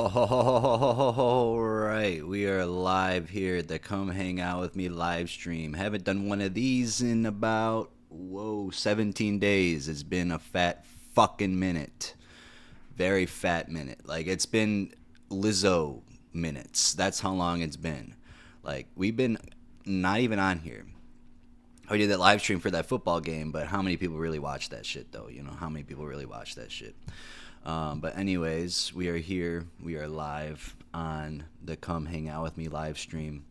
All right, we are live here at the Come Hang Out with Me live stream. Haven't done one of these in about 17 days. It's been a fat fucking minute. Very fat minute. Like it's been Lizzo minutes. That's how long it's been. Like we've been not even on here. We did that live stream for that football game, but how many people really watch that shit though? You know, how many people really watch that shit? But anyways, we are here. We are live on the Come Hang Out with Me live stream.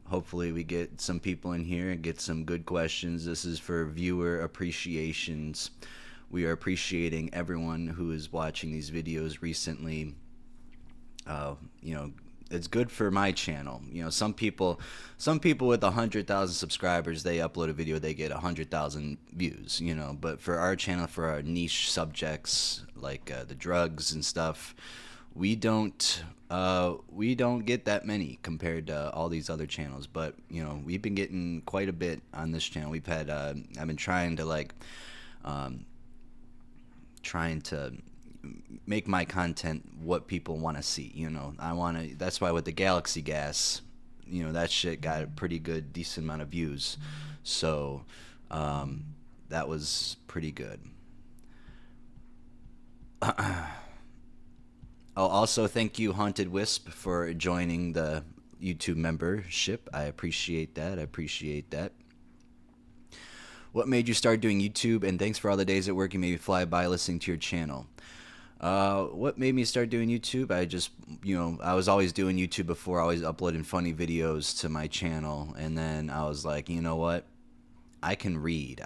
Hopefully we get some people in here and get some good questions. This is for viewer appreciations. We are appreciating everyone who is watching these videos recently. You know, it's good for my channel. You know, some people with 100,000 subscribers, they upload a video, they get 100,000 views. You know, but for our channel, for our niche subjects like the drugs and stuff, we don't get that many compared to all these other channels. But you know, we've been getting quite a bit on this channel. We've had I've been trying to make my content what people want to see. You know, that's why with the Galaxy Gas, you know, that shit got a pretty good decent amount of views, so that was pretty good. Also thank you Haunted Wisp for joining the YouTube membership. I appreciate that. What made you start doing YouTube? And thanks for all the days at work you made me fly by listening to your channel. What made me start doing YouTube? I just, you know, I was always doing YouTube before, always uploading funny videos to my channel. And then I was like, you know what? I can read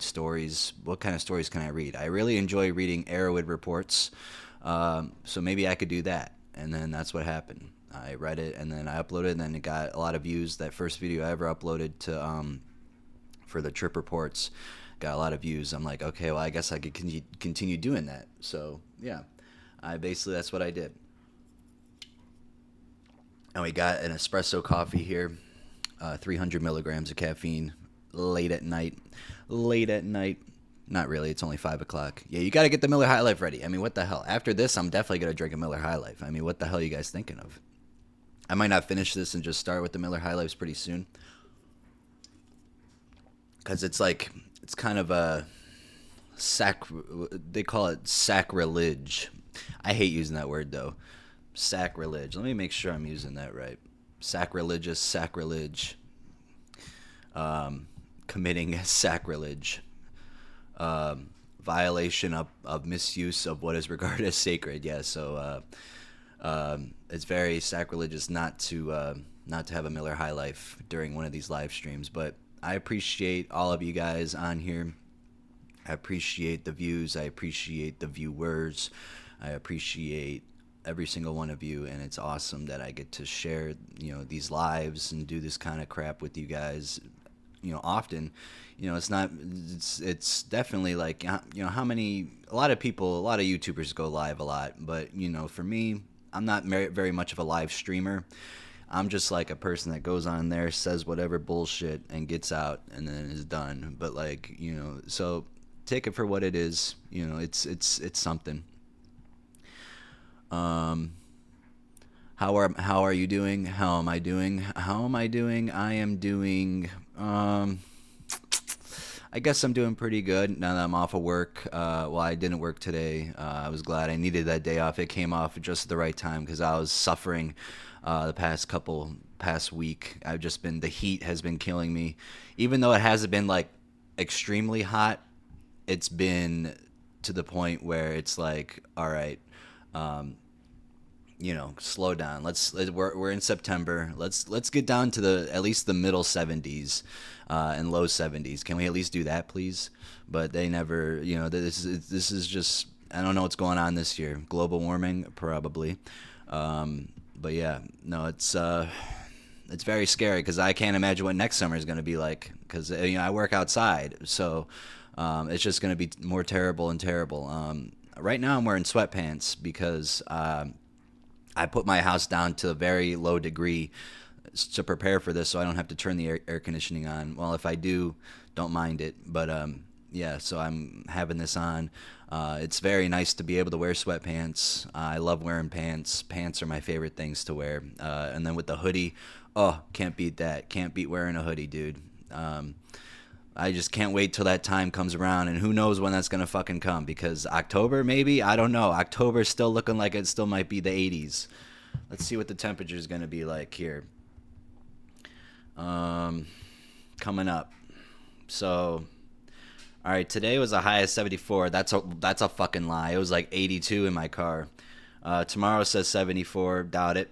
stories. What kind of stories can I read? I really enjoy reading Arrowhead reports. So maybe I could do that. And then that's what happened. I read it and then I uploaded it and then it got a lot of views. That first video I ever uploaded to, for the trip reports, got a lot of views. I'm like, okay, well, I guess I could continue doing that. So yeah, that's what I did. And we got an espresso coffee here, 300 milligrams of caffeine, late at night. Not really, it's only 5 o'clock. Yeah, you got to get the Miller High Life ready. I mean, what the hell? After this, I'm definitely going to drink a Miller High Life. I mean, what the hell are you guys thinking of? I might not finish this and just start with the Miller High Lives pretty soon. Because it's like, it's kind of a they call it sacrilege. I hate using that word though. Sacrilege. Let me make sure I'm using that right. Sacrilege. Committing sacrilege. Violation of misuse of what is regarded as sacred. Yeah, so it's very sacrilegious not to have a Miller High Life during one of these live streams, but I appreciate all of you guys on here. I appreciate the views. I appreciate the viewers. I appreciate every single one of you, and it's awesome that I get to share, you know, these lives and do this kind of crap with you guys, you know, often. You know, it's definitely like, you know, a lot of YouTubers go live a lot, but, you know, for me, I'm not very much of a live streamer. I'm just like a person that goes on there, says whatever bullshit, and gets out, and then is done. But like, you know, so take it for what it is. You know, it's something. How are you doing? How am I doing? I am doing. I guess I'm doing pretty good now that I'm off of work. Well, I didn't work today. I was glad I needed that day off. It came off just at the right time because I was suffering the past week. The heat has been killing me. Even though it hasn't been like extremely hot, it's been to the point where it's like, all right, you know, slow down. We're in September. Let's get down to at least the middle 70s and low 70s. Can we at least do that, please? But they never, you know, this is just, I don't know what's going on this year. Global warming, probably. But yeah, no, it's very scary because I can't imagine what next summer is going to be like because, you know, I work outside, so it's just going to be more terrible and terrible. Right now I'm wearing sweatpants because I put my house down to a very low degree to prepare for this so I don't have to turn the air conditioning on. Well, if I do, don't mind it. But Yeah, so I'm having this on. It's very nice to be able to wear sweatpants. I love wearing pants. Pants are my favorite things to wear. And then with the hoodie, oh, can't beat that. Can't beat wearing a hoodie, dude. I just can't wait till that time comes around, and who knows when that's gonna fucking come, because October maybe, I don't know. October's still looking like it still might be the 80s. Let's see what the temperature is gonna be like here. Coming up. So, all right, today was a high of 74. That's a fucking lie. It was like 82 in my car. Tomorrow says 74. Doubt it.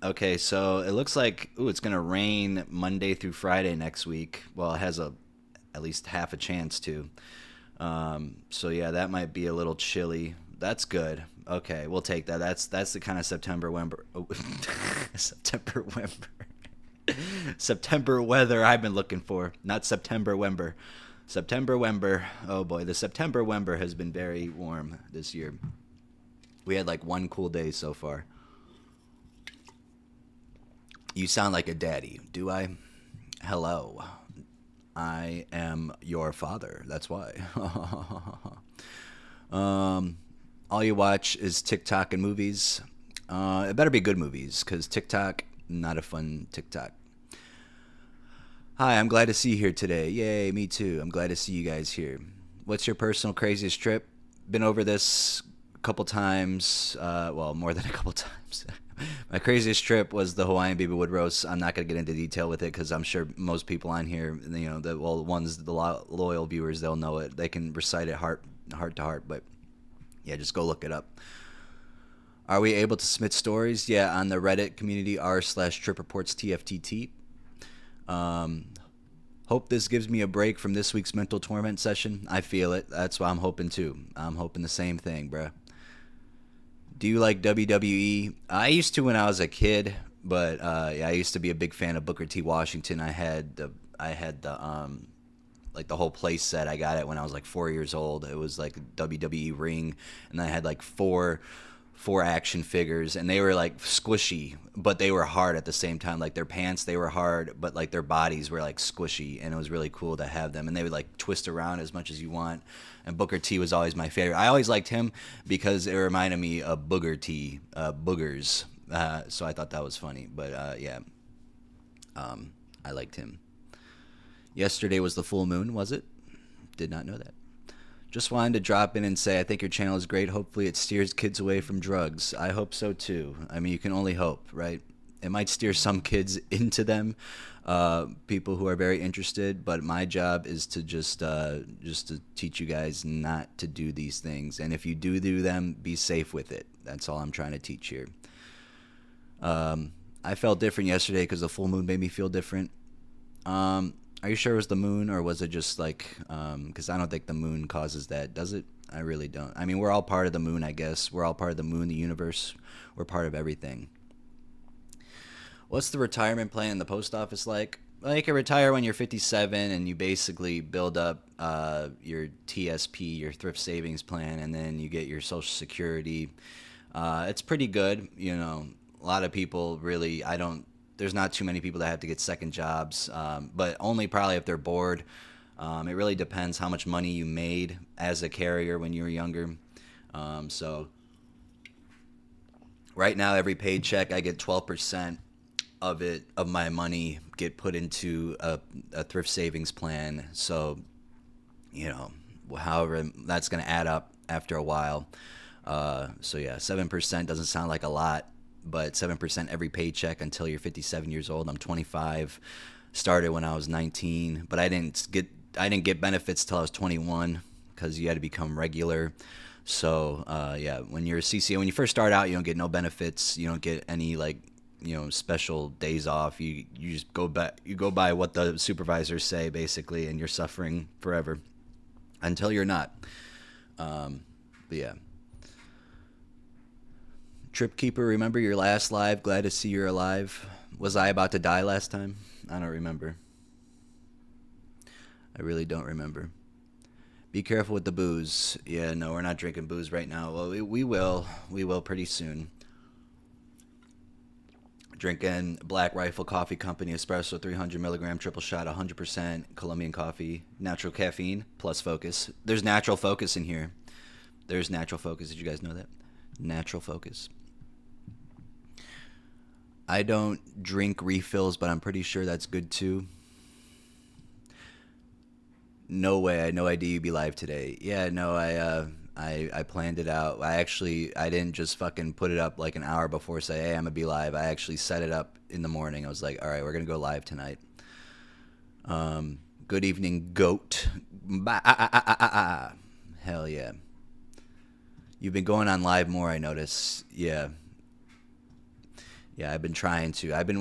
Okay, so it looks like it's gonna rain Monday through Friday next week. Well, it has at least half a chance to. So yeah, that might be a little chilly. That's good. Okay, we'll take that. That's the kind of September weather. September weather I've been looking for. Not September Wember. September Wember. Oh boy, the September Wember has been very warm this year. We had like one cool day so far. You sound like a daddy. Do I? Hello. I am your father. That's why. All you watch is TikTok and movies. It better be good movies, because TikTok, not a fun TikTok. Hi, I'm glad to see you here today. Yay, me too. I'm glad to see you guys here. What's your personal craziest trip? Been over this a couple times. Well, more than a couple times. My craziest trip was the Hawaiian Baby Wood Roast. I'm not going to get into detail with it, because I'm sure most people on here, the loyal viewers, they'll know it. They can recite it heart to heart. But yeah, just go look it up. Are we able to submit stories? Yeah, on the Reddit community r/trip reports TFTT. Hope this gives me a break from this week's mental torment session. I feel it. That's what I'm hoping too. I'm hoping the same thing, bruh. Do you like WWE? I used to when I was a kid, but yeah, I used to be a big fan of Booker T. Washington. I had the like the whole place set. I got it when I was like 4 years old. It was like a WWE ring, and I had like four action figures, and they were like squishy, but they were hard at the same time. Like their pants, they were hard, but like their bodies were like squishy, and it was really cool to have them. And they would like twist around as much as you want. And Booker T was always my favorite. I always liked him because it reminded me of Booger T, boogers. So I thought that was funny. But yeah, I liked him. Yesterday was the full moon, was it? Did not know that. Just wanted to drop in and say I think your channel is great. Hopefully it steers kids away from drugs. I hope so too. I mean, you can only hope, right? It might steer some kids into them, people who are very interested, but my job is to just to teach you guys not to do these things. And if you do them, be safe with it. That's all I'm trying to teach here. I felt different yesterday because the full moon made me feel different. Are you sure it was the moon, or was it just like, because I don't think the moon causes that, does it? I really don't. I mean, we're all part of the moon, I guess. We're all part of the moon, the universe. We're part of everything. What's the retirement plan in the post office like? Well, you can retire when you're 57, and you basically build up your TSP, your thrift savings plan, and then you get your Social Security. It's pretty good. You know, a lot of people really, there's not too many people that have to get second jobs, but only probably if they're bored. It really depends how much money you made as a carrier when you were younger. So right now, every paycheck, I get 12% of my money get put into a thrift savings plan. So, you know, however, that's going to add up after a while. So yeah, 7% doesn't sound like a lot, but 7% every paycheck until you're 57 years old. I'm 25. Started when I was 19, but I didn't get benefits till I was 21 because you had to become regular. So yeah, when you're a CCA, when you first start out, you don't get no benefits. You don't get any special days off. You just go by what the supervisors say basically, and you're suffering forever until you're not. But yeah. Trip Keeper, remember your last live? Glad to see you're alive. Was I about to die last time? I don't remember. I really don't remember. Be careful with the booze. Yeah, no, we're not drinking booze right now. Well, we will. We will pretty soon. Drinking Black Rifle Coffee Company espresso, 300 milligram triple shot, 100% Colombian coffee, natural caffeine plus focus. There's natural focus in here. There's natural focus. Did you guys know that? Natural focus. I don't drink refills, but I'm pretty sure that's good too. No way. I had no idea you'd be live today. Yeah, no, I planned it out. I didn't just fucking put it up like an hour before, say, hey, I'm gonna be live. I actually set it up in the morning. I was like, all right, we're gonna go live tonight. Good evening, goat. Hell yeah. You've been going on live more, I notice. Yeah. Yeah, I've been trying to. I've been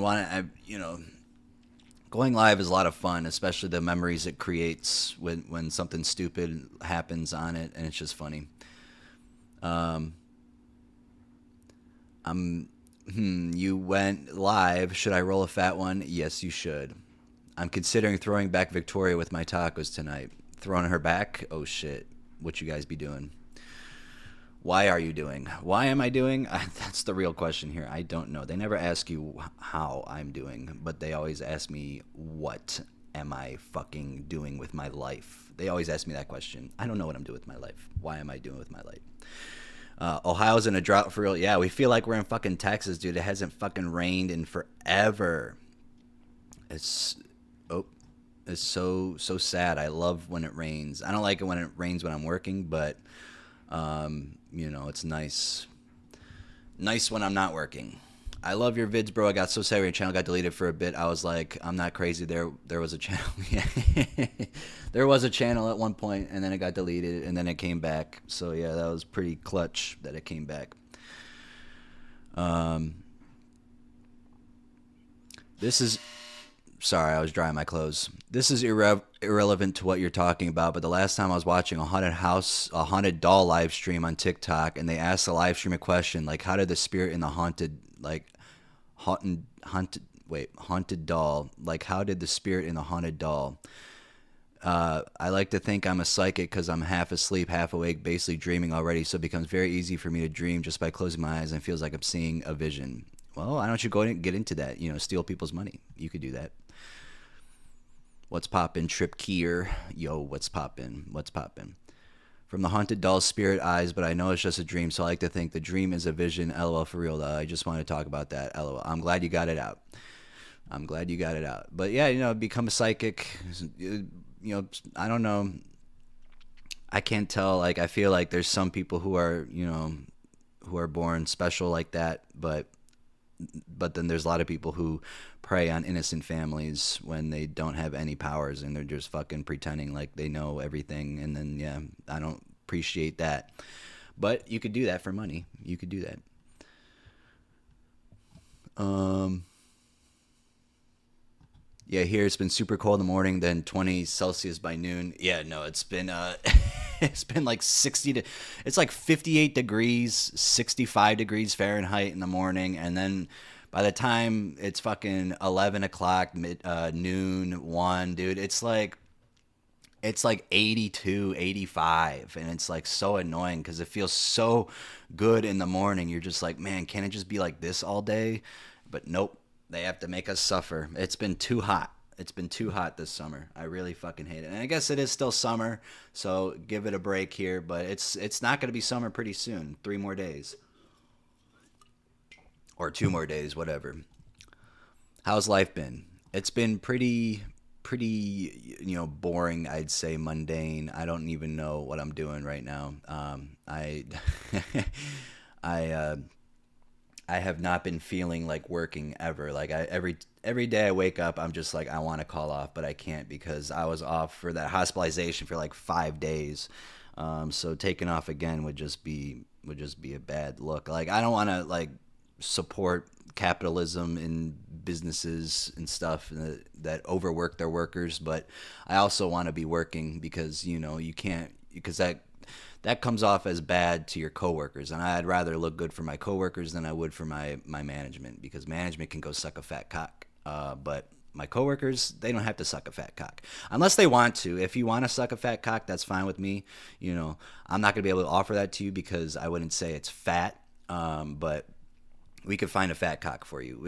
going live is a lot of fun, especially the memories it creates when something stupid happens on it, and it's just funny. You went live. Should I roll a fat one? Yes, you should. I'm considering throwing back Victoria with my tacos tonight. Throwing her back? Oh shit. What you guys be doing? Why are you doing? Why am I doing? That's the real question here. I don't know. They never ask you how I'm doing, but they always ask me, what am I fucking doing with my life? They always ask me that question. I don't know what I'm doing with my life. Why am I doing with my life? Ohio's in a drought for real. Yeah, we feel like we're in fucking Texas, dude. It hasn't fucking rained in forever. It's so sad. I love when it rains. I don't like it when it rains when I'm working, but it's nice when I'm not working. I love your vids, bro. I got so sad when your channel got deleted for a bit. I was like, I'm not crazy. There was a channel. There was a channel at one point, and then it got deleted, and then it came back. So yeah, that was pretty clutch that it came back. This is... Sorry, I was drying my clothes. This is irrelevant to what you're talking about, but the last time I was watching a haunted doll live stream on TikTok, and they asked the live stream a question like, how did the spirit in the haunted doll, like, how did the spirit in the haunted doll? I like to think I'm a psychic because I'm half asleep, half awake, basically dreaming already, so it becomes very easy for me to dream just by closing my eyes, and it feels like I'm seeing a vision. Well, why don't you go and get into that? Steal people's money. You could do that. What's poppin', Trip Keir? Yo, what's poppin'? What's poppin'? From the haunted doll's spirit eyes, but I know it's just a dream, so I like to think the dream is a vision. LOL, for real, though. I just want to talk about that. LOL. I'm glad you got it out. But yeah, become a psychic. I don't know. I can't tell. Like, I feel like there's some people who are born special like that, but then there's a lot of people who prey on innocent families when they don't have any powers and they're just fucking pretending like they know everything. And then, yeah, I don't appreciate that. But you could do that for money. You could do that. Yeah, here it's been super cold in the morning, then 20 Celsius by noon. Yeah, no, it's been it's been like 58 degrees, 65 degrees Fahrenheit in the morning, and then by the time it's fucking 11 o'clock, noon, 1, dude, it's like 82, 85, and it's like so annoying because it feels so good in the morning. You're just like, man, can't it just be like this all day? But nope. They have to make us suffer. It's been too hot. It's been too hot this summer. I really fucking hate it. And I guess it is still summer, so give it a break here. But it's not going to be summer pretty soon. 3 more days. Or 2 more days, whatever. How's life been? It's been pretty boring, I'd say, mundane. I don't even know what I'm doing right now. I have not been feeling like working ever. Like every day I wake up, I'm just like, I want to call off, but I can't because I was off for that hospitalization for like 5 days. So taking off again would just be a bad look. Like, I don't want to like support capitalism in businesses and stuff that overwork their workers, but I also want to be working because you can't, because that comes off as bad to your coworkers, and I'd rather look good for my coworkers than I would for my management, because management can go suck a fat cock, but my coworkers, they don't have to suck a fat cock unless they want to. If you want to suck a fat cock, that's fine with me. I'm not gonna be able to offer that to you because I wouldn't say it's fat, but we could find a fat cock for you.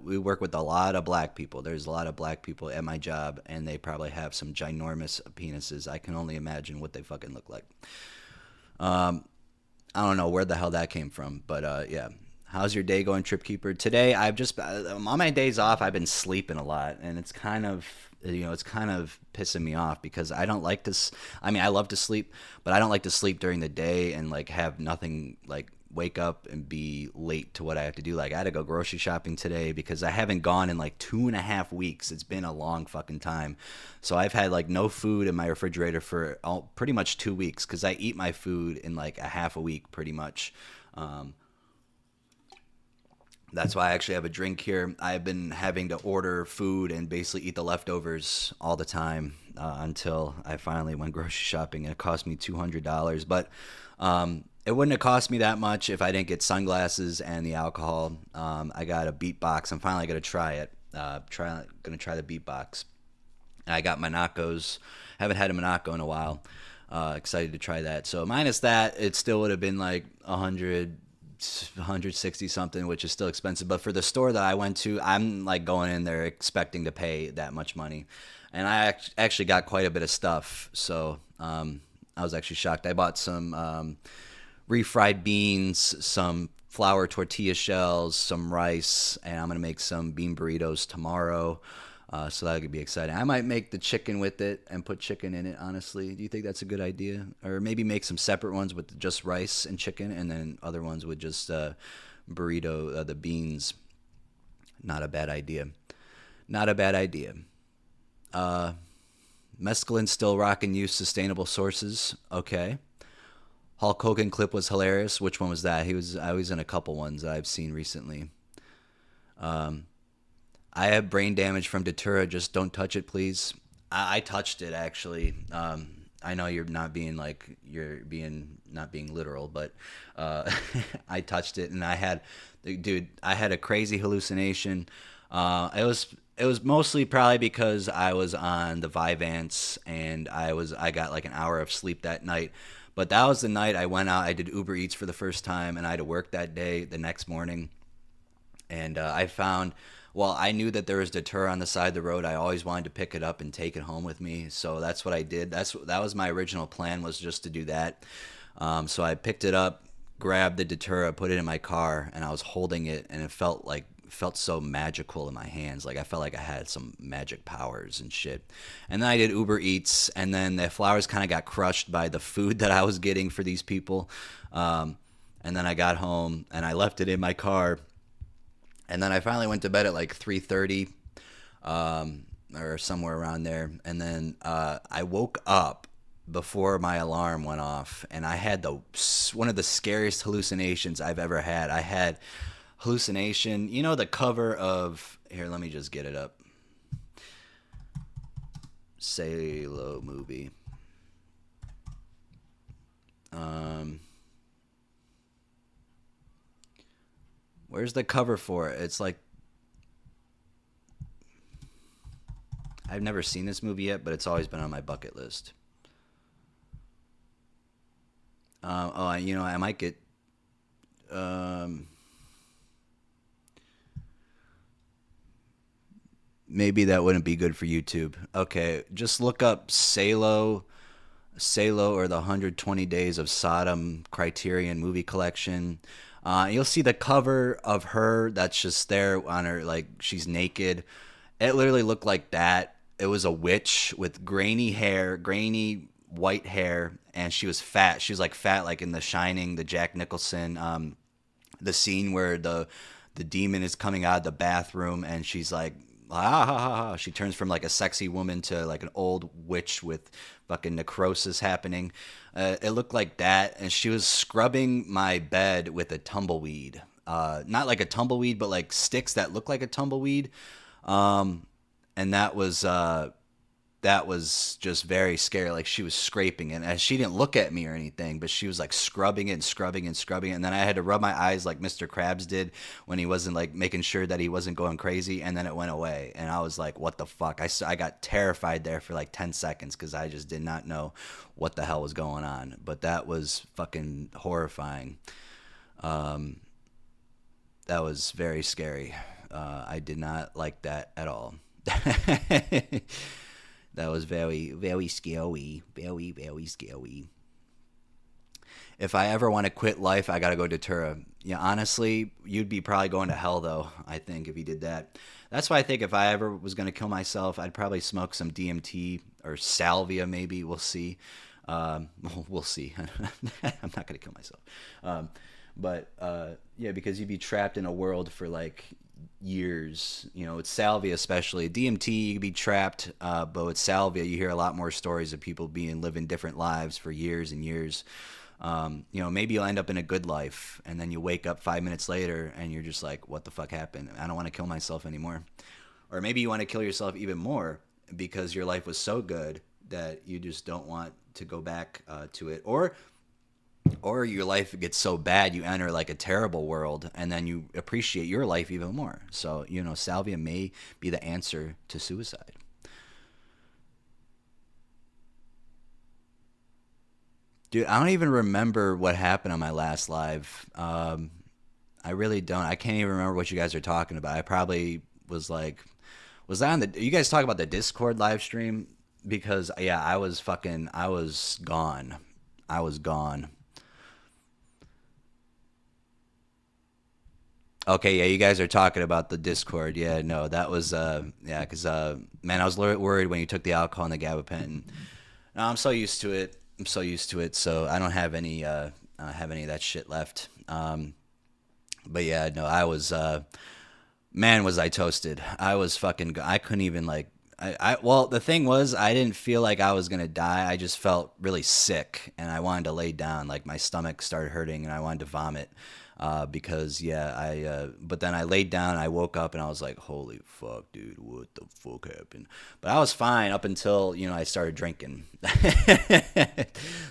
We work with a lot of black people. There's a lot of black people at my job, and they probably have some ginormous penises. I can only imagine what they fucking look like. I don't know where the hell that came from, but yeah. How's your day going, Trip Keeper? Today, on my days off, I've been sleeping a lot, and it's kind of, it's kind of pissing me off because I don't like this. I mean, I love to sleep, but I don't like to sleep during the day and like have nothing, like wake up and be late to what I have to do. Like I had to go grocery shopping today because I haven't gone in like 2.5 weeks. It's been a long fucking time. So I've had like no food in my refrigerator for pretty much 2 weeks because I eat my food in like a half a week pretty much. That's why I actually have a drink here. I've been having to order food and basically eat the leftovers all the time until I finally went grocery shopping, and it cost me $200. But it wouldn't have cost me that much if I didn't get sunglasses and the alcohol. I got a beatbox. I'm finally gonna try it. Gonna try the beatbox. I got Monacos. Haven't had a Monaco in a while. Excited to try that. So minus that, it still would have been like 160 something, which is still expensive. But for the store that I went to, I'm like going in there expecting to pay that much money, and I actually got quite a bit of stuff. So I was actually shocked. I bought some refried beans, some flour tortilla shells, some rice, and I'm gonna make some bean burritos tomorrow. So that could be exciting. I might make the chicken with it and put chicken in it, honestly. Do you think that's a good idea? Or maybe make some separate ones with just rice and chicken, and then other ones with just burrito, the beans. Not a bad idea. Not a bad idea. Mescaline still rocking use sustainable sources. Okay. Hulk Hogan clip was hilarious. Which one was that? I was in a couple ones that I've seen recently. I have brain damage from Datura. Just don't touch it, please. I touched it actually. I know you're not being not being literal, but I touched it and I had a crazy hallucination. It was mostly probably because I was on the Vyvanse and I got like an hour of sleep that night. But that was the night I went out. I did Uber Eats for the first time, and I had to work that day the next morning. And I knew that there was Datura on the side of the road. I always wanted to pick it up and take it home with me. So that's what I did. That was my original plan, was just to do that. So I picked it up, grabbed the Datura, put it in my car, and I was holding it, and it felt so magical in my hands. Like I felt like I had some magic powers and shit. And then I did Uber Eats, and then the flowers kind of got crushed by the food that I was getting for these people. And then I got home and I left it in my car. And then I finally went to bed at like 3:30, or somewhere around there. And then I woke up before my alarm went off, and I had one of the scariest hallucinations I've ever had. I had hallucination. You know the cover of here? Let me just get it up. Salo movie. Where's the cover for it? It's like I've never seen this movie yet, but it's always been on my bucket list. I might get. Maybe that wouldn't be good for YouTube. Okay, just look up Salo or the 120 Days of Sodom Criterion Movie Collection. You'll see the cover of her that's just there on her, like she's naked. It literally looked like that. It was a witch with grainy white hair, and she was fat. She was like fat, like in The Shining, the Jack Nicholson, the scene where the demon is coming out of the bathroom, and she's like, ah, ha, ha, ha. She turns from like a sexy woman to like an old witch with fucking necrosis happening. It looked like that, and she was scrubbing my bed with a tumbleweed. Not like a tumbleweed, but like sticks that look like a tumbleweed. And that was just very scary. Like she was scraping it, and she didn't look at me or anything, but she was like scrubbing it and scrubbing and scrubbing it. And then I had to rub my eyes like Mr. Krabs did when he wasn't like making sure that he wasn't going crazy. And then it went away, and I was like, what the fuck? I got terrified there for like 10 seconds because I just did not know what the hell was going on. But that was fucking horrifying. That was very scary. I did not like that at all. That was very, very scary. Very, very scary. If I ever want to quit life, I got to go to Tura. Yeah, honestly, you'd be probably going to hell, though, I think, if you did that. That's why I think if I ever was going to kill myself, I'd probably smoke some DMT or salvia, maybe. We'll see. We'll see. I'm not going to kill myself. Yeah, because you'd be trapped in a world for like years. You know, with salvia especially, DMT you could be trapped, but with salvia you hear a lot more stories of people being living different lives for years and years. You know, maybe you'll end up in a good life, and then you wake up 5 minutes later, and you're just like, "What the fuck happened? I don't want to kill myself anymore." Or maybe you want to kill yourself even more because your life was so good that you just don't want to go back to it. Or your life gets so bad you enter like a terrible world, and then you appreciate your life even more. So, you know, salvia may be the answer to suicide. Dude, I don't even remember what happened on my last live. I really don't. I can't even remember what you guys are talking about. I probably was like, was that on the? You guys talk about the Discord live stream? Because yeah, I was gone. I was gone. Okay, yeah, you guys are talking about the Discord. Yeah, no, that was yeah, because man, I was worried when you took the alcohol and the gabapentin. No, I'm so used to it. I'm so used to it. So I don't have any of that shit left. But yeah, no, I was man, was I toasted. I was fucking. I couldn't even like. Well, the thing was, I didn't feel like I was gonna die. I just felt really sick, and I wanted to lay down. Like my stomach started hurting, and I wanted to vomit. Because yeah, but then I laid down, I woke up, and I was like, holy fuck, dude, what the fuck happened? But I was fine up until, you know, I started drinking.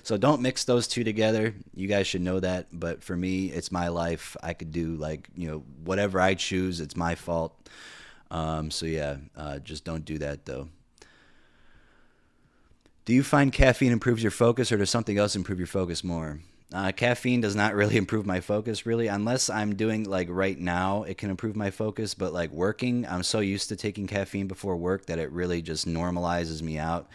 So don't mix those two together. You guys should know that. But for me, it's my life. I could do like, you know, whatever I choose. It's my fault. So yeah, just don't do that though. Do you find caffeine improves your focus, or does something else improve your focus more? Caffeine does not really improve my focus, really, unless I'm doing like right now, it can improve my focus. But like working, I'm so used to taking caffeine before work that it really just normalizes me out.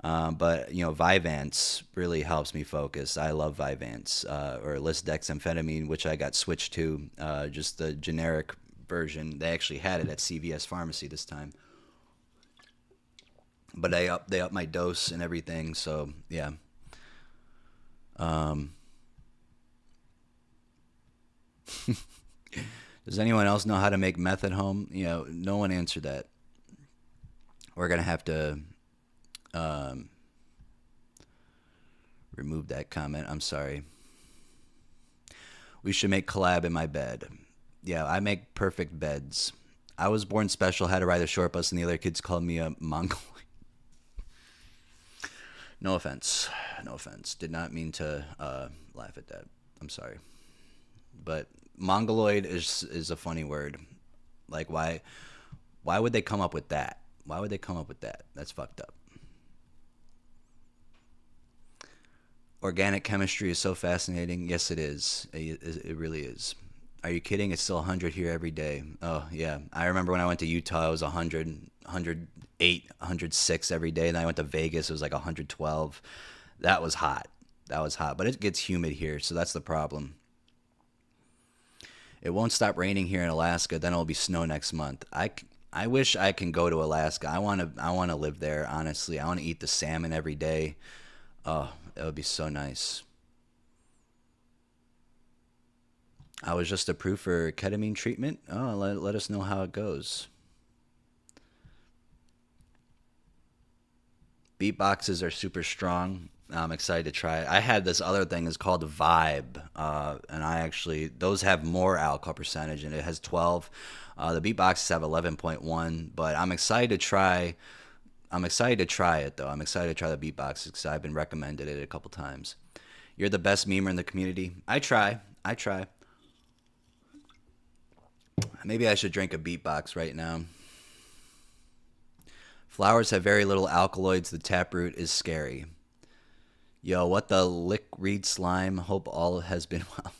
But you know, Vyvanse really helps me focus. I love Vyvanse or lisdexamphetamine, which I got switched to, just the generic version. They actually had it at CVS Pharmacy this time, but they up my dose and everything. So yeah. Um, Does anyone else know how to make meth at home? You know, no one answered that. We're gonna have to um, remove that comment. I'm sorry. We should make collab in my bed. Yeah, I make perfect beds. I was born special, had to ride the short bus, and the other kids called me a Mongol. No offense. No offense. Did not mean to laugh at that. I'm sorry. But mongoloid is a funny word. Like why would they come up with that? Why would they come up with that? That's fucked up. Organic chemistry is so fascinating. Yes, it is. It really is. Are you kidding? It's still 100 here every day. Oh, yeah. I remember when I went to Utah, it was 100, 108, 106 every day. And then I went to Vegas, it was like 112. That was hot. That was hot. But it gets humid here, so that's the problem. It won't stop raining here in Alaska. Then it'll be snow next month. I wish I can go to Alaska. I want to live there, honestly. I want to eat the salmon every day. Oh, that would be so nice. I was just approved for ketamine treatment. Oh, let us know how it goes. Beatboxes are super strong. I'm excited to try it. I had this other thing. It's called Vibe, and I actually those have more alcohol percentage, and it has 12. The beatboxes have 11.1, but I'm excited to try. I'm excited to try it though. I'm excited to try the beatboxes because I've been recommended it a couple times. You're the best memer in the community. I try. I try. Maybe I should drink a beatbox right now. Flowers have very little alkaloids. The taproot is scary. Yo, what the lick reed slime? Hope all has been well.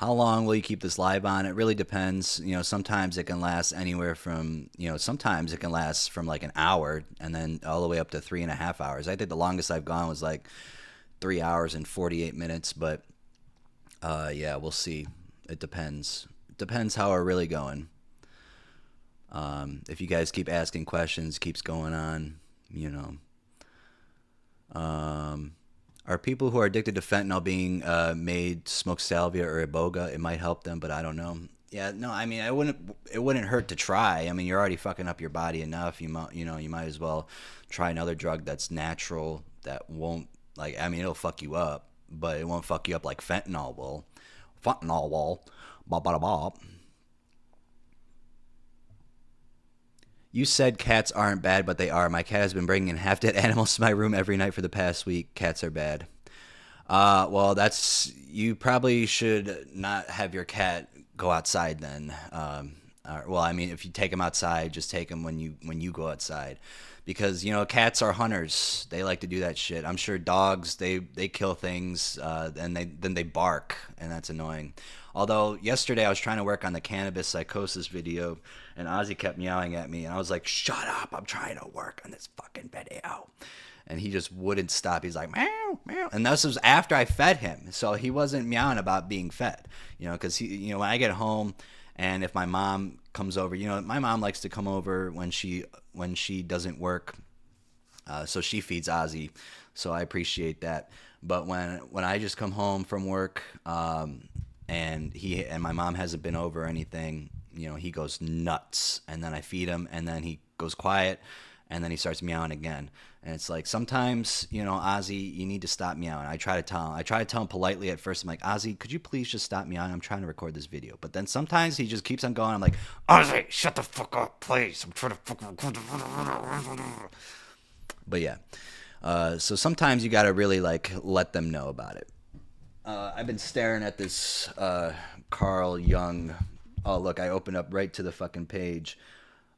How long will you keep this live on? It really depends. Sometimes it can last anywhere from, sometimes it can last from like an hour and then all the way up to 3.5 hours. I think the longest I've gone was like 3 hours and 48 minutes, but yeah, we'll see. It depends. Depends how we're really going. If you guys keep asking questions, keeps going on, Are people who are addicted to fentanyl being made smoke salvia or iboga? It might help them, but I don't know. Yeah, no, I mean, it wouldn't hurt to try. I mean, you're already fucking up your body enough. You might as well try another drug that's natural that won't like. I mean, it'll fuck you up, but it won't fuck you up like fentanyl will. Fentanyl will. Ba ba da ba. You said cats aren't bad, but they are. My cat has been bringing in half-dead animals to my room every night for the past week. Cats are bad. Well, you probably should not have your cat go outside then. Well, I mean, if you take him outside, just take him when you go outside, because cats are hunters. They like to do that shit. I'm sure dogs they kill things and then they bark, and that's annoying. Although yesterday I was trying to work on the cannabis psychosis video, and Ozzy kept meowing at me, and I was like, "Shut up! I'm trying to work on this fucking video." And he just wouldn't stop. He's like, meow, meow. And this was after I fed him. So he wasn't meowing about being fed, because when I get home and if my mom comes over, my mom likes to come over when she doesn't work. So she feeds Ozzy. So I appreciate that. But when I just come home from work, and my mom hasn't been over or anything, he goes nuts. And then I feed him, and then he goes quiet, and then he starts meowing again. And it's like, sometimes, Ozzy, you need to stop meowing. I try to tell him politely at first. I'm like, Ozzy, could you please just stop meowing? I'm trying to record this video. But then sometimes he just keeps on going. I'm like, Ozzy, shut the fuck up, please. I'm trying to fuck. But yeah. So sometimes you got to really let them know about it. I've been staring at this Carl Jung. Oh, look, I opened up right to the fucking page.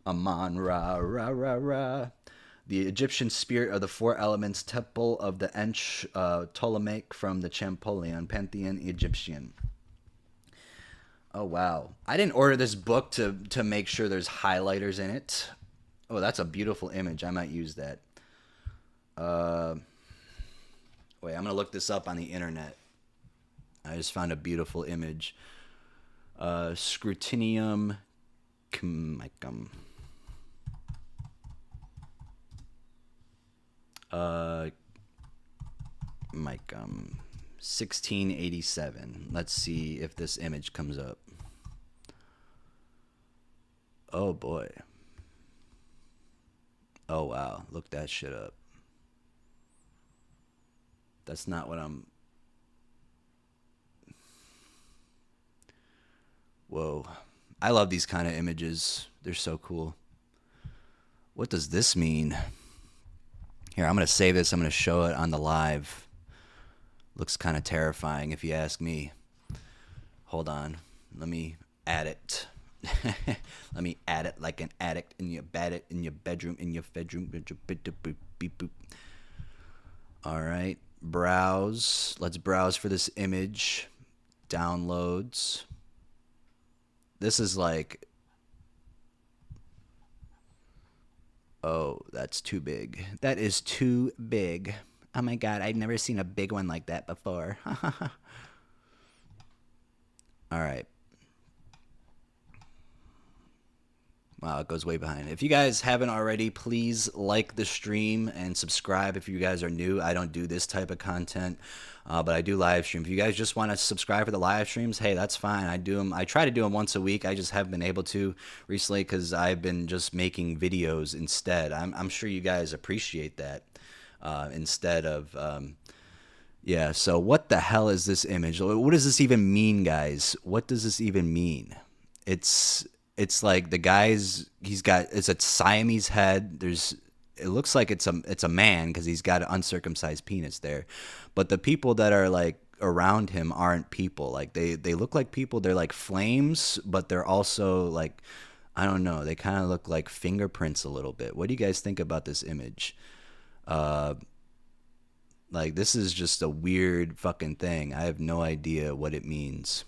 Aman Ra Ra Ra Ra. The Egyptian spirit of the four elements, temple of the Ench Ptolemaic from the Champollion Pantheon Egyptian. Oh, wow. I didn't order this book to make sure there's highlighters in it. Oh, that's a beautiful image. I might use that. Wait, I'm going to look this up on the internet. I just found a beautiful image. Scrutinium chemicum. 1687. Let's see if this image comes up. Oh boy. Oh wow, look that shit up. That's not what I'm... Whoa. I love these kind of images. They're so cool. What does this mean? Here, I'm going to save this. I'm going to show it on the live. Looks kind of terrifying if you ask me. Hold on. Let me add it. Let me add it like an addict in your bedroom. Beep, boop. All right. Browse. Let's browse for this image. Downloads. This is like... Oh, that's too big. That is too big. Oh my god, I've never seen a big one like that before. Alright. Wow, it goes way behind. If you guys haven't already, please like the stream and subscribe if you guys are new. I don't do this type of content, but I do live stream. If you guys just want to subscribe for the live streams, hey, that's fine. I do them. I try to do them once a week. I just haven't been able to recently because I've been just making videos instead. I'm sure you guys appreciate that instead of... yeah, so what the hell is this image? What does this even mean, guys? What does this even mean? It's like the guy's... It's a Siamese head. It looks like it's a man because he's got an uncircumcised penis there. But the people that are like around him aren't people. Like they look like people. They're like flames, but they're also like, I don't know. They kind of look like fingerprints a little bit. What do you guys think about this image? Like this is just a weird fucking thing. I have no idea what it means.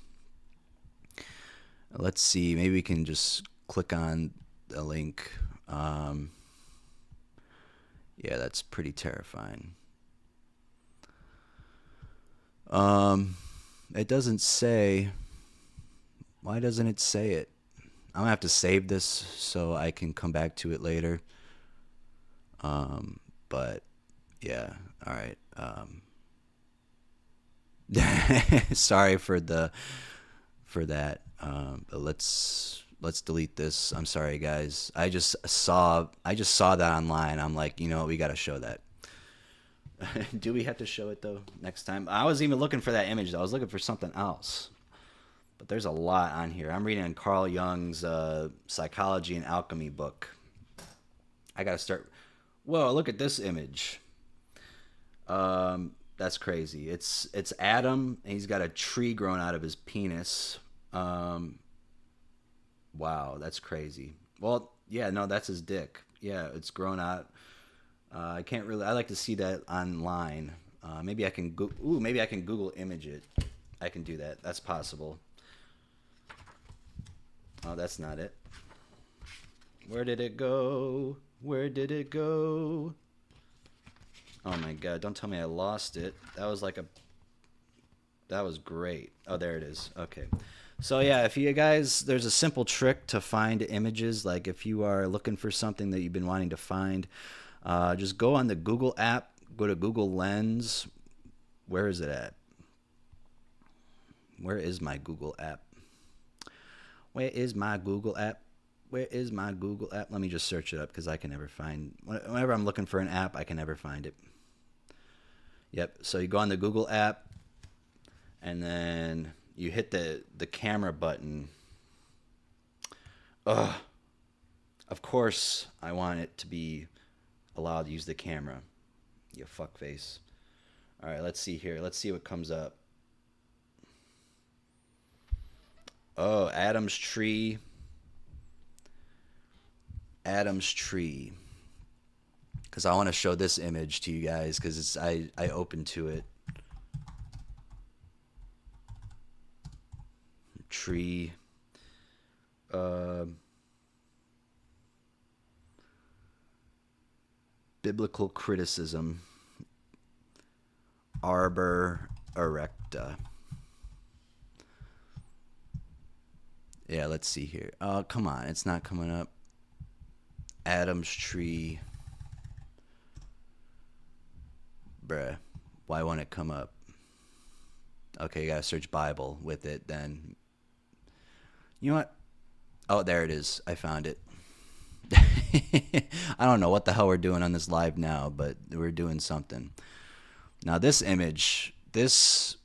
Let's see. Maybe we can just click on the link. Yeah, that's pretty terrifying. It doesn't say. Why doesn't it say it? I'm gonna have to save this so I can come back to it later. But yeah, all right. Sorry for that. But let's delete this. I'm sorry, guys. I just saw that online. I'm like, you know what? We got to show that. Do we have to show it though next time? I was even looking for that image. I was looking for something else. But there's a lot on here. I'm reading Carl Jung's Psychology and Alchemy book. I got to start. Whoa, look at this image. That's crazy. It's Adam, and he's got a tree growing out of his penis. Wow, that's crazy. Well, yeah, no, that's his dick. Yeah, it's grown out. I can't really. I like to see that online. Maybe I can go. Ooh, maybe I can Google image it. I can do that. That's possible. Oh, that's not it. Where did it go? Where did it go? Oh my god, don't tell me I lost it. That was great. Oh, there it is. Okay. So yeah, if you guys, there's a simple trick to find images. Like if you are looking for something that you've been wanting to find, just go on the Google app, go to Google Lens. Where is it at? Where is my Google app? Where is my Google app? Where is my Google app? Let me just search it up because I can never find. Whenever I'm looking for an app, I can never find it. Yep. So you go on the Google app, and then you hit the camera button. Ugh. Of course, I want it to be allowed to use the camera. You fuckface. All right, let's see here. Let's see what comes up. Oh, Adam's tree. Adam's tree. Because I want to show this image to you guys because I opened to it. Tree. Biblical criticism. Arbor erecta. Yeah, let's see here. Oh, come on. It's not coming up. Adam's tree. Bruh. Why won't it come up? Okay, you gotta search Bible with it then. You know what? Oh, there it is. I found it. I don't know what the hell we're doing on this live now, but we're doing something. Now, this image, with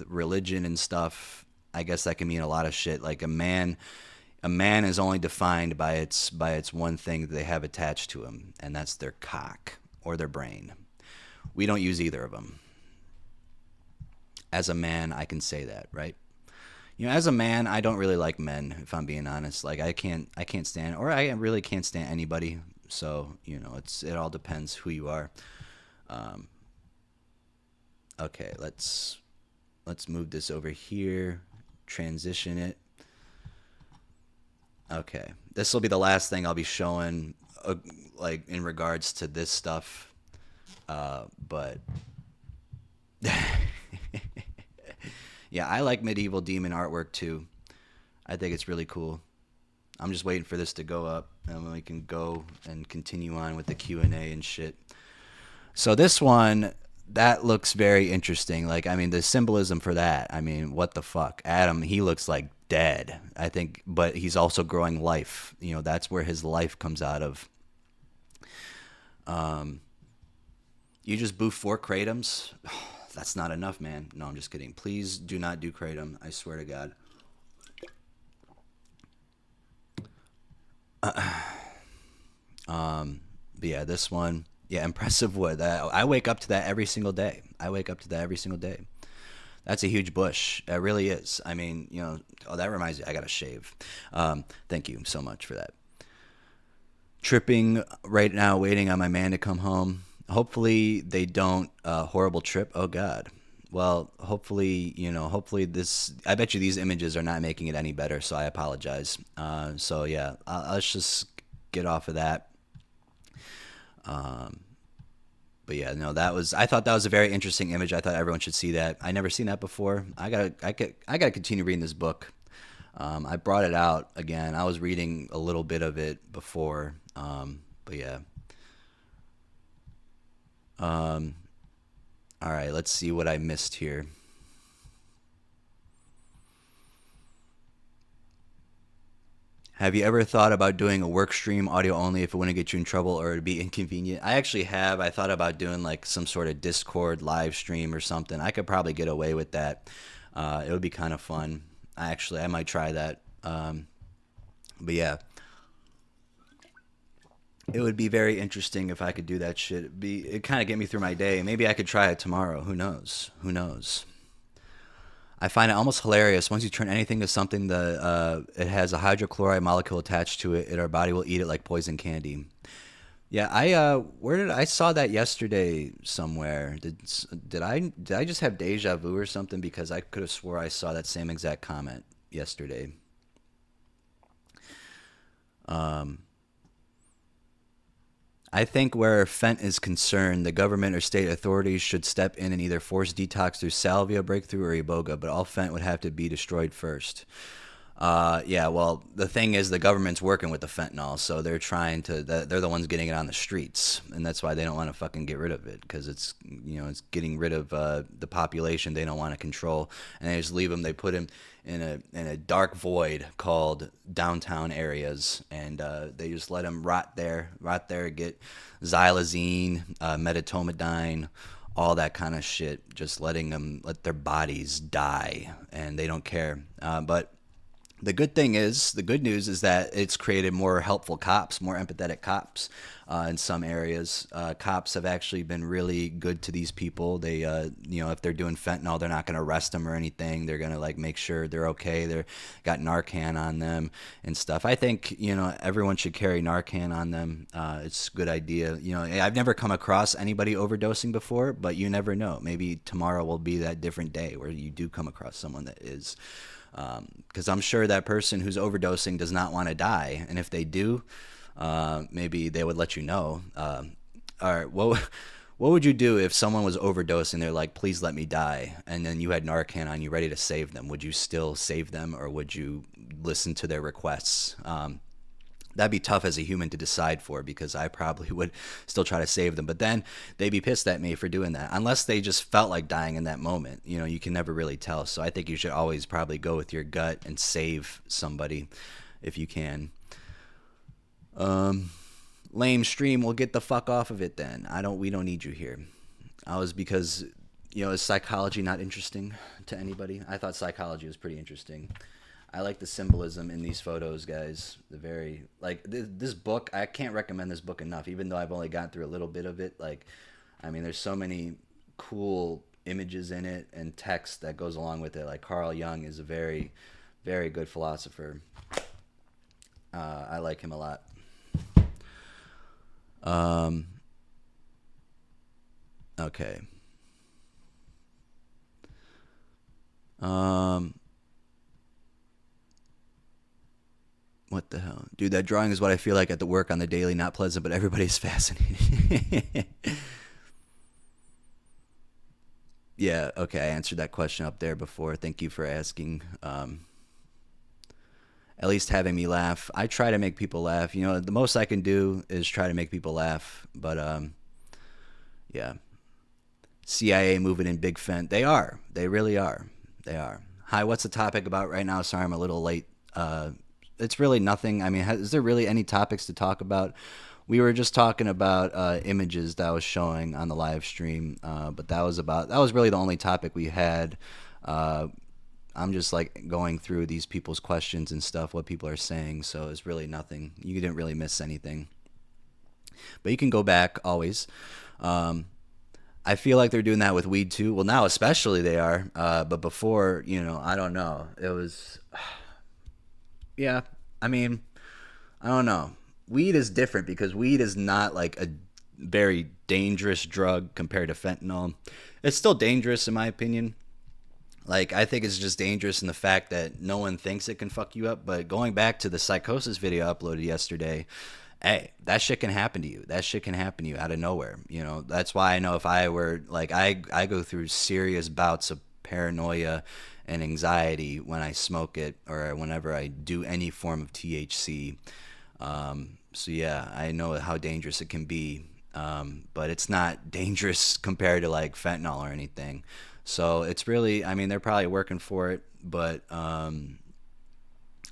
religion and stuff, I guess that can mean a lot of shit. Like a man is only defined by its one thing that they have attached to him, and that's their cock or their brain. We don't use either of them. As a man, I can say that, right? As a man, I don't really like men, if I'm being honest. Like I can't stand, or I really can't stand anybody. So, it all depends who you are. Okay, let's move this over here, transition it. Okay, this will be the last thing I'll be showing, like in regards to this stuff. But yeah, I like medieval demon artwork too. I think it's really cool. I'm just waiting for this to go up, and we can go and continue on with the Q&A and shit. So this one, that looks very interesting. Like, I mean, the symbolism for that, I mean, what the fuck? Adam, he looks like dead, I think, but he's also growing life. That's where his life comes out of. You just boof 4 Kratums? That's not enough, man. No, I'm just kidding. Please do not do Kratom. I swear to God. But yeah, this one. Yeah, impressive wood. I wake up to that every single day. That's a huge bush. That really is. I mean, that reminds me. I got to shave. Thank you so much for that. Tripping right now, waiting on my man to come home. Hopefully they don't horrible trip. Oh God, Well, hopefully, hopefully this. I bet you these images are not making it any better, so I apologize. So yeah, let's just get off of that. Um, but yeah, no, that was. I thought that was a very interesting image. I thought everyone should see that. I never seen that before. I gotta continue reading this book. I brought it out again. I was reading a little bit of it before, but yeah. Um, all right, let's see what I missed here. Have you ever thought about doing a work stream audio only if it wouldn't get you in trouble or it'd be inconvenient? I actually have. I thought about doing like some sort of Discord live stream or something. I could probably get away with that. It would be kind of fun. I might try that. But yeah, it would be very interesting if I could do that shit. It kind of get me through my day. Maybe I could try it tomorrow. Who knows? Who knows? I find it almost hilarious. Once you turn anything to something that it has a hydrochloride molecule attached to it, and our body will eat it like poison candy. Yeah, I saw that yesterday somewhere. Did I just have deja vu or something? Because I could have swore I saw that same exact comment yesterday. Um, I think where Fent is concerned, the government or state authorities should step in and either force detox through salvia breakthrough or iboga, but all Fent would have to be destroyed first. Yeah, well, the thing is, the government's working with the fentanyl, so they're trying to. They're the ones getting it on the streets, and that's why they don't want to fucking get rid of it because it's getting rid of the population they don't want to control, and they just leave them. They put them in a dark void called downtown areas, and they just let them rot there, get xylazine, metatomidine, all that kind of shit, just letting them let their bodies die, and they don't care. But the good news is that it's created more helpful cops, more empathetic cops in some areas. Cops have actually been really good to these people. They, if they're doing fentanyl, they're not going to arrest them or anything. They're going to like make sure they're okay. They're got Narcan on them and stuff. I think everyone should carry Narcan on them. It's a good idea. I've never come across anybody overdosing before, but you never know. Maybe tomorrow will be that different day where you do come across someone that is. Because I'm sure that person who's overdosing does not want to die, and if they do, maybe they would let you know. All right, what would you do if someone was overdosing? They're like, "Please let me die," and then you had Narcan on you, ready to save them. Would you still save them, or would you listen to their requests? That'd be tough as a human to decide for because I probably would still try to save them. But then they'd be pissed at me for doing that. Unless they just felt like dying in that moment. You can never really tell. So I think you should always probably go with your gut and save somebody if you can. Lame stream, well get the fuck off of it then. We don't need you here. I was because is psychology not interesting to anybody? I thought psychology was pretty interesting. I like the symbolism in these photos, guys. The very this book. I can't recommend this book enough, even though I've only gone through a little bit of it. There's so many cool images in it and text that goes along with it. Like Carl Jung is a very, very good philosopher. I like him a lot. Okay. What the hell? Dude, that drawing is what I feel like at the work on the daily. Not pleasant, but everybody's fascinating. Yeah, okay. I answered that question up there before. Thank you for asking. At least having me laugh. I try to make people laugh. The most I can do is try to make people laugh. But, yeah. CIA moving in Big Fent. They are. They really are. They are. Hi, what's the topic about right now? Sorry, I'm a little late. It's really nothing. Is there really any topics to talk about? We were just talking about images that I was showing on the live stream, but that was really the only topic we had. I'm just going through these people's questions and stuff, what people are saying, so it's really nothing. You didn't really miss anything. But you can go back always. I feel like they're doing that with weed too. Well, now especially they are. But before, I don't know. It was, yeah. I don't know. Weed is different because weed is not like very dangerous drug compared to fentanyl. It's still dangerous in my opinion. Like, I think it's just dangerous in the fact that no one thinks it can fuck you up. But going back to the psychosis video I uploaded yesterday, hey, that shit can happen to you. That shit can happen to you out of nowhere. You know, that's why I know if I were like, I go through serious bouts of paranoia and anxiety when I smoke it or whenever I do any form of THC. So yeah, I know how dangerous it can be, but it's not dangerous compared to like fentanyl or anything. So it's really, I mean, they're probably working for it, but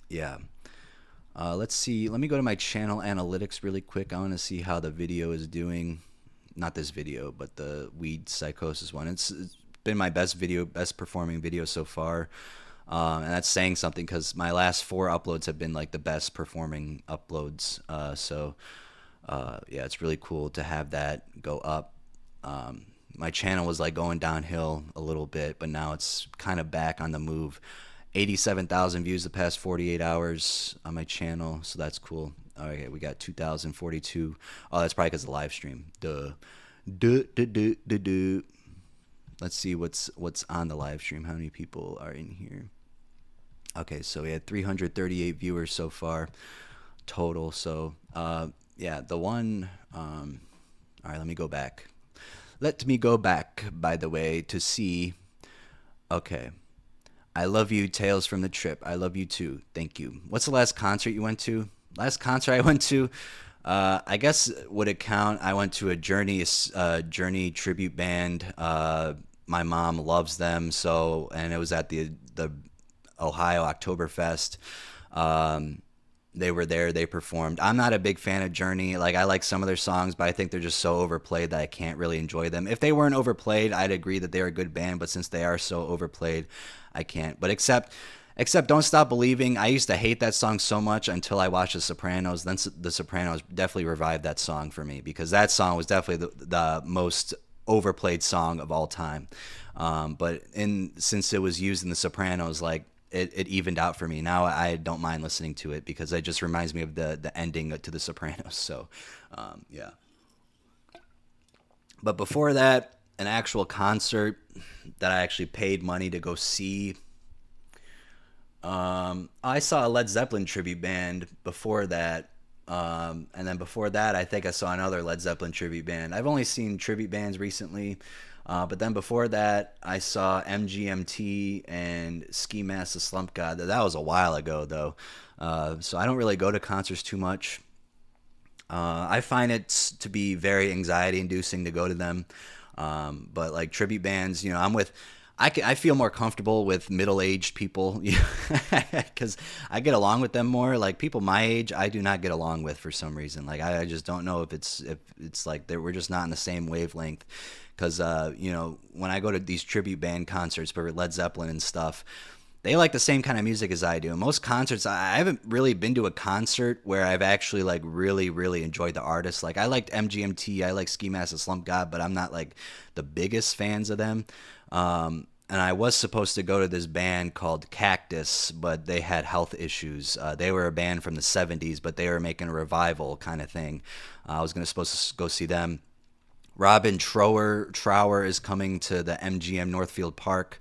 yeah. Let's see. Let me go to my channel analytics really quick. I want to see how the video is doing. Not this video, but the weed psychosis one. It's been my best video, best performing video so far. And that's saying something because my last 4 uploads have been like the best performing uploads. Yeah, it's really cool to have that go up. My channel was like going downhill a little bit, but now it's kind of back on the move. 87,000 views the past 48 hours on my channel, so that's cool. Okay, we got 2,042. Oh, that's probably because of the live stream. Duh. Duh, duh, duh, duh, duh. Let's see what's on the live stream. How many people are in here? Okay, so we had 338 viewers so far total. So yeah, the one. All right, let me go back. Let me go back, by the way, to see. Okay. I love you, Tales from the Trip. I love you too. Thank you. What's the last concert you went to? Last concert I went to, I guess would it count? I went to a Journey tribute band. My mom loves them, so and it was at the Ohio Oktoberfest. They were there. They performed. I'm not a big fan of Journey. Like, I like some of their songs, but I think they're just so overplayed that I can't really enjoy them. If they weren't overplayed, I'd agree that they're a good band. But since they are so overplayed, I can't. But except Don't Stop Believing. I used to hate that song so much until I watched The Sopranos. Then The Sopranos definitely revived that song for me because that song was definitely the most overplayed song of all time. But since it was used in The Sopranos, like, it evened out for me. Now I don't mind listening to it because it just reminds me of the ending to The Sopranos. So, yeah. But before that, an actual concert that I actually paid money to go see. I saw a Led Zeppelin tribute band before that. And then before that, I think I saw another Led Zeppelin tribute band. I've only seen tribute bands recently. But then before that, I saw MGMT and Ski Mask the Slump God. That was a while ago, though. So I don't really go to concerts too much. I find it to be very anxiety-inducing to go to them. But like tribute bands, I feel more comfortable with middle-aged people because I get along with them more. Like people my age, I do not get along with for some reason. Like I just don't know if it's like we're just not in the same wavelength. Because when I go to these tribute band concerts for Led Zeppelin and stuff, they like the same kind of music as I do. Most concerts, I haven't really been to a concert where I've actually like really, really enjoyed the artist. Like I liked MGMT, I like Ski Mask and Slump God, but I'm not like the biggest fans of them. And I was supposed to go to this band called Cactus, but they had health issues. They were a band from the 70s, but they were making a revival kind of thing. I was supposed to go see them. Robin Trower is coming to the MGM Northfield Park.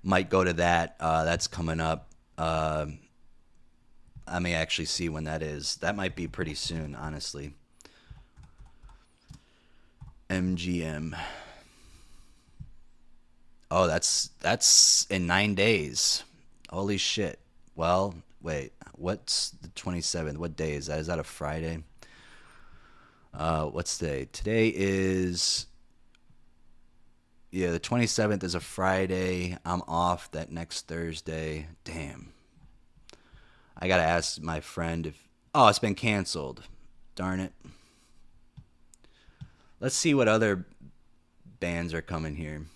Might go to that. That's coming up. I may actually see when that is. That might be pretty soon, honestly. MGM. Oh, that's in 9 days. Holy shit. Well, wait. What's the 27th? What day is that? Is that a Friday? What's today? Today is, the 27th is a Friday. I'm off that next Thursday. Damn. I gotta ask my friend if, it's been canceled. Darn it. Let's see what other bands are coming here.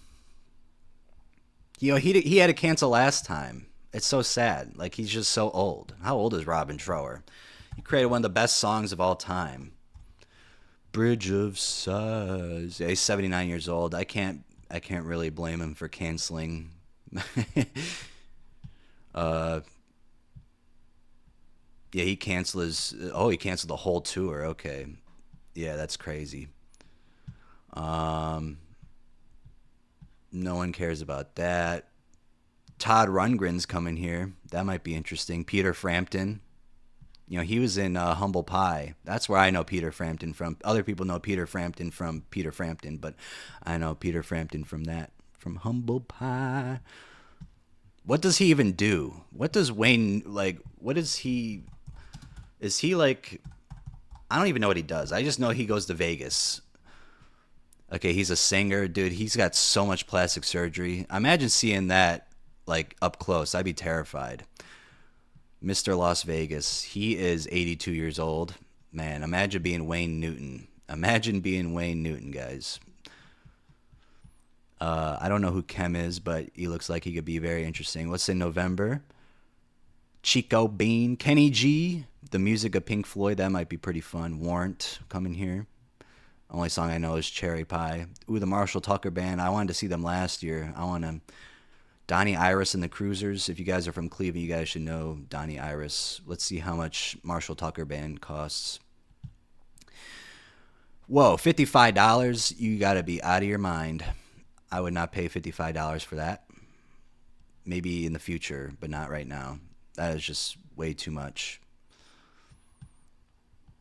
He had to cancel last time. It's so sad. Like, he's just so old. How old is Robin Trower? He created one of the best songs of all time. Bridge of Sighs. Yeah, he's 79 years old. I can't really blame him for canceling. Yeah, he canceled the whole tour. Okay. Yeah, that's crazy. Um, no one cares about that. Todd Rundgren's coming here. That might be interesting. Peter Frampton. You know, he was in Humble Pie. That's where I know Peter Frampton from. Other people know Peter Frampton from Peter Frampton, but I know Peter Frampton from that, from Humble Pie. What does he even do? What does Wayne, like, what is he? Is he like, I don't even know what he does. I just know he goes to Vegas. Okay, he's a singer. Dude, he's got so much plastic surgery. Imagine seeing that, like, up close. I'd be terrified. Mr. Las Vegas. He is 82 years old. Man, imagine being Wayne Newton. Imagine being Wayne Newton, guys. I don't know who Kem is, but he looks like he could be very interesting. What's in November? Chico Bean. Kenny G. The music of Pink Floyd. That might be pretty fun. Warrant coming here. Only song I know is Cherry Pie. Ooh, the Marshall Tucker Band. I wanted to see them last year. I want to... Donnie Iris and the Cruisers. If you guys are from Cleveland, you guys should know Donnie Iris. Let's see how much Marshall Tucker Band costs. Whoa, $55? You got to be out of your mind. I would not pay $55 for that. Maybe in the future, but not right now. That is just way too much.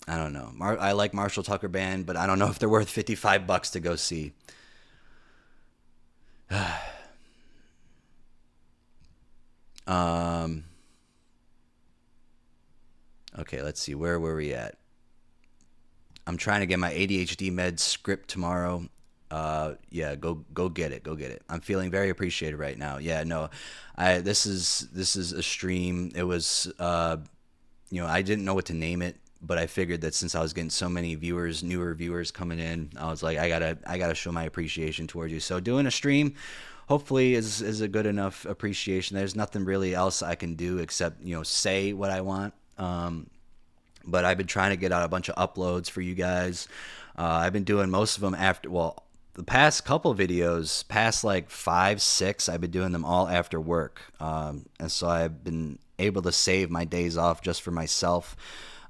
I don't know. I like Marshall Tucker Band, but I don't know if they're worth $55 to go see. Okay, let's see. Where were we at? I'm trying to get my ADHD med script tomorrow. Yeah, go get it. Go get it. I'm feeling very appreciated right now. Yeah, no. This is a stream. It was I didn't know what to name it, but I figured that since I was getting so many viewers, newer viewers coming in, I was like, I gotta show my appreciation towards you. So doing a stream hopefully is a good enough appreciation. There's nothing really else I can do except, say what I want. But I've been trying to get out a bunch of uploads for you guys. I've been doing most of them the past couple videos, past like 5, 6, I've been doing them all after work. And so I've been able to save my days off just for myself.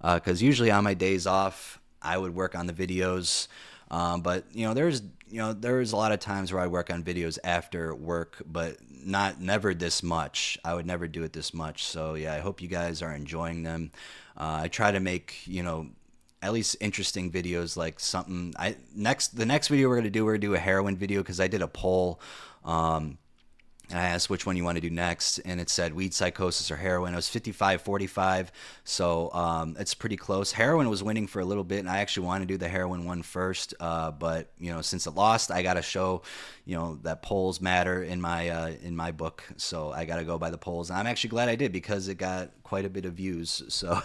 Because usually on my days off, I would work on the videos. But there's a lot of times where I work on videos after work, but never this much. I would never do it this much. So yeah, I hope you guys are enjoying them. I try to make at least interesting videos, like something. The next video we're gonna do a heroin video, because I did a poll. And I asked which one you want to do next, and it said weed psychosis or heroin. It was 55-45, so it's pretty close. Heroin was winning for a little bit, and I actually wanted to do the heroin one first, but since it lost, I got to show that polls matter in my book, so I got to go by the polls. And I'm actually glad I did, because it got quite a bit of views, so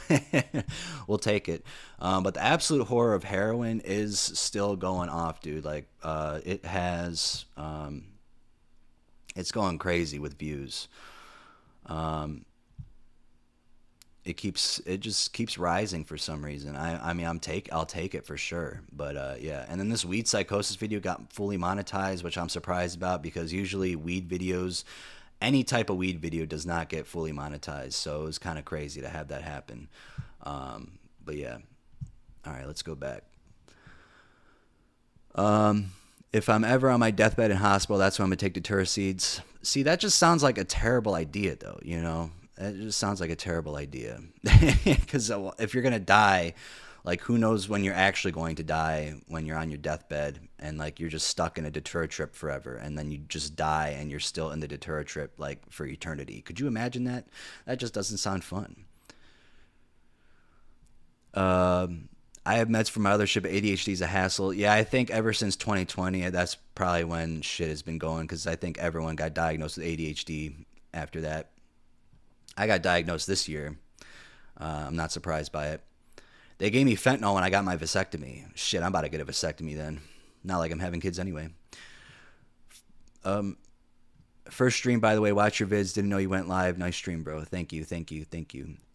we'll take it. But the absolute horror of heroin is still going off, dude. Like it has. It's going crazy with views. It just keeps rising for some reason. I'll take it for sure. But yeah, and then this weed psychosis video got fully monetized, which I'm surprised about, because usually weed videos, any type of weed video, does not get fully monetized. So it was kind of crazy to have that happen. But yeah, all right, let's go back. If I'm ever on my deathbed in hospital, that's when I'm going to take the Turaceeds. See, that just sounds like a terrible idea, though, It just sounds like a terrible idea. Because if you're going to die, like, who knows when you're actually going to die when you're on your deathbed, and, like, you're just stuck in a deter trip forever, and then you just die and you're still in the deter trip, like, for eternity. Could you imagine that? That just doesn't sound fun. I have meds for my other shit, but ADHD is a hassle. Yeah, I think ever since 2020, that's probably when shit has been going, because I think everyone got diagnosed with ADHD after that. I got diagnosed this year. I'm not surprised by it. They gave me fentanyl when I got my vasectomy. Shit, I'm about to get a vasectomy then. Not like I'm having kids anyway. First stream, by the way, watch your vids. Didn't know you went live. Nice stream, bro. Thank you.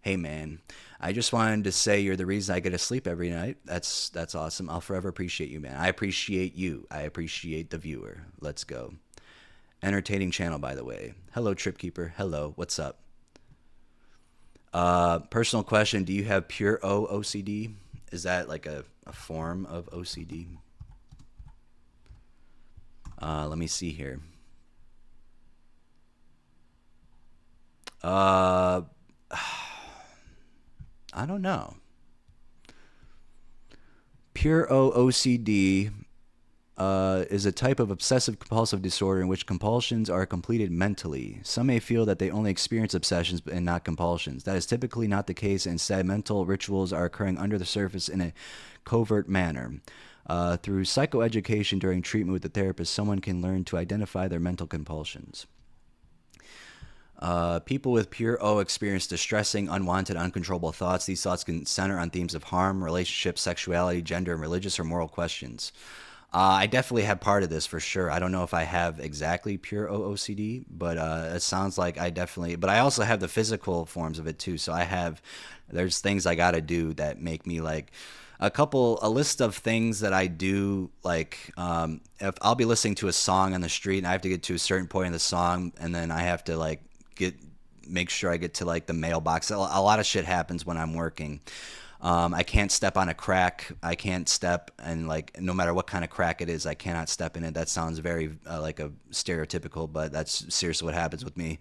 Hey, man, I just wanted to say you're the reason I get to sleep every night. That's awesome. I'll forever appreciate you, man. I appreciate you. I appreciate the viewer. Let's go. Entertaining channel, by the way. Hello, Tripkeeper. Hello. What's up? Personal question. Do you have pure O OCD? Is that like a form of OCD? Let me see here. Uh, I don't know. Pure OCD is a type of obsessive compulsive disorder in which compulsions are completed mentally. Some may feel that they only experience obsessions and not compulsions. That is typically not the case. Instead, mental rituals are occurring under the surface in a covert manner. Through psychoeducation during treatment with the therapist, someone can learn to identify their mental compulsions. People with pure O experience distressing, unwanted, uncontrollable thoughts. These thoughts can center on themes of harm, relationships, sexuality, gender, and religious or moral questions. I definitely had part of this for sure. I don't know if I have exactly pure OOCD, but it sounds like I definitely. But I also have the physical forms of it too. So there's things I got to do that make me like a list of things that I do. Like if I'll be listening to a song on the street and I have to get to a certain point in the song, and then I have to like make sure I get to like the mailbox. A lot of shit happens when I'm working. I can't step on a crack. I can't step, and like no matter what kind of crack it is, I cannot step in it. That sounds very like a stereotypical, but that's seriously what happens with me.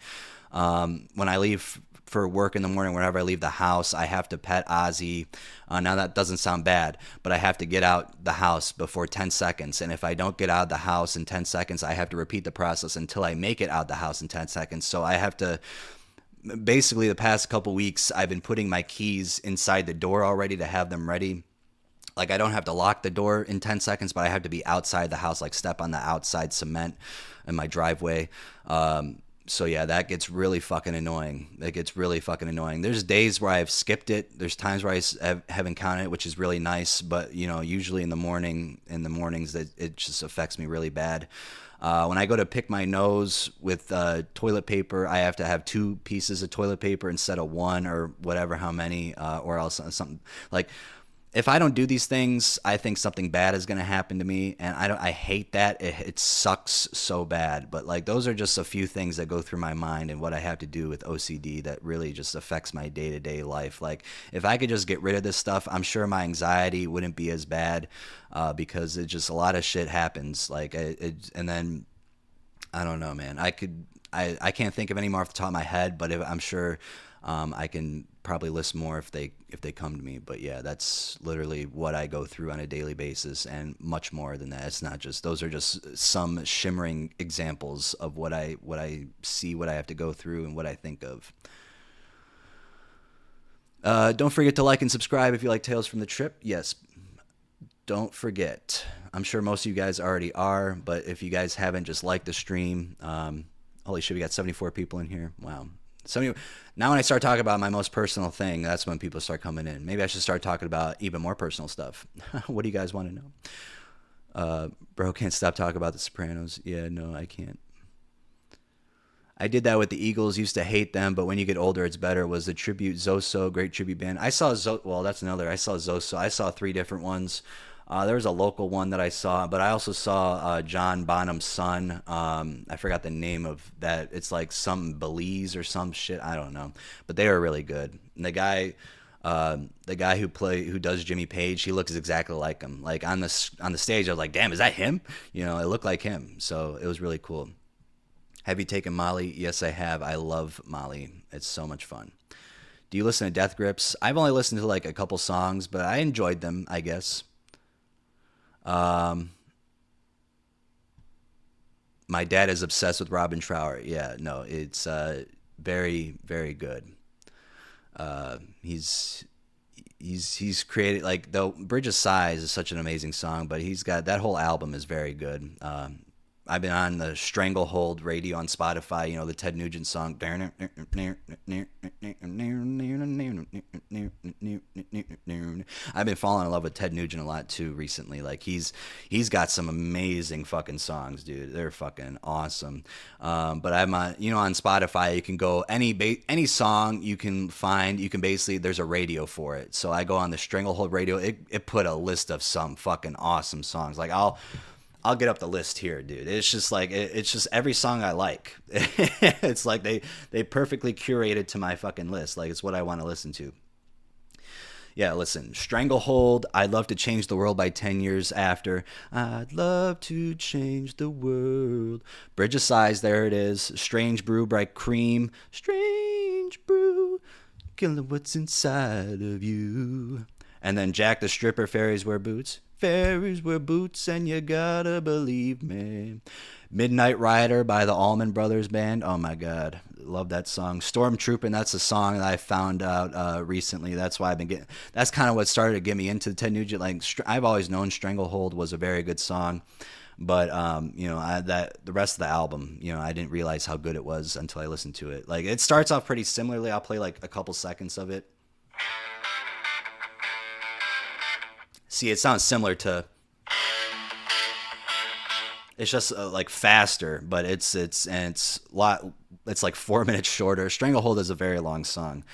When I leave for work in the morning, whenever I leave the house, I have to pet Ozzy. Now that doesn't sound bad, but I have to get out the house before 10 seconds. And if I don't get out of the house in 10 seconds, I have to repeat the process until I make it out the house in 10 seconds. So I have to basically the past couple weeks I've been putting my keys inside the door already to have them ready. Like I don't have to lock the door in 10 seconds, but I have to be outside the house, like step on the outside cement in my driveway. So yeah, that gets really fucking annoying. It gets really fucking annoying. There's days where I've skipped it. There's times where I haven't counted it, which is really nice. But you know, usually in the mornings, that it just affects me really bad. When I go to pick my nose with toilet paper, I have to have 2 pieces of toilet paper instead of 1 or whatever, how many, or else something like. If I don't do these things, I think something bad is going to happen to me, and I hate that. It sucks so bad. But like those are just a few things that go through my mind and what I have to do with OCD that really just affects my day-to-day life. Like if I could just get rid of this stuff, I'm sure my anxiety wouldn't be as bad because it just a lot of shit happens. Like and then I don't know, man. I can't think of any more off the top of my head, but I'm sure I can probably list more if they come to me. But yeah, that's literally what I go through on a daily basis, and much more than that. It's not just those are just some shimmering examples of what I see, what I have to go through, and what I think of. Don't forget to like and subscribe if you like Tales from the Trip. Yes, don't forget. I'm sure most of you guys already are, but if you guys haven't, just like the stream. Holy shit, we got 74 people in here. Wow. Now when I start talking about my most personal thing, that's when people start coming in. Maybe I should start talking about even more personal stuff. What do you guys want to know? Bro can't stop talking about The Sopranos. Yeah, no, I can't. I did that with the Eagles. Used to hate them, but when you get older, it's better. Was the tribute Zoso, great tribute band. I saw well, that's another. I saw Zoso. I saw 3 different ones. There was a local one that I saw, but I also saw John Bonham's son. I forgot the name of that. It's like some Belize or some shit. I don't know, but they were really good. And the guy who does Jimmy Page, he looks exactly like him. Like on the stage, I was like, damn, is that him? You know, it looked like him. So it was really cool. Have you taken Molly? Yes, I have. I love Molly. It's so much fun. Do you listen to Death Grips? I've only listened to like a couple songs, but I enjoyed them, I guess. My dad is obsessed with Robin Trower. Yeah, no, it's very, very good. He's created like the Bridge of Sighs is such an amazing song, but he's got that whole album is very good. I've been on the Stranglehold radio on Spotify, you know, the Ted Nugent song. I've been falling in love with Ted Nugent a lot too recently. Like he's got some amazing fucking songs, dude. They're fucking awesome. But I'm on, you know, on Spotify, you can go any song you can find, you can basically, there's a radio for it. So I go on the Stranglehold radio. It put a list of some fucking awesome songs. Like I'll get up the list here, dude. It's just like it's just every song I like. It's like they perfectly curated to my fucking list. Like it's what I want to listen to. Yeah, listen, Stranglehold, I'd love to change the world by 10 years after. I'd love to change the world. Bridge of Sighs, there it is. Strange Brew by Cream. Strange Brew, killing what's inside of you. And then Jack the Stripper, Fairies Wear Boots. Fairies wear boots and you gotta believe me. Midnight Rider by the Allman Brothers Band. Oh my god, love that song. Stormtrooper, and that's a song that I found out recently. That's why I've been getting. That's kind of what started to get me into Ted Nugent. Like I've always known Stranglehold was a very good song, but that the rest of the album, I didn't realize how good it was until I listened to it. Like it starts off pretty similarly. I'll play like a couple seconds of it. See, it sounds similar to. It's just like faster, but it's a lot. It's like 4 minutes shorter. Stranglehold is a very long song.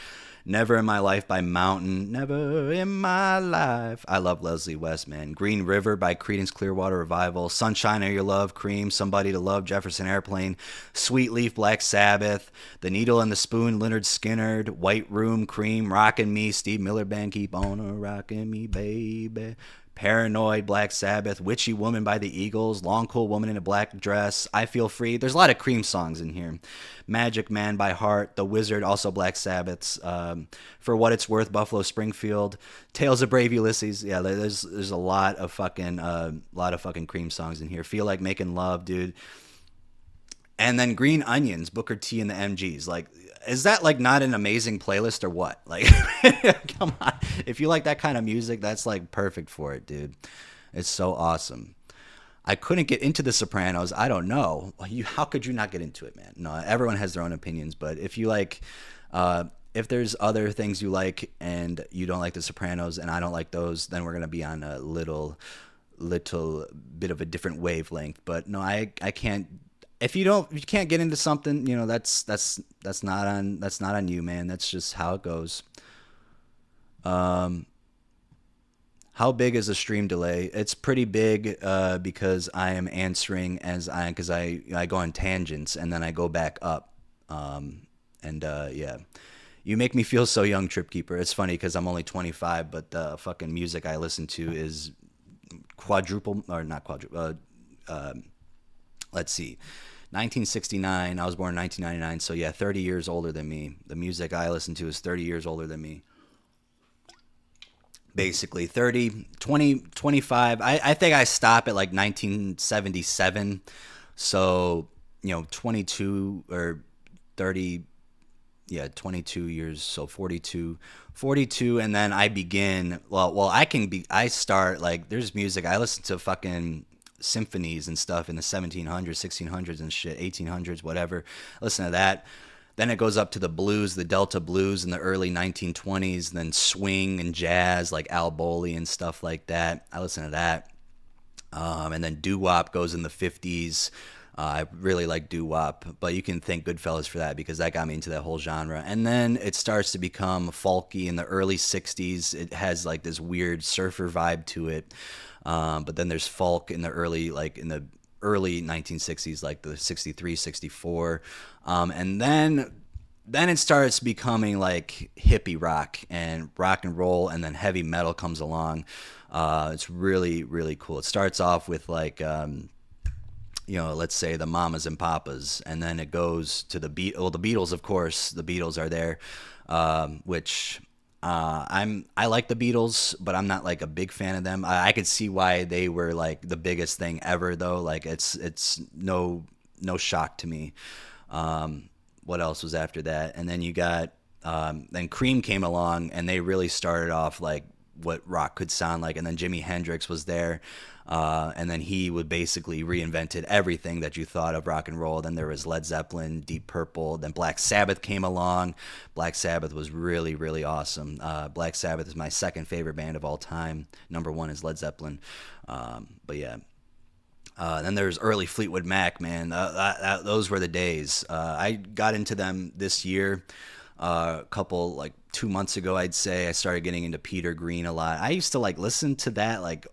Never in My Life by Mountain. Never in My Life. I love Leslie West, man. Green River by Creedence Clearwater Revival. Sunshine of Your Love, Cream. Somebody to Love, Jefferson Airplane. Sweet Leaf, Black Sabbath. The Needle and the Spoon, Leonard Skinner. White Room, Cream. Rockin' Me, Steve Miller Band. Keep on a rockin' me, baby. Paranoid, Black Sabbath, Witchy Woman by the Eagles, Long Cool Woman in a Black Dress, I Feel Free. There's a lot of Cream songs in here. Magic Man by Heart, The Wizard, also Black Sabbath's. For What It's Worth, Buffalo Springfield, Tales of Brave Ulysses. Yeah, there's a lot of fucking Cream songs in here. Feel Like Making Love, dude. And then Green Onions, Booker T and the MGs. Like, is that like not an amazing playlist or what? Like, come on. If you like that kind of music, that's like perfect for it, dude. It's so awesome. I couldn't get into The Sopranos. I don't know. How could you not get into it, man? No, everyone has their own opinions, but if you like, if there's other things you like and you don't like The Sopranos and I don't like those, then we're gonna be on a little bit of a different wavelength. But no, I can't. If you can't get into something, that's not on you, man. That's just how it goes. How big is a stream delay? It's pretty big because I am answering because I go on tangents and then I go back up. Yeah. You make me feel so young, Trip Keeper. It's funny because I'm only 25, but the fucking music I listen to is quadruple or not quadruple. Let's see. 1969. I was born in 1999. So yeah, 30 years older than me. The music I listen to is 30 years older than me. Basically 30, 20, 25. I think I stop at like 1977. So, 22 or 30, yeah, 22 years. So 42. And then I begin, I start like, there's music. I listen to fucking symphonies and stuff in the 1700s, 1600s and shit, 1800s, whatever. Listen to that. Then it goes up to the blues, the Delta blues in the early 1920s, then swing and jazz like Al Bowley and stuff like that. I listen to that. And then doo-wop goes in the 50s. I really like doo-wop, but you can thank Goodfellas for that because that got me into that whole genre. And then it starts to become folky in the early 60s. It has like this weird surfer vibe to it. But then there's folk in the early 1960s, like the 63, 64. And then it starts becoming like hippie rock and roll, and then heavy metal comes along. It's really, really cool. It starts off with like, let's say the Mamas and Papas, and then it goes to the Beatles, of course. The Beatles are there, which... I like the Beatles, but I'm not like a big fan of them. I could see why they were like the biggest thing ever, though. Like it's no shock to me. What else was after that? And then you got then Cream came along, and they really started off like what rock could sound like. And then Jimi Hendrix was there. And then he would basically reinvented everything that you thought of rock and roll. Then there was Led Zeppelin, Deep Purple. Then Black Sabbath came along. Black Sabbath was really, really awesome. Black Sabbath is my second favorite band of all time. Number one is Led Zeppelin. But yeah. Then there's early Fleetwood Mac, man. Those were the days. I got into them this year. A couple, like 2 months ago, I'd say. I started getting into Peter Green a lot. I used to like listen to that, like,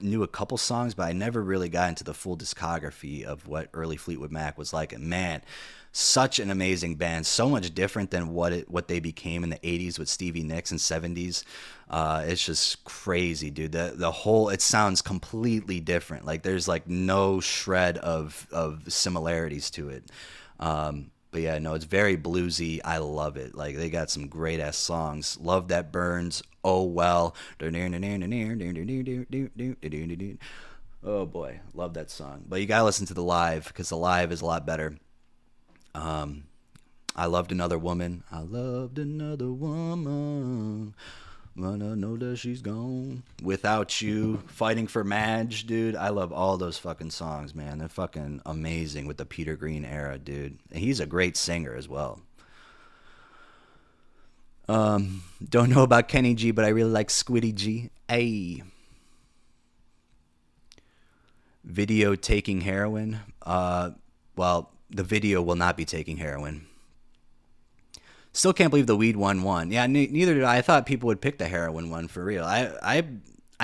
knew a couple songs, but I never really got into the full discography of what early Fleetwood Mac was like. And man, such an amazing band, so much different than what they became in the 80s with Stevie Nicks and 70s. It's just crazy, dude. The whole, it sounds completely different. Like there's like no shred of similarities to it. But yeah, no, it's very bluesy. I love it. Like they got some great ass songs. Love That Burns. Oh well. Oh boy, love that song. But you gotta listen to the live because the live is a lot better. Um, I loved another woman. I loved another woman. But I know that she's gone. Without You, Fighting for Madge, dude. I love all those fucking songs, man. They're fucking amazing with the Peter Green era, dude. And he's a great singer as well. Don't know about Kenny G, but I really like Squiddy G. A video taking heroin. Well, the video will not be taking heroin. Still can't believe the weed one won. Yeah, neither did I. I thought people would pick the heroin one for real. I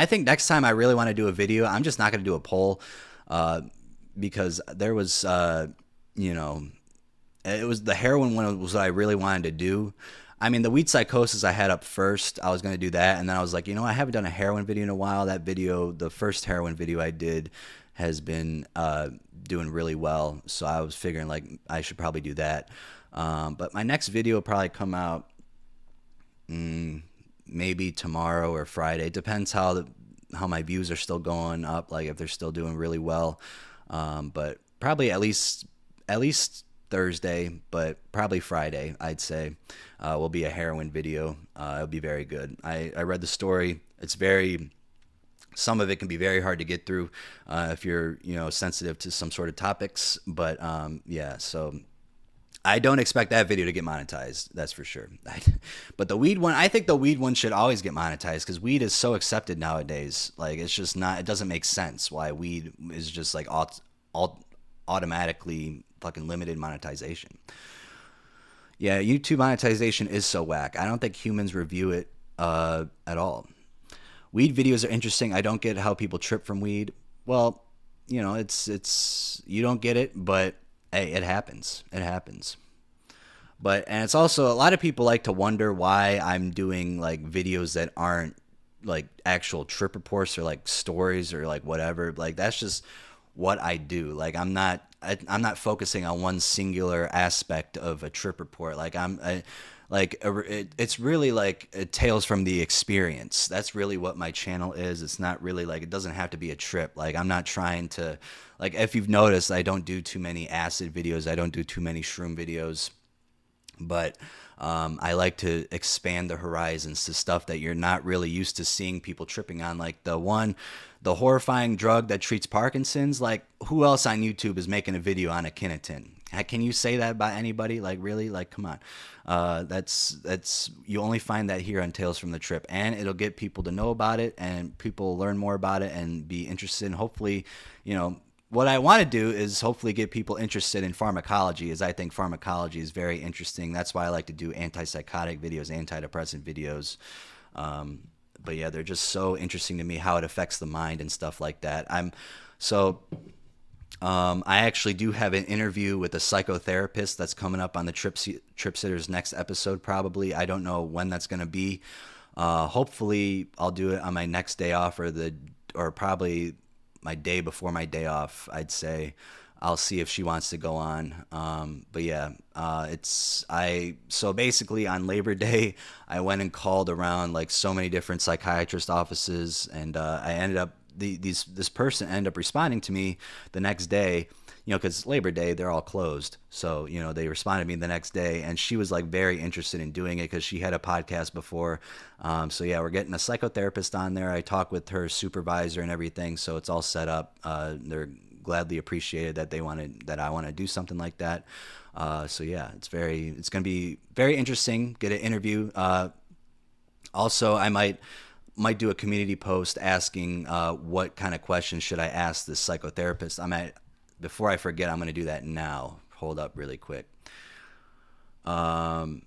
think next time I really want to do a video, I'm just not going to do a poll because there was, you know, it was the heroin one was what I really wanted to do. I mean, the weed psychosis I had up first. I was going to do that. And then I was like, you know, I haven't done a heroin video in a while. That video, the first heroin video I did has been doing really well. So I was figuring like I should probably do that. But my next video will probably come out maybe tomorrow or Friday. Depends how my views are still going up, like if they're still doing really well. But probably at least Thursday, but probably Friday, I'd say, will be a heroin video. It'll be very good. I read the story. It's very, some of it can be very hard to get through if you're, you know, sensitive to some sort of topics. But yeah, so I don't expect that video to get monetized. That's for sure. But the weed one, I think the weed one should always get monetized because weed is so accepted nowadays. Like it's just not, it doesn't make sense why weed is just like automatically fucking limited monetization. Yeah, YouTube monetization is so whack. I don't think humans review it at all. Weed videos are interesting. I don't get how people trip from weed. Well, you know, it's you don't get it, but hey, it happens. It happens. And it's also a lot of people like to wonder why I'm doing like videos that aren't like actual trip reports or like stories or like whatever. Like that's just what I do. Like I'm not focusing on one singular aspect of a trip report. Like it's really like tales from the experience. That's really what my channel is. It's not really like, it doesn't have to be a trip. Like I'm not trying to, like if you've noticed, I don't do too many acid videos. I don't do too many shroom videos. But I like to expand the horizons to stuff that you're not really used to seeing people tripping on. Like the horrifying drug that treats Parkinson's. Like who else on YouTube is making a video on echinacin? Can you say that about anybody? Like really? Like come on. That's you only find that here on Tales from the Trip, and it'll get people to know about it, and people learn more about it and be interested. And hopefully, you know, what I want to do is hopefully get people interested in pharmacology, as I think pharmacology is very interesting. That's why I like to do antipsychotic videos, antidepressant videos. But yeah, they're just so interesting to me how it affects the mind and stuff like that. I actually do have an interview with a psychotherapist that's coming up on the Trip Sitters next episode probably. I don't know when that's going to be. Hopefully I'll do it on my next day off or probably my day before my day off, I'd say. I'll see if she wants to go on. But yeah, so basically on Labor Day, I went and called around like so many different psychiatrist offices, and I ended up, this person ended up responding to me the next day, you know, because Labor Day, they're all closed. So, you know, they responded to me the next day, and she was like very interested in doing it because she had a podcast before. So yeah, we're getting a psychotherapist on there. I talked with her supervisor and everything. So it's all set up. They're gladly appreciated that I want to do something like that. So yeah, it's going to be very interesting. Get an interview. Also, I might do a community post asking what kind of questions should I ask this psychotherapist. Before I forget, I'm going to do that now. Hold up really quick. Let's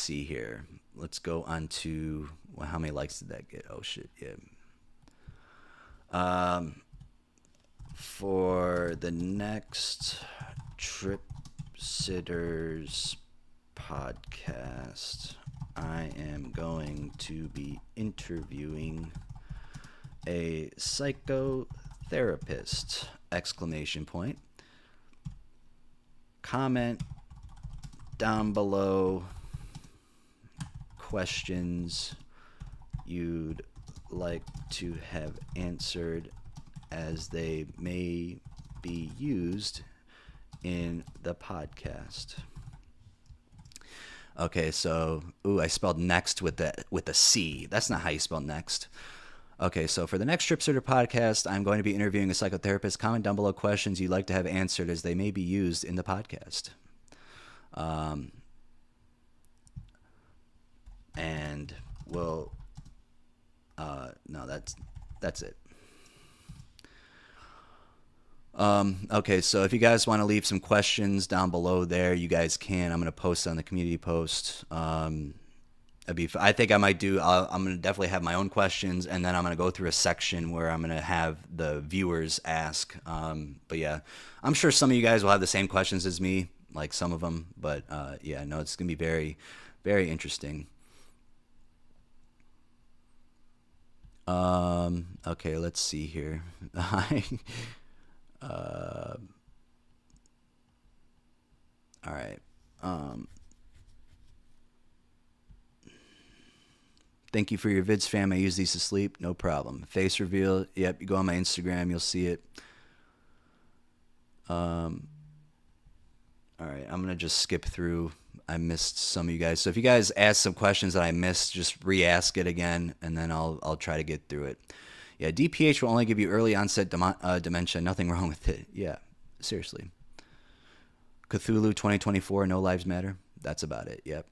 see here. Let's go on to, well, how many likes did that get? Oh shit, yeah. Um, for the next Trip Sitters podcast, I am going to be interviewing a psychotherapist! Exclamation point. Comment down below questions you'd like to have answered, as they may be used in the podcast. Okay, so I spelled next with a C. That's not how you spell next. Okay, so for the next Trip Sitter podcast, I'm going to be interviewing a psychotherapist. Comment down below questions you'd like to have answered, as they may be used in the podcast. And we'll no, that's it. Okay, so if you guys want to leave some questions down below there, you guys can. I'm going to post on the community post. I think I might do. I'm going to definitely have my own questions, and then I'm going to go through a section where I'm going to have the viewers ask. But yeah, I'm sure some of you guys will have the same questions as me, like some of them. But yeah, no, it's going to be very, very interesting. Okay, let's see here. All right. Thank you for your vids, fam. I use these to sleep. No problem. Face reveal. Yep, you go on my Instagram, you'll see it. All right, I'm going to just skip through. I missed some of you guys. So if you guys ask some questions that I missed, just re-ask it again, and then I'll try to get through it. Yeah, DPH will only give you early onset dementia. Nothing wrong with it. Yeah, seriously. Cthulhu 2024, No Lives Matter. That's about it. Yep.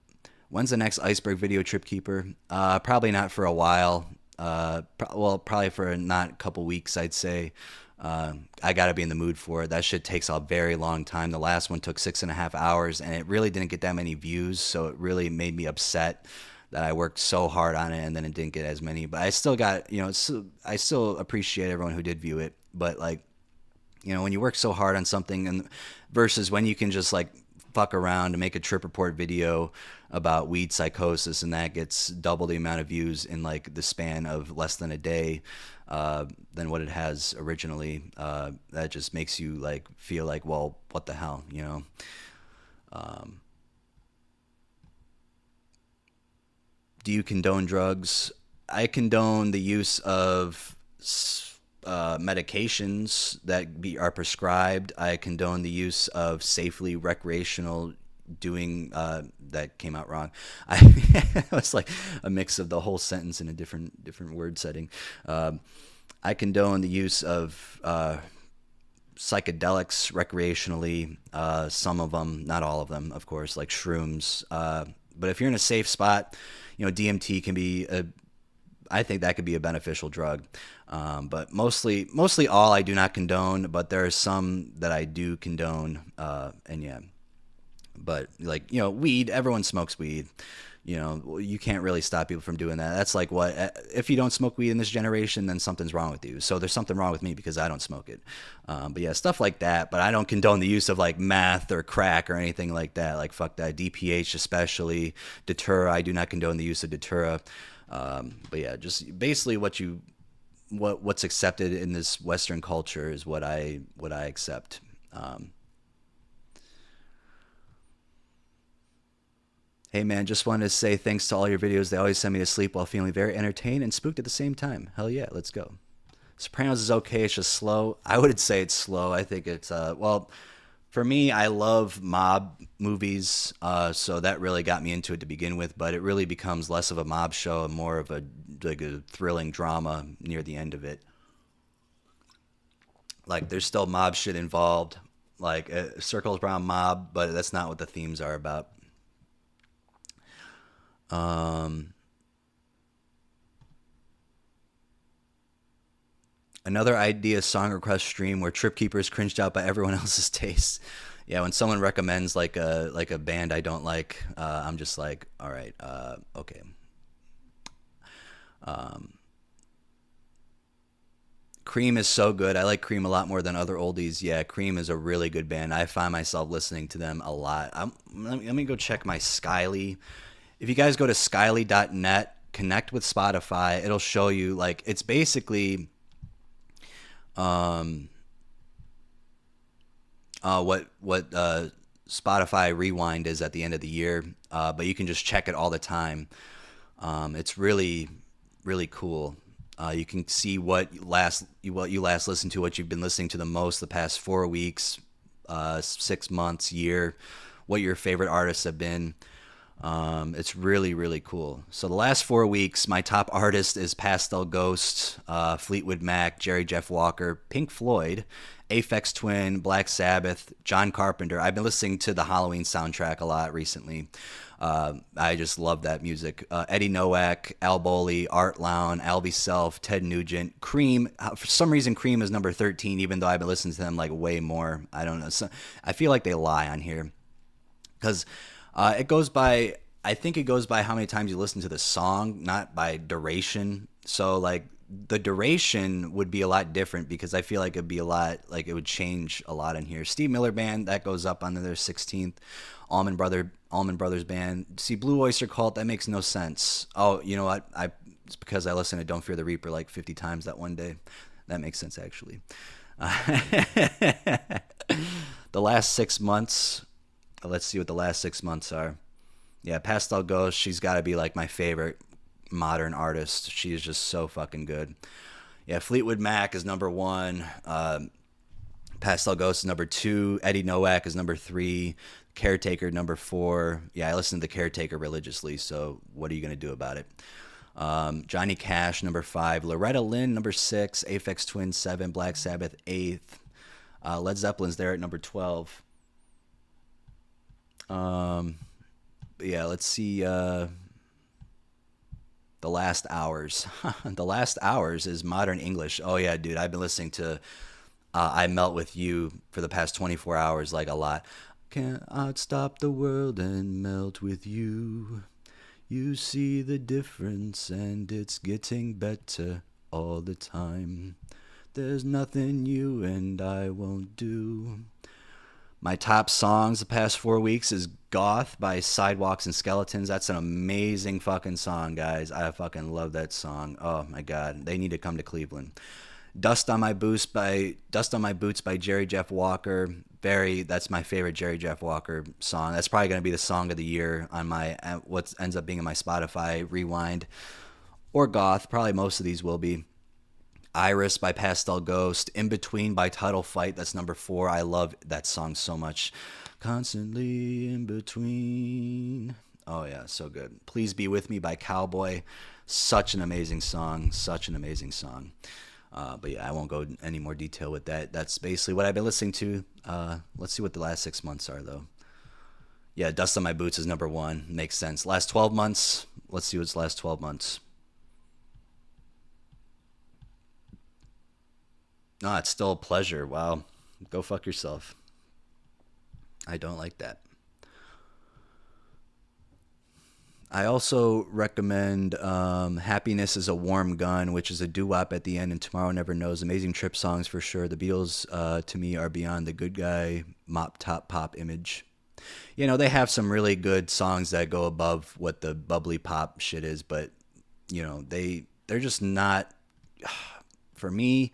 When's the next iceberg video, Trip Keeper? Probably not for a while. Probably for not a couple weeks, I'd say. I got to be in the mood for it. That shit takes a very long time. The last one took 6.5 hours, and it really didn't get that many views, so it really made me upset that I worked so hard on it and then it didn't get as many. But I still got, I still appreciate everyone who did view it. But like, when you work so hard on something, and versus when you can just like fuck around and make a trip report video about weed psychosis, and that gets double the amount of views in like the span of less than a day than what it has originally. That just makes you like feel like, well, what the hell, Do you condone drugs? I condone the use of medications that are prescribed. I condone the use of safely recreational doing. That came out wrong. It was like a mix of the whole sentence in a different word setting. I condone the use of psychedelics recreationally. Some of them, not all of them, of course, like shrooms. But if you're in a safe spot, DMT can be I think that could be a beneficial drug. But mostly all I do not condone, but there are some that I do condone. And yeah, but like, weed, everyone smokes weed. You can't really stop people from doing that. That's like, what if you don't smoke weed in this generation, then something's wrong with you. So there's something wrong with me because I don't smoke it. But yeah, stuff like that. But I don't condone the use of like meth or crack or anything like that. Like, fuck that. DPH especially. Datura, I do not condone the use of Datura. But yeah, just basically what's accepted in this Western culture is what I accept. Hey man, just wanted to say thanks to all your videos. They always send me to sleep while feeling very entertained and spooked at the same time. Hell yeah, let's go. Sopranos is okay, it's just slow. I would say it's slow. I think it's for me, I love mob movies, so that really got me into it to begin with. But it really becomes less of a mob show and more of a thrilling drama near the end of it. Like, there's still mob shit involved, like circles around mob, but that's not what the themes are about. Another idea song request stream where Trip Keeper is cringed out by everyone else's tastes. Yeah, when someone recommends like a band I don't like, I'm just like, all right, okay. Cream is so good. I like Cream a lot more than other oldies. Yeah, Cream is a really good band. I find myself listening to them a lot. Let me go check my Skyly. If you guys go to skyly.net, connect with Spotify, it'll show you, like, it's basically um, what Spotify Rewind is at the end of the year, but you can just check it all the time. It's really, really cool. You can see what you last listened to, what you've been listening to the most the past 4 weeks, 6 months, year, what your favorite artists have been. It's really, really cool. So the last 4 weeks, my top artist is Pastel Ghost, Fleetwood Mac, Jerry Jeff Walker, Pink Floyd, Aphex Twin, Black Sabbath, John Carpenter. I've been listening to the Halloween soundtrack a lot recently. I just love that music. Eddie Nowak, Al Bowley, Art Lown, Albie Self, Ted Nugent, Cream. For some reason, Cream is number 13, even though I've been listening to them like way more. I don't know. So, I feel like they lie on here because it goes by. I think it goes by how many times you listen to the song, not by duration. So like the duration would be a lot different because I feel like it'd be a lot, like it would change a lot in here. Steve Miller Band, that goes up on their 16th. Allman Brothers Band. See, Blue Oyster Cult, that makes no sense. Oh, you know what? It's because I listened to Don't Fear the Reaper like 50 times that one day. That makes sense, actually. The last 6 months, let's see what the last 6 months are. Yeah, Pastel Ghost, she's got to be like my favorite modern artist. She is just so fucking good. Yeah, Fleetwood Mac is number one. Pastel Ghost is number two. Eddie Nowak is number three. Caretaker number four. Yeah, I listen to the Caretaker religiously, so what are you going to do about it? Johnny Cash number five. Loretta Lynn number six. Aphex Twin seven. Black Sabbath eighth. Led Zeppelin's there at number 12. Yeah, let's see. The Last Hours. The Last Hours is modern English. Oh yeah, dude, I've been listening to I Melt With You for the past 24 hours like a lot. Can't stop the world and melt with you. You see the difference and it's getting better all the time. There's nothing you and I won't do. My top songs the past 4 weeks is Goth by Sidewalks and Skeletons. That's an amazing fucking song, guys. I fucking love that song. Oh my god, they need to come to Cleveland. Dust on My Boots by Jerry Jeff Walker. That's my favorite Jerry Jeff Walker song. That's probably going to be the song of the year on my what ends up being in my Spotify Rewind or Goth. Probably most of these will be. Iris by Pastel Ghost. In Between by Tuttle Fight. That's number 4. I love that song so much. Constantly in between. Oh yeah, so good. Please Be With Me by Cowboy. Such an amazing song. Such an amazing song. But yeah, I won't go in any more detail with that. That's basically what I've been listening to. Let's see what the last 6 months are, though. Yeah, Dust on My Boots is number 1. Makes sense. Last 12 months. Let's see what's the last 12 months. No, it's still a pleasure. Wow. Go fuck yourself. I don't like that. I also recommend Happiness is a Warm Gun, which is a doo-wop at the end, and Tomorrow Never Knows. Amazing trip songs for sure. The Beatles, to me, are beyond the good guy, mop top pop image. You know, they have some really good songs that go above what the bubbly pop shit is, but, you know, they're just not, for me,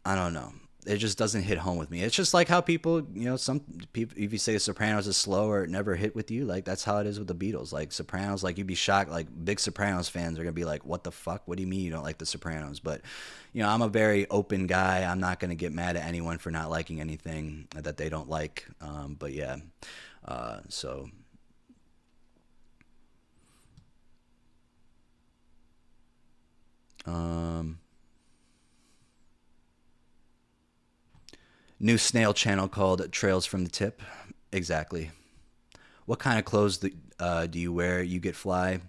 I don't know. It just doesn't hit home with me. It's just like how people, you know, some people, if you say Sopranos is slow or it never hit with you, like that's how it is with the Beatles. Like Sopranos, like you'd be shocked, like big Sopranos fans are going to be like, what the fuck? What do you mean you don't like the Sopranos? But, you know, I'm a very open guy. I'm not going to get mad at anyone for not liking anything that they don't like. But yeah, so. New snail channel called Trails from the Tip. Exactly. What kind of clothes do you wear? You get fly.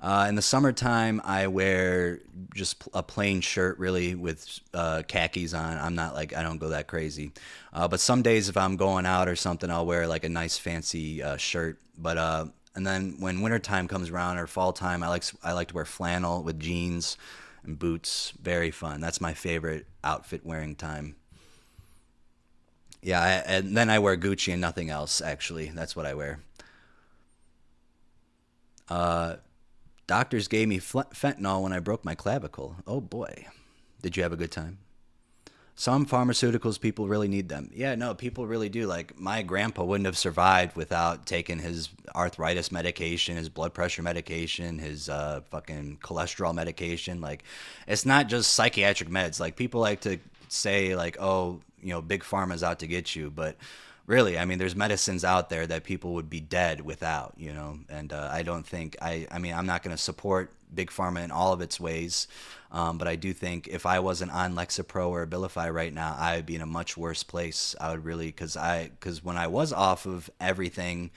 In the summertime, I wear just a plain shirt, really, with khakis on. I'm not like, I don't go that crazy. But some days, if I'm going out or something, I'll wear like a nice fancy shirt. But and then when wintertime comes around or fall time, I like to wear flannel with jeans and boots. Very fun. That's my favorite outfit wearing time. Yeah, and then I wear Gucci and nothing else. Actually, that's what I wear. Uh, Doctors gave me fentanyl when I broke my clavicle. Oh boy, did you have a good time? Some pharmaceuticals, people really need them. Yeah, no, people really do. Like, my grandpa wouldn't have survived without taking his arthritis medication, his blood pressure medication, his fucking cholesterol medication. Like, it's not just psychiatric meds. Like, people like to say, like, oh, big pharma's out to get you, but really, I mean, there's medicines out there that people would be dead without, and I don't think I mean, I'm not going to support big pharma in all of its ways, but I do think if I wasn't on Lexapro or Abilify right now, I would be in a much worse place. I would really, because when I was off of everything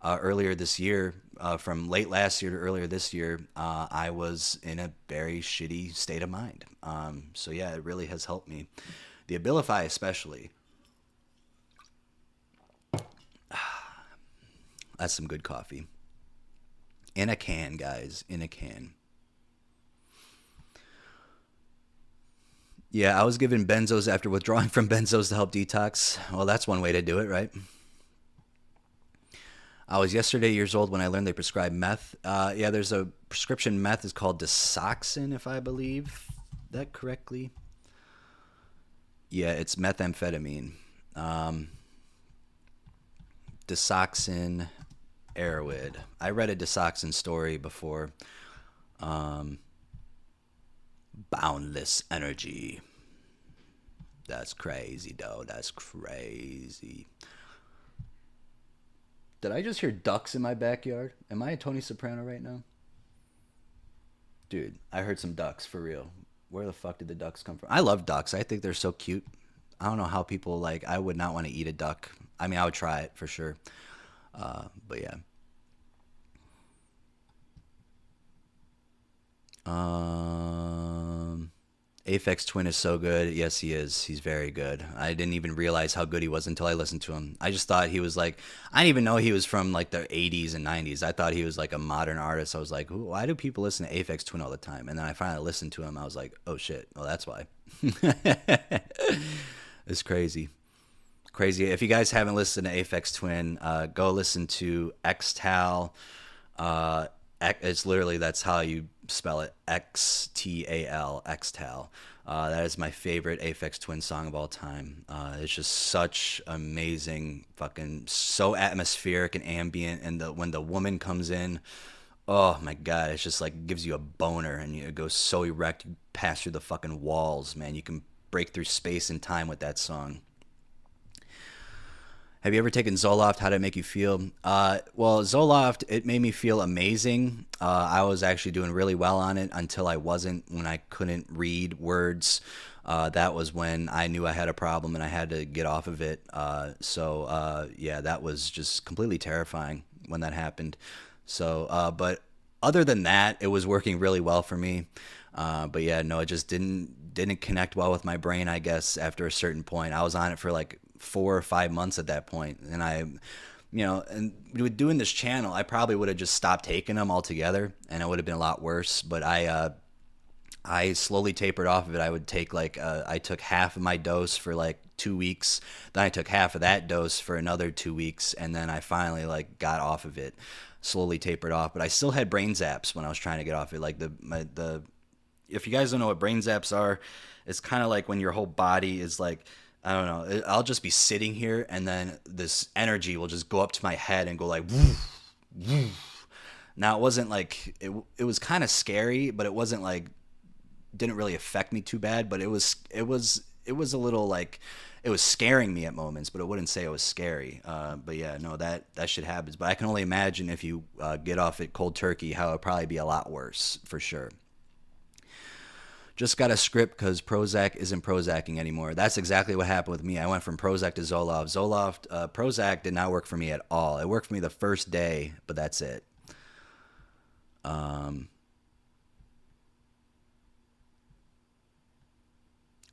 earlier this year, from late last year to earlier this year, I was in a very shitty state of mind. So yeah, it really has helped me. The Abilify especially. That's some good coffee. In a can, guys. In a can. Yeah, I was given benzos after withdrawing from benzos to help detox. Well, that's one way to do it, right? I was yesterday years old when I learned they prescribe meth. Yeah, there's a prescription meth is called Desoxin, if I believe that correctly. Yeah, it's methamphetamine. Desoxin, Erowid. I read a Desoxin story before. Boundless energy. That's crazy, though. That's crazy. Did I just hear ducks in my backyard? Am I a Tony Soprano right now? Dude, I heard some ducks for real. Where the fuck did the ducks come from? I love ducks. I think they're so cute. I don't know how people like. I would not want to eat a duck. I mean, I would try it for sure. But yeah. Aphex Twin is so good. Yes, he is. He's very good. I didn't even realize how good he was until I listened to him. I just thought he was like, I didn't even know he was from like the 80s and 90s. I thought he was like a modern artist. I was like, why do people listen to Aphex Twin all the time? And then I finally listened to him. I was like, oh shit. Well, that's why. It's crazy. Crazy. If you guys haven't listened to Aphex Twin, go listen to Xtal. It's literally, that's how you spell it, Xtal, Xtal. That is my favorite Aphex Twin song of all time. It's just such amazing, fucking so atmospheric and ambient, and when the woman comes in, oh my god, it's just like gives you a boner, and it goes so erect, you pass through the fucking walls, man. You can break through space and time with that song. Have you ever taken Zoloft? How did it make you feel? Well, Zoloft, it made me feel amazing. I was actually doing really well on it until I wasn't, when I couldn't read words. That was when I knew I had a problem and I had to get off of it. Yeah, that was just completely terrifying when that happened. But other than that, it was working really well for me. But yeah, no, it just didn't connect well with my brain, I guess, after a certain point. I was on it for like 4 or 5 months at that point, and and with doing this channel, I probably would have just stopped taking them altogether, and it would have been a lot worse. But I slowly tapered off of it. I would take I took half of my dose for like 2 weeks, then I took half of that dose for another 2 weeks, and then I finally like got off of it, slowly tapered off. But I still had brain zaps when I was trying to get off it. Like the if you guys don't know what brain zaps are, it's kind of like when your whole body is like, I don't know, I'll just be sitting here and then this energy will just go up to my head and go like, woof, woof. Now it wasn't like, it was kind of scary, but it wasn't like, didn't really affect me too bad, but it was a little like, it was scaring me at moments, but I wouldn't say it was scary. But yeah, no, that shit happens. But I can only imagine if you get off it cold turkey, how it'd probably be a lot worse for sure. Just got a script because Prozac isn't Prozacing anymore. That's exactly what happened with me. I went from Prozac to Zoloft. Prozac did not work for me at all. It worked for me the first day, but that's it.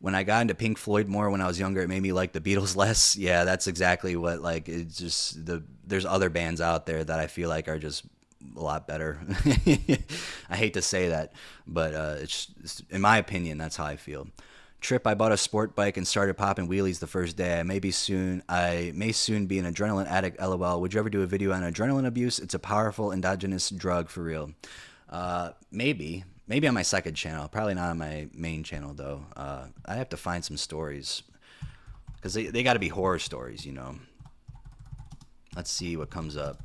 When I got into Pink Floyd more when I was younger, it made me like the Beatles less. Yeah, that's exactly what, like, it's just there's other bands out there that I feel like are just a lot better. I hate to say that, but it's in my opinion, that's how I feel. Trip, I bought a sport bike and started popping wheelies the first day. I may soon be an adrenaline addict. LOL. Would you ever do a video on adrenaline abuse? It's a powerful endogenous drug for real. Maybe on my second channel. Probably not on my main channel though. I have to find some stories because they got to be horror stories, you know. Let's see what comes up.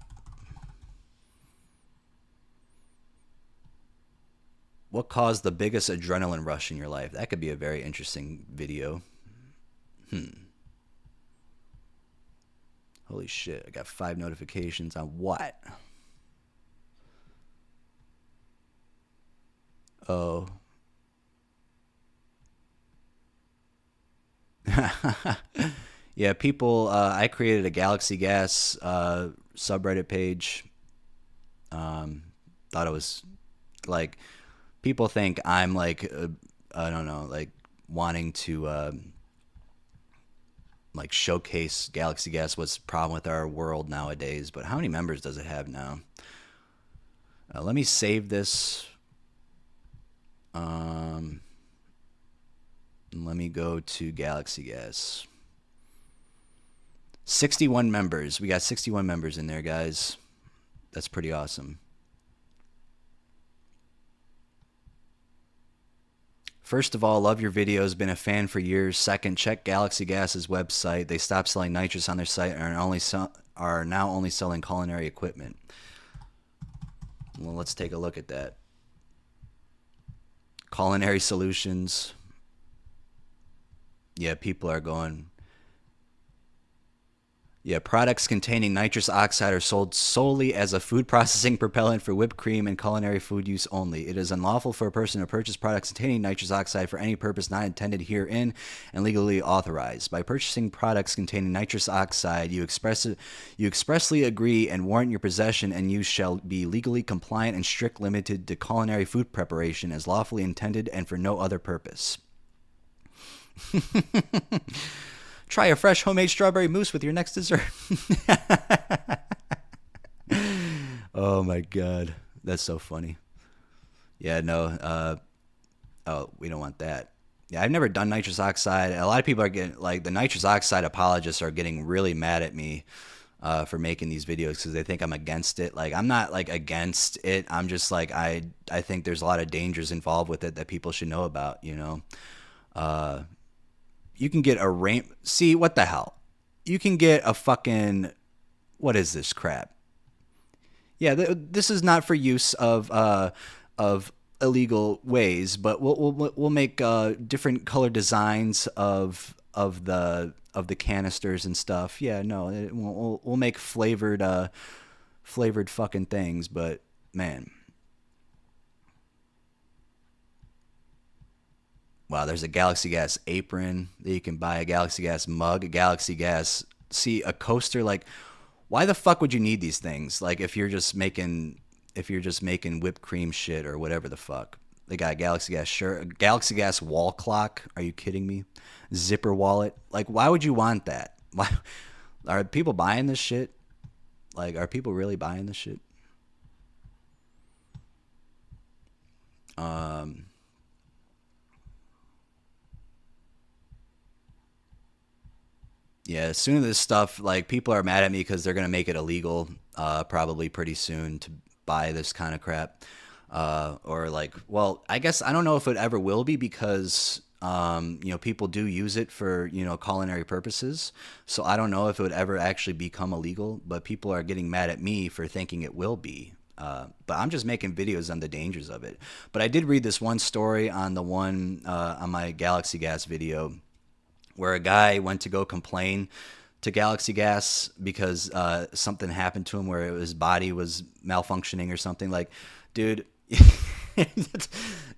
What caused the biggest adrenaline rush in your life? That could be a very interesting video. Holy shit, I got 5 notifications on what? Oh. Yeah, people, I created a Galaxy Gas subreddit page. Thought it was like, people think I'm like, I don't know, like wanting to like showcase Galaxy Gas, what's the problem with our world nowadays. But how many members does it have now? Let me save this. Let me go to Galaxy Gas. 61 members. We got 61 members in there, guys. That's pretty awesome. First of all, love your videos. Been a fan for years. Second, check Galaxy Gas's website. They stopped selling nitrous on their site and are now only selling culinary equipment. Well, let's take a look at that. Culinary solutions. Yeah, people are going. Yeah, products containing nitrous oxide are sold solely as a food processing propellant for whipped cream and culinary food use only. It is unlawful for a person to purchase products containing nitrous oxide for any purpose not intended herein and legally authorized. By purchasing products containing nitrous oxide, you expressly agree and warrant your possession and use shall be legally compliant and strict limited to culinary food preparation as lawfully intended and for no other purpose. Try a fresh homemade strawberry mousse with your next dessert. Oh my god, that's so funny. Yeah, no. Oh, we don't want that. Yeah, I've never done nitrous oxide. A lot of people are getting, like, the nitrous oxide apologists are getting really mad at me for making these videos because they think I'm against it. Like, I'm not like against it. I'm just like, I think there's a lot of dangers involved with it that people should know about, you know. You can get a see, what the hell? You can get a fucking, what is this crap? Yeah, this is not for use of illegal ways, but we'll make different color designs of the canisters and stuff. Yeah, no, we'll make flavored fucking things, but man. Wow, there's a Galaxy Gas apron that you can buy, a Galaxy Gas mug, a Galaxy Gas, see, a coaster. Like, why the fuck would you need these things? Like, if you're just making whipped cream shit or whatever the fuck. They got a Galaxy Gas shirt, a Galaxy Gas wall clock. Are you kidding me? Zipper wallet. Like, why would you want that? Why are people buying this shit? Like, are people really buying this shit? Yeah, as soon as this stuff, like, people are mad at me because they're gonna make it illegal, probably pretty soon to buy this kind of crap, or like, well, I guess I don't know if it ever will be because you know, people do use it for, you know, culinary purposes. So I don't know if it would ever actually become illegal, but people are getting mad at me for thinking it will be. But I'm just making videos on the dangers of it. But I did read this one story on the one on my Galaxy Gas video, where a guy went to go complain to Galaxy Gas because something happened to him where his body was malfunctioning or something. Like, dude,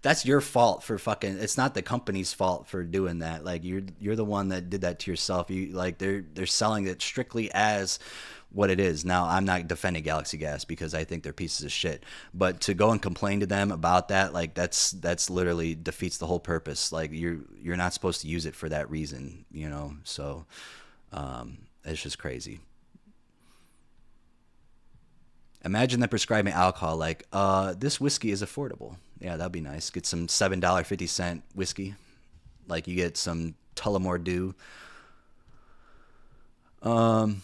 that's your fault for fucking. It's not the company's fault for doing that. Like, you're the one that did that to yourself. You, like, they're selling it strictly as what it is. Now, I'm not defending Galaxy Gas because I think they're pieces of shit, but to go and complain to them about that, like, that's literally defeats the whole purpose. Like, you're not supposed to use it for that reason, you know. So it's just crazy. Imagine them prescribing alcohol like, this whiskey is affordable. Yeah, that'd be nice. Get some $7.50 whiskey. Like you get some Tullamore Dew. Um,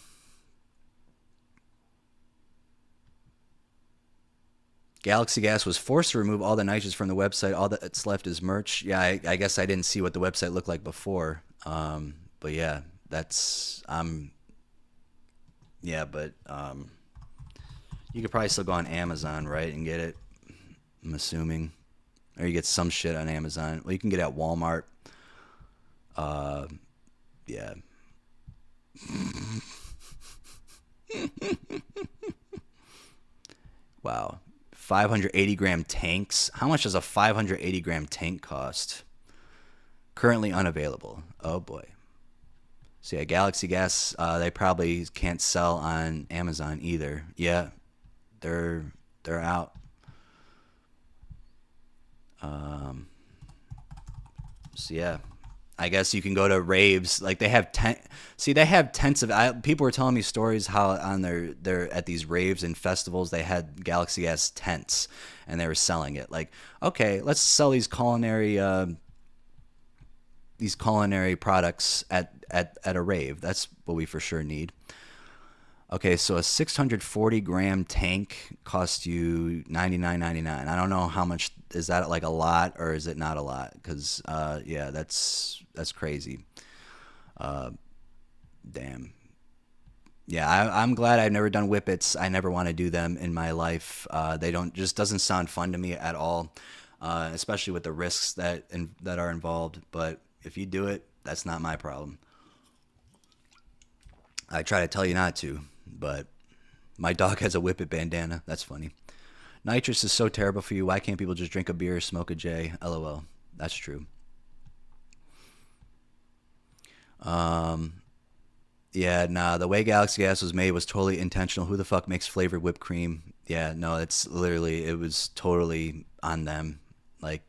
Galaxy Gas was forced to remove all the nitrates from the website. All that's left is merch. Yeah, I guess I didn't see what the website looked like before. But yeah, that's yeah, but you could probably still go on Amazon, right, and get it. I'm assuming, or you get some shit on Amazon. Well, you can get it at Walmart. Uh, yeah. Wow. 580-gram tanks. How much does a 580-gram tank cost? Currently unavailable. Oh boy. So yeah, Galaxy Gas, they probably can't sell on Amazon either. Yeah, they're they're out. Um, so yeah, I guess you can go to raves. Like they have See, they have tents of. People were telling me stories how on their at these raves and festivals they had Galaxy Gas tents and they were selling it. Like, okay, let's sell these culinary products at a rave. That's what we for sure need. Okay, so a 640-gram tank costs you $99.99. I don't know how much is that, like a lot or is it not a lot? Because yeah, that's crazy. Uh, Damn. Yeah, I'm glad I've never done whippets. I never want to do them in my life. They don't just doesn't sound fun to me at all, especially with the risks that are involved. But if you do it, that's not my problem. I try to tell you not to, but my dog has a whippet bandana. That's funny. Nitrous is so terrible for you. Why can't people just drink a beer or smoke a J? LOL. That's true. Um, Yeah, nah, the way Galaxy Gas was made was totally intentional. Who the fuck makes flavored whipped cream? Yeah, no, it's literally, it was totally on them. Like,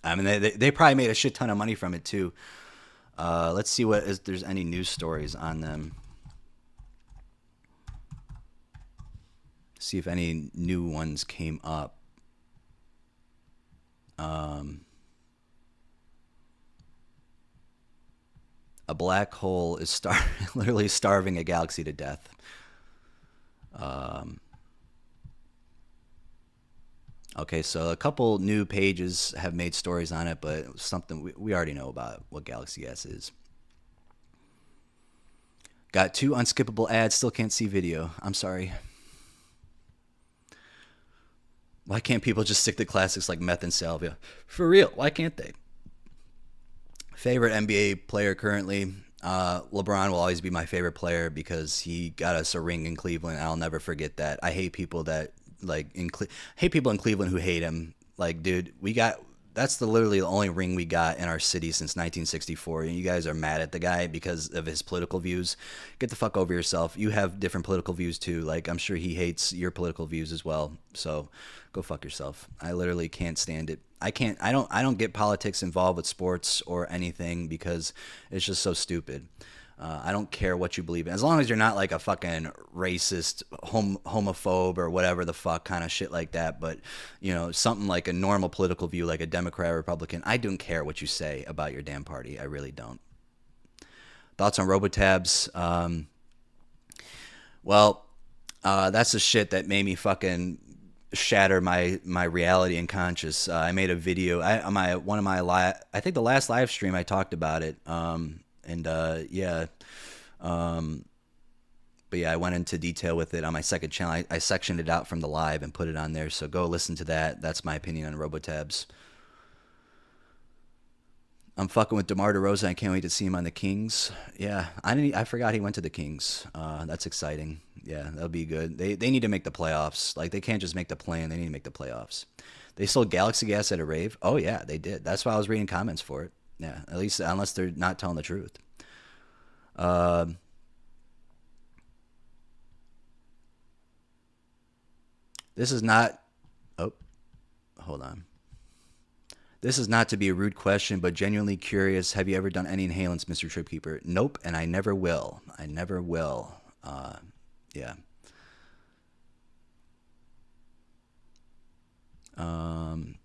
I mean, they probably made a shit ton of money from it too. Let's see what is there's any news stories on them. See if any new ones came up. Um, a black hole is literally starving a galaxy to death. Um, Okay, so a couple new pages have made stories on it, but something we already know about what Galaxy S is. Got two unskippable ads, still can't see video. I'm sorry. Why can't people just stick to classics like Meth and Salvia? For real, why can't they? Favorite NBA player currently? LeBron will always be my favorite player because he got us a ring in Cleveland. I'll never forget that. I hate people that hate people in Cleveland who hate him. Like, dude, we got that's literally the only ring we got in our city since 1964. And you guys are mad at the guy because of his political views. Get the fuck over yourself. You have different political views too. Like, I'm sure he hates your political views as well. So go fuck yourself. I literally can't stand it. I can't. I don't get politics involved with sports or anything because it's just so stupid. I don't care what you believe in, as long as you're not like a fucking racist, homophobe, or whatever the fuck kind of shit like that. But something like a normal political view, like a Democrat or Republican, I don't care what you say about your damn party. I really don't. Thoughts on Robotabs? Well, that's the shit that made me fucking shatter my reality and conscious. I made a video. I think the last live stream I talked about it. Yeah, um, but yeah, I went into detail with it on my second channel. I sectioned it out from the live and put it on there. So go listen to that. That's my opinion on Robotabs. I'm fucking with DeMar DeRozan. I can't wait to see him on the Kings. Yeah, I forgot he went to the Kings. That's exciting. Yeah, that'll be good. They need to make the playoffs. Like, they can't just make the play-in. They need to make the playoffs. They sold Galaxy Gas at a rave. Oh yeah, they did. That's why I was reading comments for it. Yeah, at least unless they're not telling the truth. Uh, this is not. Oh, hold on. This is not to be a rude question, but genuinely curious. Have you ever done any inhalants, Mr. Tripkeeper? Nope, and I never will. I never will. Yeah. Um,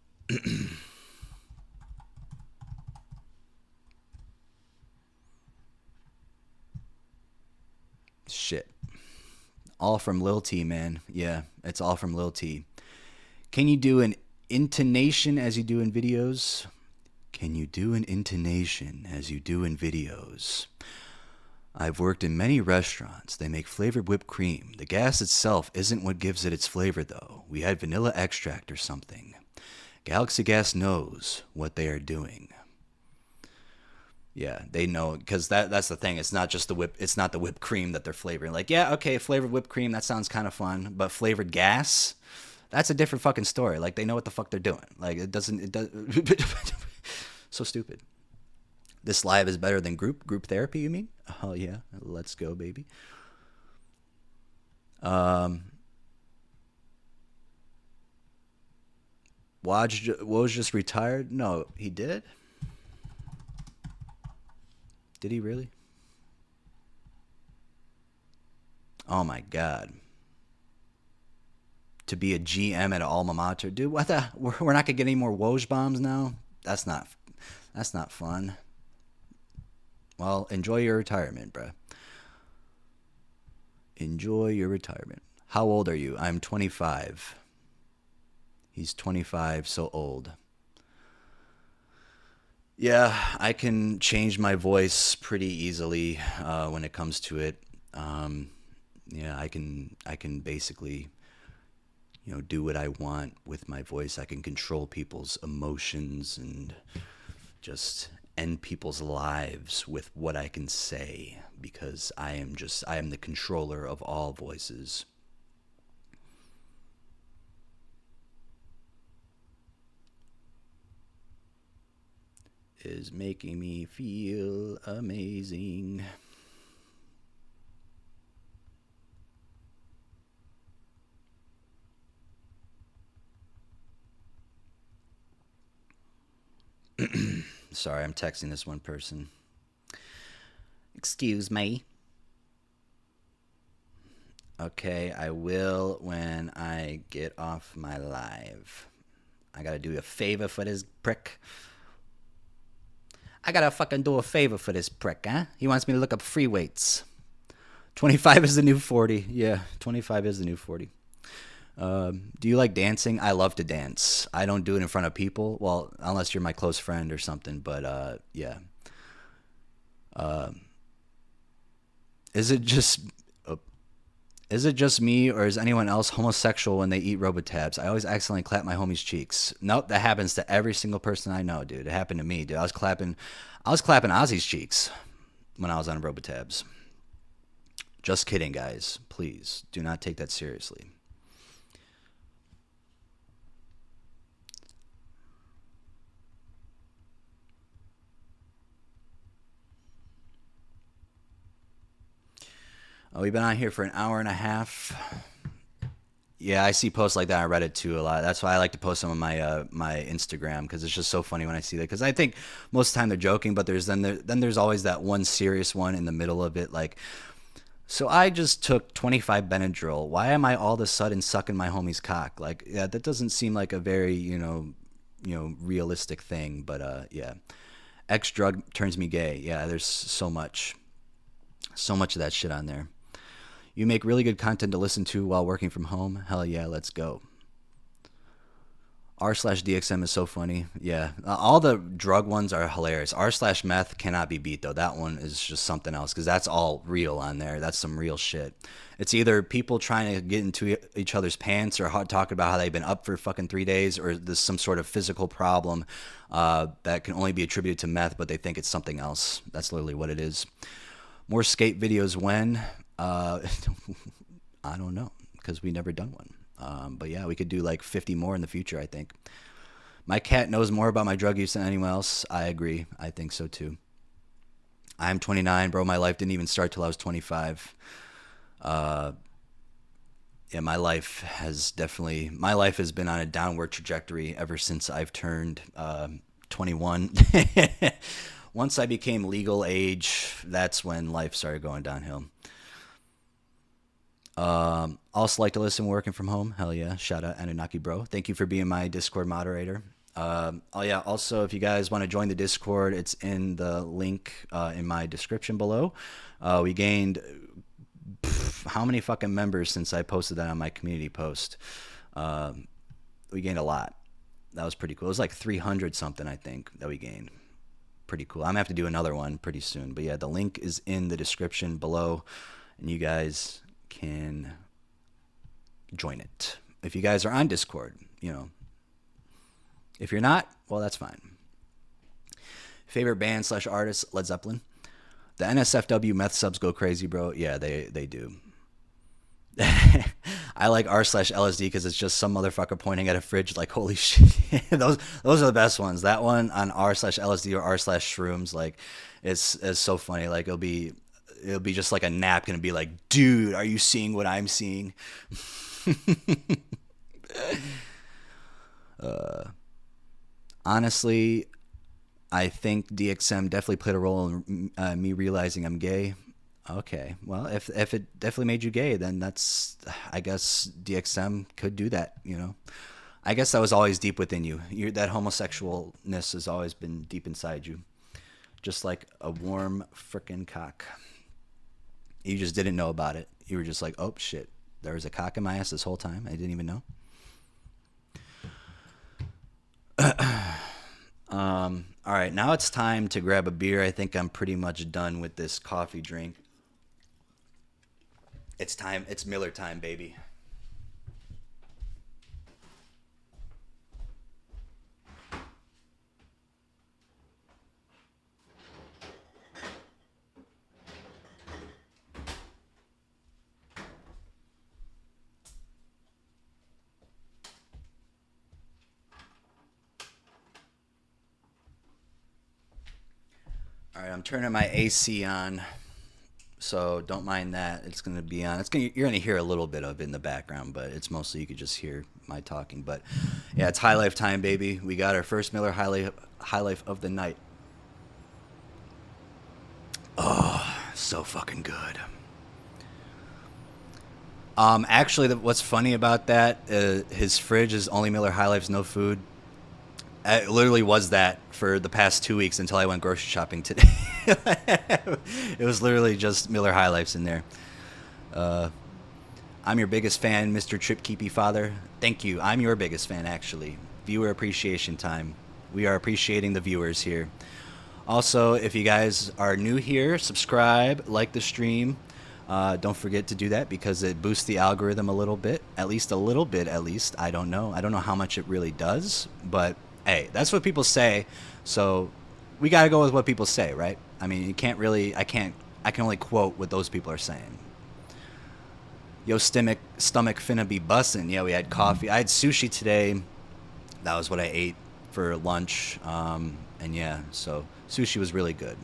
shit. All from Lil T, man. Yeah, it's all from Lil T. Can you do an intonation as you do in videos? Can you do an intonation as you do in videos? I've worked in many restaurants. They make flavored whipped cream. The gas itself isn't what gives it its flavor, though. We add vanilla extract or something. Galaxy Gas knows what they are doing. Yeah, they know, because that's the thing. It's not just the whip. It's not the whipped cream that they're flavoring. Like, yeah, okay, flavored whipped cream. That sounds kind of fun. But flavored gas, that's a different fucking story. Like, they know what the fuck they're doing. Like, it doesn't. It does. So stupid. This live is better than group therapy, you mean? Oh yeah, let's go, baby. Woj just retired? No, he did. Did he really? Oh my god. To be a GM at an alma mater, dude. What the? We're not gonna get any more Woj bombs now. That's not fun. Well, enjoy your retirement, bruh. Enjoy your retirement. How old are you? I'm 25. He's 25, so old. Yeah, I can change my voice pretty easily when it comes to it. Yeah, I can basically, do what I want with my voice. I can control people's emotions and just end people's lives with what I can say, because I am the controller of all voices. Is making me feel amazing. Sorry, I'm texting this one person. Excuse me. Okay, I will when I get off my live. I gotta do a favor for this prick. I gotta fucking do a favor for this prick, huh? He wants me to look up free weights. 25 is the new 40. Yeah, 25 is the new 40. Do you like dancing? I love to dance. I don't do it in front of people. Well, unless you're my close friend or something. But yeah. Is it just me, or is anyone else homosexual when they eat Robotabs? I always accidentally clap my homie's cheeks. Nope, that happens to every single person I know, dude. It happened to me, dude. I was clapping Ozzy's cheeks when I was on Robotabs. Just kidding, guys. Please do not take that seriously. Oh, we've been on here for an hour and a half. Yeah, I see posts like that on Reddit too a lot. That's why I like to post them on my Instagram, because it's just so funny when I see that. Because I think most of the time they're joking, but there's there's always that one serious one in the middle of it. Like, so I just took 25 Benadryl. Why am I all of a sudden sucking my homie's cock? Like, yeah, that doesn't seem like a very realistic thing. But yeah, X drug turns me gay. Yeah, there's so much of that shit on there. You make really good content to listen to while working from home. Hell yeah, let's go. R/DXM is so funny. Yeah, all the drug ones are hilarious. R/meth cannot be beat though. That one is just something else, because that's all real on there. That's some real shit. It's either people trying to get into each other's pants, or talk about how they've been up for fucking 3 days, or there's some sort of physical problem that can only be attributed to meth, but they think it's something else. That's literally what it is. More skate videos when? I don't know, because we never done one. But yeah, we could do like 50 more in the future, I think. My cat knows more about my drug use than anyone else. I agree. I think so too. I'm 29, bro. My life didn't even start till I was 25. Yeah, my life has been on a downward trajectory ever since I've turned 21. Once I became legal age, that's when life started going downhill. Also like to listen working from home. Hell yeah. Shout out Anunnaki bro. Thank you for being my Discord moderator. Oh yeah. Also, if you guys want to join the Discord, it's in the link in my description below. We gained how many fucking members since I posted that on my community post? We gained a lot. That was pretty cool. It was like 300 something, I think, that we gained. Pretty cool. I'm gonna have to do another one pretty soon. But yeah, the link is in the description below, and you guys can join it. If you guys are on Discord, you know. If you're not, well, that's fine. Favorite band / artist, Led Zeppelin. The NSFW meth subs go crazy, bro. Yeah, they do. I like r/LSD because it's just some motherfucker pointing at a fridge like, holy shit. those are the best ones. That one on r/LSD or r/shrooms, like it's so funny. Like it'll be just like a napkin and be like, dude, are you seeing what I'm seeing? Honestly, I think DXM definitely played a role in me realizing I'm gay. Okay, well, if it definitely made you gay, then that's, I guess DXM could do that, you know. I guess that was always deep within you. That homosexualness has always been deep inside you, just like a warm frickin' cock. You just didn't know about it. You were just like, oh shit, there was a cock in my ass this whole time. I didn't even know. All right, now it's time to grab a beer. I think I'm pretty much done with this coffee drink. It's time. It's Miller time, baby. All right, I'm turning my AC on, so don't mind that. It's gonna be on. You're gonna hear a little bit of it in the background, but it's mostly you could just hear my talking. But yeah, it's High Life time, baby. We got our first Miller High Life of the night. Oh, so fucking good. Actually, what's funny about that? His fridge is only Miller High Life's, no food. It literally was that for the past 2 weeks until I went grocery shopping today. It was literally just Miller High Lifes in there. I'm your biggest fan, Mr. Tripkeepy Father. Thank you. I'm your biggest fan, actually. Viewer appreciation time. We are appreciating the viewers here. Also, if you guys are new here, subscribe, like the stream. Don't forget to do that because it boosts the algorithm a little bit. At least a little bit, at least. I don't know. I don't know how much it really does, but hey, that's what people say, so we gotta go with what people say, right? I mean, you can't really, I can only quote what those people are saying. Yo, stomach finna be bussin'. Yeah, we had coffee. I had sushi today. That was what I ate for lunch, and yeah, so sushi was really good.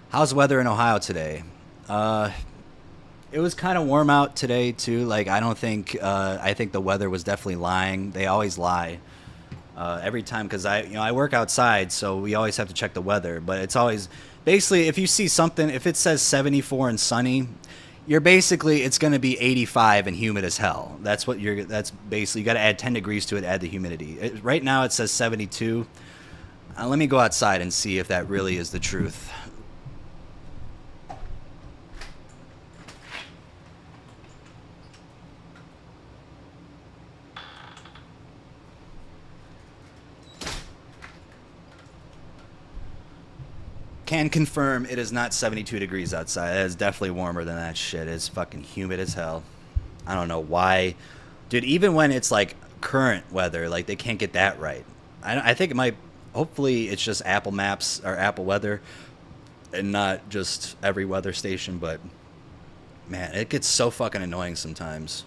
How's the weather in Ohio today? It was kind of warm out today, too. Like, I don't think, I think the weather was definitely lying. They always lie. Every time, because I work outside, so we always have to check the weather. But it's always basically, if you see something, if it says 74 and sunny, it's going to be 85 and humid as hell. That's basically, you got to add 10 degrees to it, add the humidity. Right now it says 72. Let me go outside and see if that really is the truth. Can confirm it is not 72 degrees outside. It is definitely warmer than that shit. It's fucking humid as hell. I don't know why. Dude, even when it's like current weather, like they can't get that right. I think it might, hopefully it's just Apple Maps or Apple Weather and not just every weather station, but man, it gets so fucking annoying sometimes.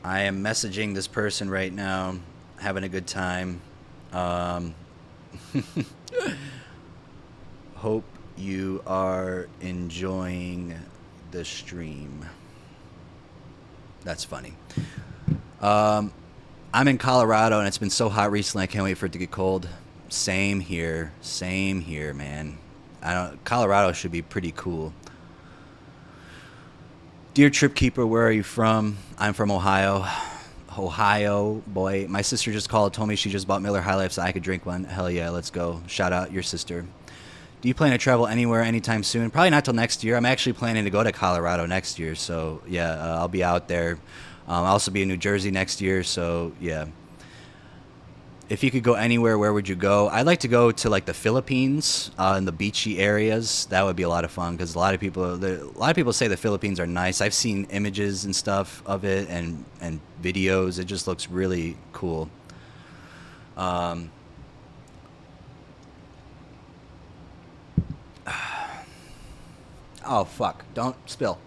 I am messaging this person right now, having a good time. Hope you are enjoying the stream. That's funny. I'm in Colorado, and it's been so hot recently. I can't wait for it to get cold. Same here. Same here, man. I don't. Colorado should be pretty cool. Dear Trip Keeper, where are you from? I'm from Ohio. Ohio, boy. My sister just called, told me she just bought Miller High Life so I could drink one. Hell yeah, let's go. Shout out your sister. Do you plan to travel anywhere anytime soon? Probably not till next year. I'm actually planning to go to Colorado next year, so yeah, I'll be out there. I'll also be in New Jersey next year, so yeah. If you could go anywhere, where would you go? I'd like to go to like the Philippines in the beachy areas. That would be a lot of fun because a lot of people say the Philippines are nice. I've seen images and stuff of it and videos. It just looks really cool. Um, oh fuck! Don't spill.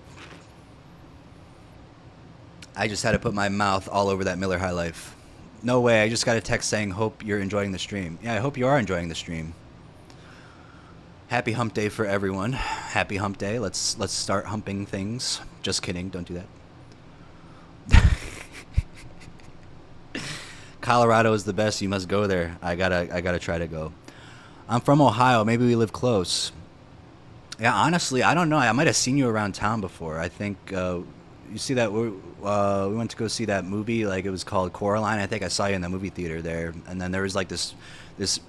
I just had to put my mouth all over that Miller High Life. No way, I just got a text saying, hope you're enjoying the stream. Yeah, I hope you are enjoying the stream. Happy hump day for everyone. Happy hump day. Let's start humping things. Just kidding, don't do that. Colorado is the best, you must go there. I gotta try to go. I'm from Ohio, maybe we live close. Yeah, honestly, I don't know. I might have seen you around town before. I think you see that we went to go see that movie, like it was called Coraline. I think I saw you in the movie theater there, and then there was like this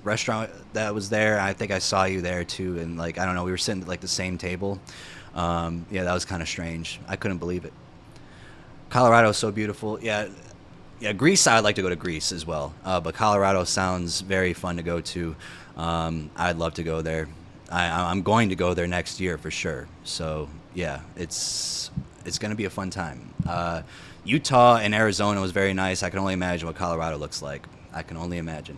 restaurant that was there. I think I saw you there too, and like I don't know, we were sitting at like the same table. Yeah, that was kind of strange. I couldn't believe it. Colorado is so beautiful. Yeah, yeah. Greece, I'd like to go to Greece as well, but Colorado sounds very fun to go to. I'd love to go there. I'm going to go there next year for sure. So yeah, it's going to be a fun time. Utah and Arizona was very nice. I can only imagine what Colorado looks like. I can only imagine.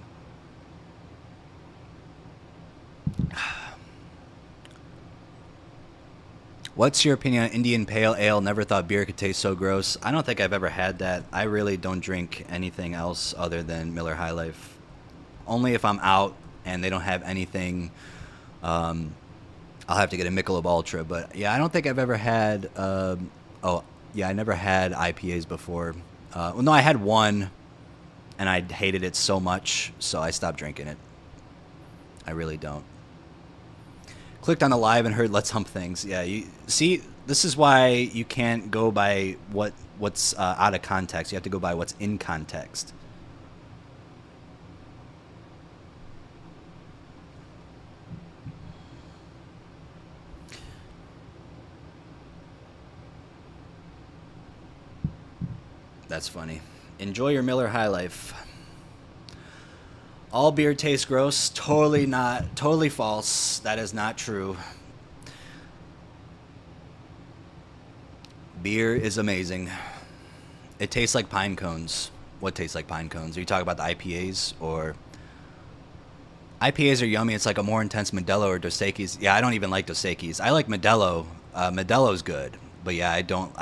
What's your opinion on Indian Pale Ale? Never thought beer could taste so gross. I don't think I've ever had that. I really don't drink anything else other than Miller High Life. Only if I'm out and they don't have anything. I'll have to get a Michelob Ultra. But yeah, I don't think I've ever had. I never had IPAs before. Well, no, I had one, and I hated it so much, so I stopped drinking it. I really don't. Clicked on the live and heard "Let's Hump Things." Yeah, you see, this is why you can't go by what's out of context. You have to go by what's in context. That's funny. Enjoy your Miller High Life. All beer tastes gross. Totally not. Totally false. That is not true. Beer is amazing. It tastes like pine cones. What tastes like pine cones? Are you talking about the IPAs or? IPAs are yummy. It's like a more intense Modelo or Dos Equis. Yeah, I don't even like Dos Equis. I like Modelo. Modelo's good, but yeah, I don't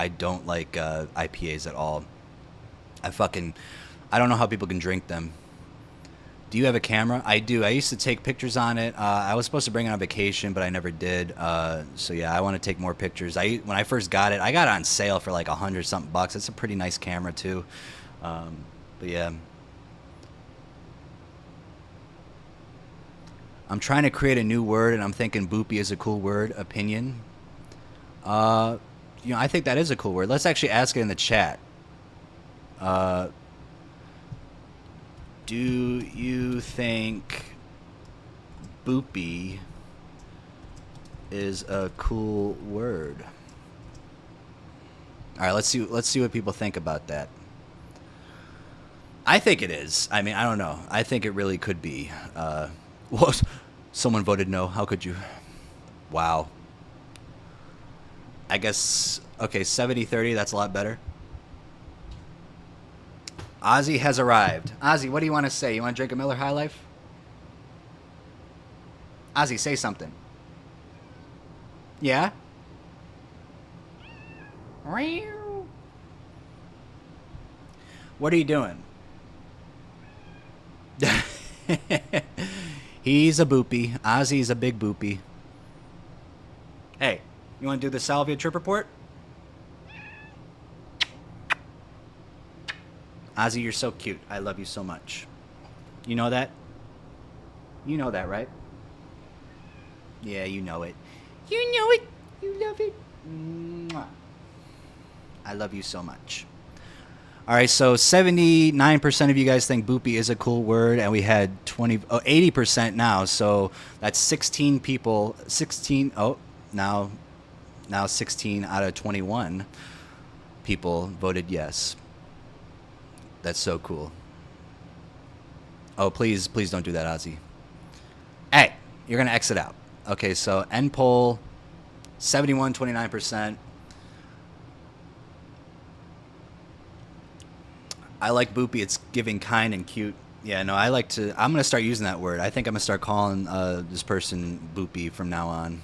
like IPAs at all. I don't know how people can drink them. Do you have a camera? I do. I used to take pictures on it. I was supposed to bring it on vacation, but I never did. So yeah, I want to take more pictures. When I first got it, I got it on sale for like $100-something bucks. It's a pretty nice camera too. But yeah. I'm trying to create a new word, and I'm thinking boopy is a cool word. Opinion. I think that is a cool word. Let's actually ask it in the chat. Do you think boopy is a cool word? All right, let's see what people think about that. I think it is. I mean, I don't know. I think it really could be. Well, someone voted no. How could you? Wow. I guess, okay, 70-30, that's a lot better. Ozzy has arrived. Ozzy, what do you want to say? You want to drink a Miller High Life? Ozzy, say something. Yeah? What are you doing? He's a boopy. Ozzy's a big boopy. Hey, you want to do the Salvia trip report? Ozzy, you're so cute. I love you so much. You know that? You know that, right? Yeah, you know it. You know it. You love it. Mwah. I love you so much. All right, so 79% of you guys think boopy is a cool word, and we had 80% now. So that's 16 people. 16. Oh, now 16 out of 21 people voted yes. That's so cool. Oh, please don't do that, Ozzy. Hey, you're gonna exit out. Okay, so end poll, 71, 29%. I like boopy. It's giving kind and cute. Yeah, no, I like to. I'm gonna start using that word. I think I'm gonna start calling this person boopy from now on.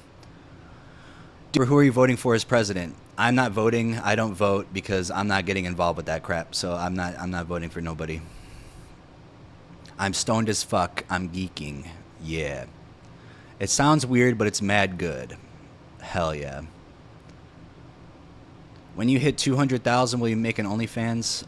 Who are you voting for as president? I'm not voting. I don't vote because I'm not getting involved with that crap. So I'm not voting for nobody. I'm stoned as fuck. I'm geeking. Yeah. It sounds weird, but it's mad good. Hell yeah. When you hit 200,000, will you make an OnlyFans?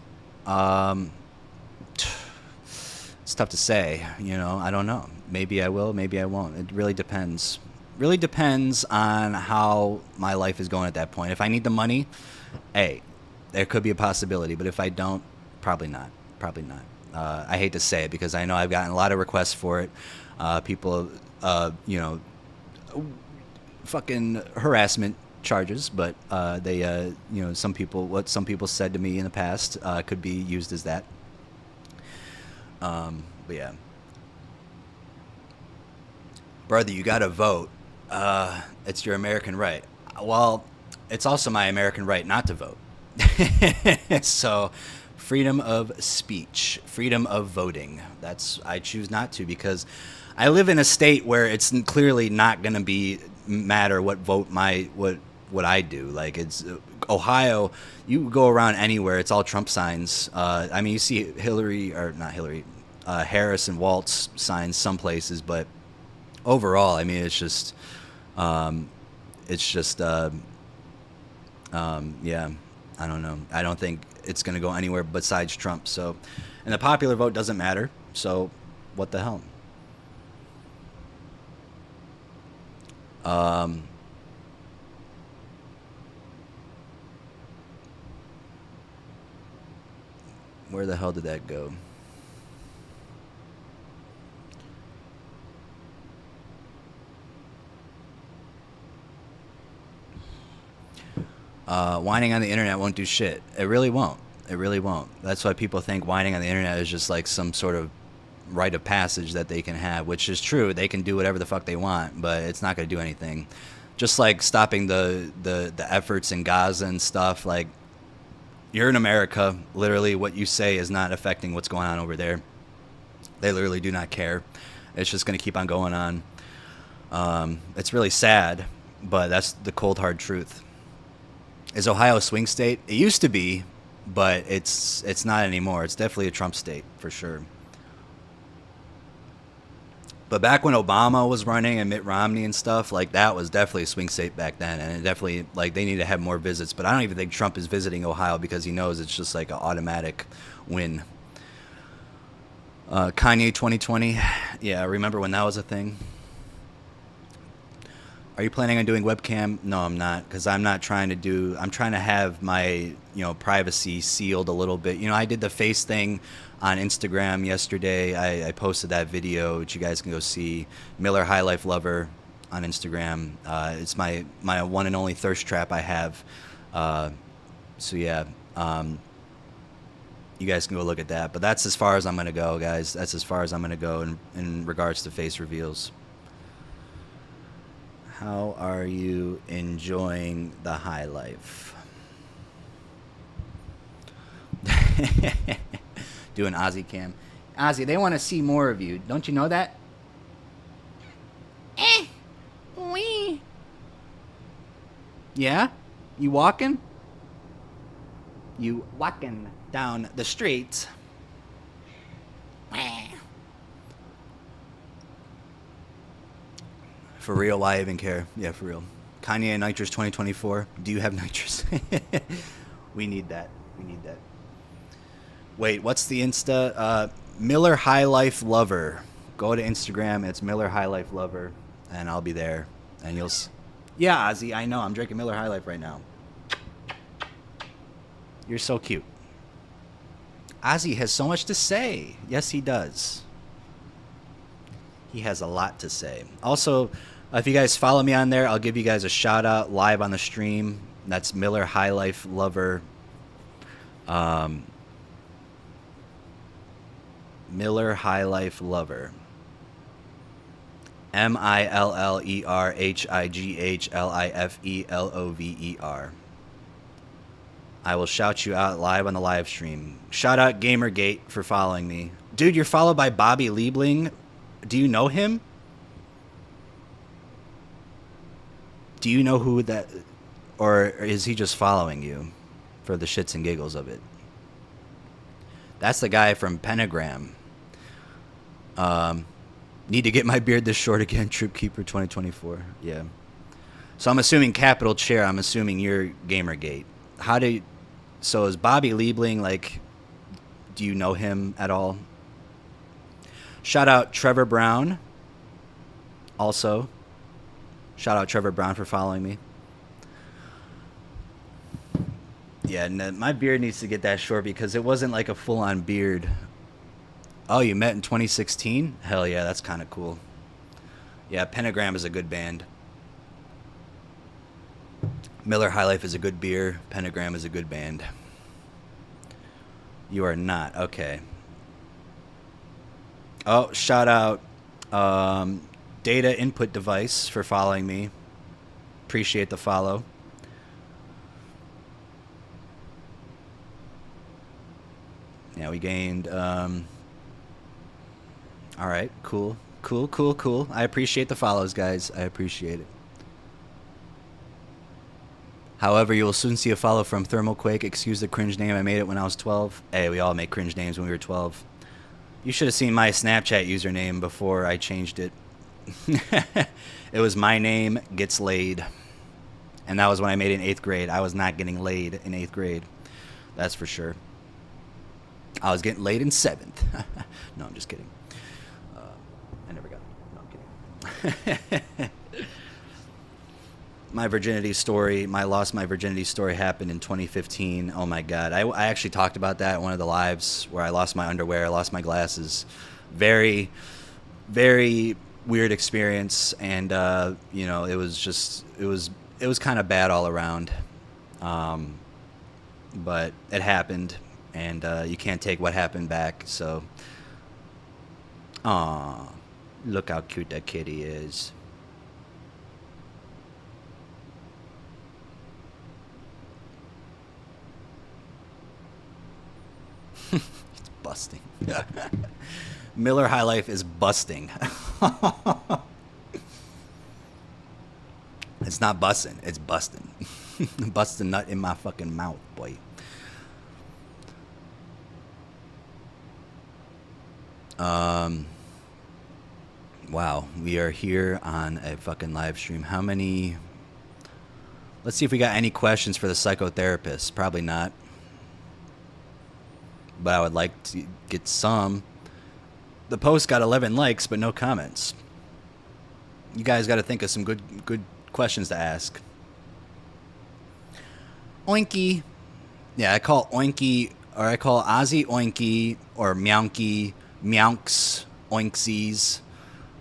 It's tough to say. You know, I don't know. Maybe I will. Maybe I won't. It really depends. Really depends on how my life is going at that point. If I need the money, hey, there could be a possibility. But if I don't, probably not. Probably not. I hate to say it because I know I've gotten a lot of requests for it. People, you know, fucking harassment charges, but they, you know, what some people said to me in the past could be used as that. But yeah, brother, you gotta vote. It's your American right. Well, it's also my American right not to vote. So, freedom of speech, freedom of voting. I choose not to because I live in a state where it's clearly not going to matter what what I do. Like it's Ohio, you go around anywhere, it's all Trump signs. I mean, you see Harris and Waltz signs some places, but overall, I mean, it's just, yeah, I don't know. I don't think it's going to go anywhere besides Trump. So, and the popular vote doesn't matter. So, what the hell? Where the hell did that go? Whining on the internet won't do shit. It really won't. It really won't. That's why people think whining on the internet is just like some sort of rite of passage that they can have, which is true. They can do whatever the fuck they want, but it's not going to do anything. Just like stopping the efforts in Gaza and stuff. Like, you're in America. Literally, what you say is not affecting what's going on over there. They literally do not care. It's just going to keep on going on. It's really sad, but that's the cold, hard truth. Is Ohio a swing state? It used to be, but it's not anymore. It's definitely a Trump state, for sure. But back when Obama was running and Mitt Romney and stuff, like that was definitely a swing state back then. And it definitely, like, they need to have more visits. But I don't even think Trump is visiting Ohio because he knows it's just like an automatic win. Kanye 2020. Yeah, remember when that was a thing? Are you planning on doing webcam? No, I'm not, because I'm trying to have my, privacy sealed a little bit. I did the face thing on Instagram yesterday. I posted that video, which you guys can go see. Miller High Life Lover on Instagram. It's my one and only thirst trap I have. So yeah, you guys can go look at that. But that's as far as I'm going to go, guys. That's as far as I'm going to go in regards to face reveals. How are you enjoying the high life? Do an Ozzy cam. Ozzy, they want to see more of you. Don't you know that? Wee. Yeah? You walking? You walking down the street? For real, why even care? Yeah, for real. Kanye and Nitrous 2024. Do you have Nitrous? We need that. We need that. Wait, what's the Insta? Miller High Life Lover. Go to Instagram. It's Miller High Life Lover, and I'll be there. And you'll. Yeah, Ozzy. I know. I'm drinking Miller High Life right now. You're so cute. Ozzy has so much to say. Yes, he does. He has a lot to say. Also, if you guys follow me on there, I'll give you guys a shout out live on the stream. That's Miller High Life Lover. Miller High Life Lover. MillerHighlifelover. I will shout you out live on the live stream. Shout out Gamergate for following me. Dude, you're followed by Bobby Liebling. Do you know him? Do you know who that... Or is he just following you for the shits and giggles of it? That's the guy from Pentagram. Need to get my beard this short again. Troop Keeper 2024. Yeah. So I'm assuming Capital Chair. I'm assuming you're Gamergate. So is Bobby Liebling, like, do you know him at all? Shout out Trevor Brown. Also. Shout out Trevor Brown for following me. Yeah, my beard needs to get that short because it wasn't like a full-on beard. Oh, you met in 2016? Hell yeah, that's kind of cool. Yeah, Pentagram is a good band. Miller High Life is a good beer. Pentagram is a good band. You are not. Okay. Oh, shout out Data Input Device for following me. Appreciate the follow. Yeah, we gained... All right, cool. Cool. I appreciate the follows, guys. I appreciate it. However, you will soon see a follow from Thermalquake. Excuse the cringe name. I made it when I was 12. Hey, we all make cringe names when we were 12. You should have seen my Snapchat username before I changed it. It was my name gets laid. And that was when I made it in 8th grade. I was not getting laid in 8th grade. That's for sure. I was getting laid in 7th. No, I'm just kidding. I never got it. No, I'm kidding. My virginity story, my lost my virginity story happened in 2015. Oh my God. I actually talked about that at one of the lives where I lost my underwear, I lost my glasses. Very, very weird experience. And, you know, it was kind of bad all around. But it happened, and you can't take what happened back. So, aw, look how cute that kitty is. It's busting. Miller High Life is busting. It's not busting, it's busting. Busting nut in my fucking mouth, boy. Wow, we are here on a fucking live stream. How many... Let's see if we got any questions for the psychotherapist. Probably not. But I would like to get some. The post got 11 likes, but no comments. You guys got to think of some good questions to ask. Oinky. Yeah, I call Oinky, or I call Ozzy Oinky, or Meownky, Meownks, Oinksies.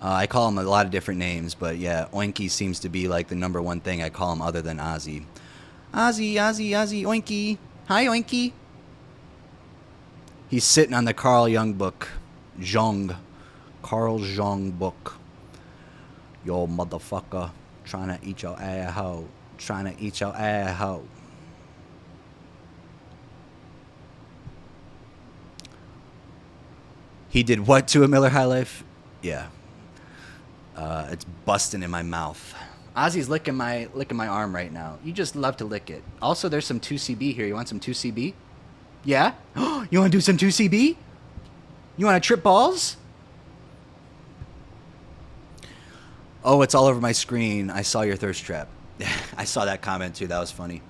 I call him a lot of different names, but yeah, Oinky seems to be like the number one thing I call him other than Ozzy. Ozzy, Oinky. Hi, Oinky. He's sitting on the Carl Jung book. Carl Jung book. Yo, motherfucker. Trying to eat your ass hoe. Trying to eat your ass hoe. He did what to a Miller High Life? Yeah. It's busting in my mouth. Ozzy's licking my arm right now. You just love to lick it. Also, there's some 2CB here. You want some 2CB? Yeah? You want to do some 2CB? You want to trip balls? Oh, it's all over my screen. I saw your thirst trap. I saw that comment too. That was funny.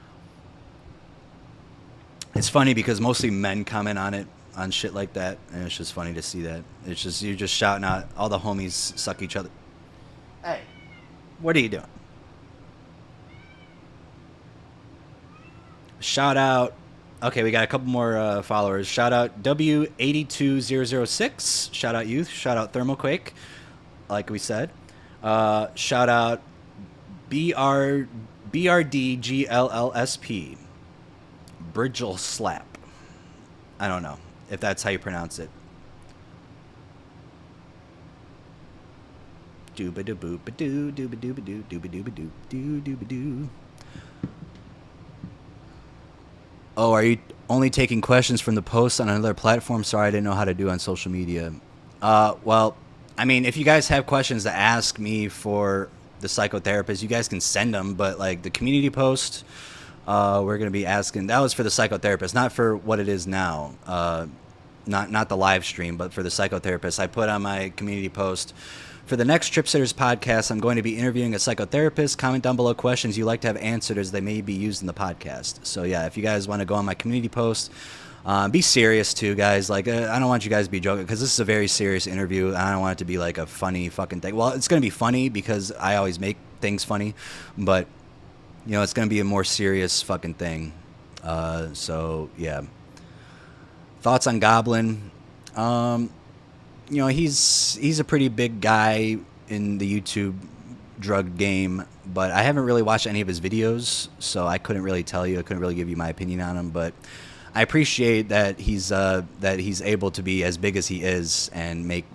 It's funny because mostly men comment on it. on shit like that, and it's just funny to see that. It's just you're just shouting out, all the homies suck each other. Hey, what are you doing? Shout out. Okay, we got a couple more followers. Shout out W82006. Shout out Youth. Shout out Thermalquake, like we said. Shout out BRDGLLSP. Bridgel Slap. I don't know if that's how you pronounce it. Dooba-doo-boop-a-doo, dooba-dooba-doo, dooba-dooba-doo, doo-dooba-doo. Oh, are you only taking questions from the posts on another platform? Sorry, I didn't know how to do on social media. Well, I mean, if you guys have questions to ask me for the psychotherapist, you guys can send them. But like the community post, we're gonna be asking. That was for the psychotherapist, not for what it is now. Not the live stream, but for the psychotherapist. I put on my community post. For the next Trip Sitters podcast, I'm going to be interviewing a psychotherapist. Comment down below questions you like to have answered as they may be used in the podcast. So yeah, if you guys want to go on my community post, be serious too, guys. Like, I don't want you guys to be joking because this is a very serious interview. I don't want it to be like a funny fucking thing. Well, it's going to be funny because I always make things funny, but you know, it's going to be a more serious fucking thing. So yeah. Thoughts on Goblin? You know, he's a pretty big guy in the YouTube drug game, but I haven't really watched any of his videos, so I couldn't really tell you. I couldn't really give you my opinion on him, but I appreciate that he's able to be as big as he is and make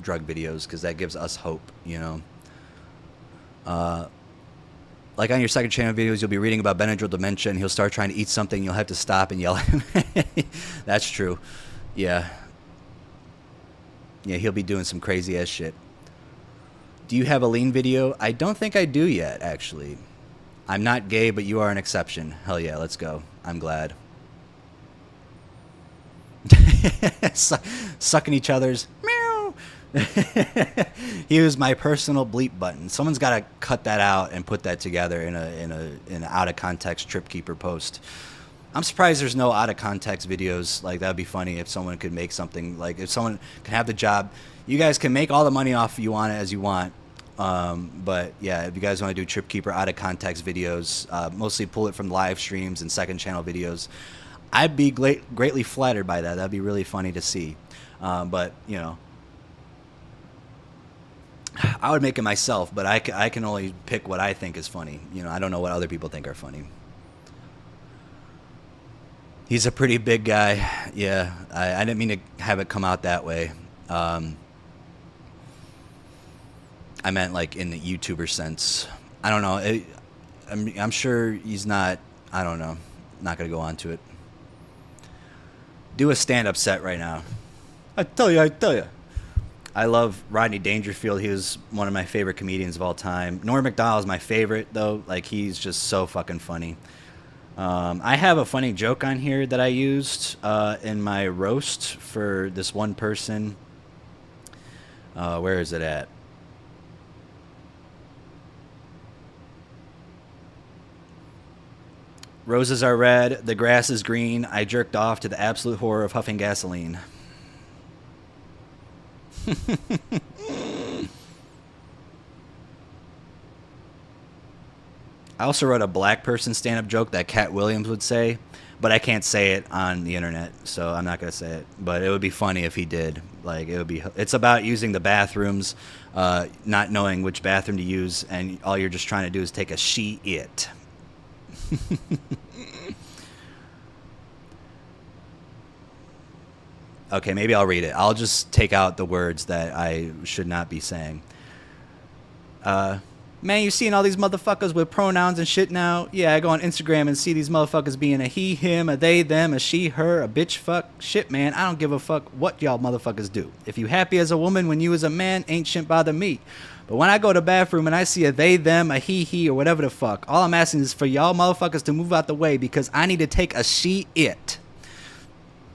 drug videos because that gives us hope, you know. Like on your second channel videos, you'll be reading about Benadryl dementia, and he'll start trying to eat something. You'll have to stop and yell at him. That's true. Yeah. Yeah, he'll be doing some crazy ass shit. Do you have a lean video? I don't think I do yet, actually. I'm not gay, but you are an exception. Hell yeah, let's go. I'm glad. Sucking each other's meow. He was my personal bleep button. Someone's got to cut that out and put that together in an out of context Trip Keeper post. I'm surprised there's no out of context videos. Like, that'd be funny if someone could make something, like if someone can have the job. You guys can make all the money off you want it as you want. But yeah, if you guys want to do Trip Keeper out of context videos, mostly pull it from live streams and second channel videos, I'd be greatly flattered by that. That'd be really funny to see. But you know, I would make it myself, but I can only pick what I think is funny. You know, I don't know what other people think are funny. He's a pretty big guy. Yeah, I didn't mean to have it come out that way. I meant like in the YouTuber sense. I don't know. I'm sure he's not. I don't know. Not going to go on to it. Do a stand-up set right now. I tell you. I love Rodney Dangerfield. He was one of my favorite comedians of all time. Norm Macdonald's my favorite, though. Like, he's just so fucking funny. I have a funny joke on here that I used in my roast for this one person. Where is it at? Roses are red, the grass is green. I jerked off to the absolute horror of huffing gasoline. I also wrote a black person stand-up joke that Cat Williams would say, but I can't say it on the internet, so I'm not gonna say it. But it would be funny if he did. Like, it would be. It's about using the bathrooms, not knowing which bathroom to use, and all you're just trying to do is take a she-it. Okay, maybe I'll read it. I'll just take out the words that I should not be saying. Man, you seeing all these motherfuckers with pronouns and shit now? Yeah, I go on Instagram and see these motherfuckers being a he, him, a they, them, a she, her, a bitch, fuck. Shit, man, I don't give a fuck what y'all motherfuckers do. If you happy as a woman when you as a man, ain't shit bother me. But when I go to the bathroom and I see a they, them, a he, or whatever the fuck, all I'm asking is for y'all motherfuckers to move out the way because I need to take a she, it.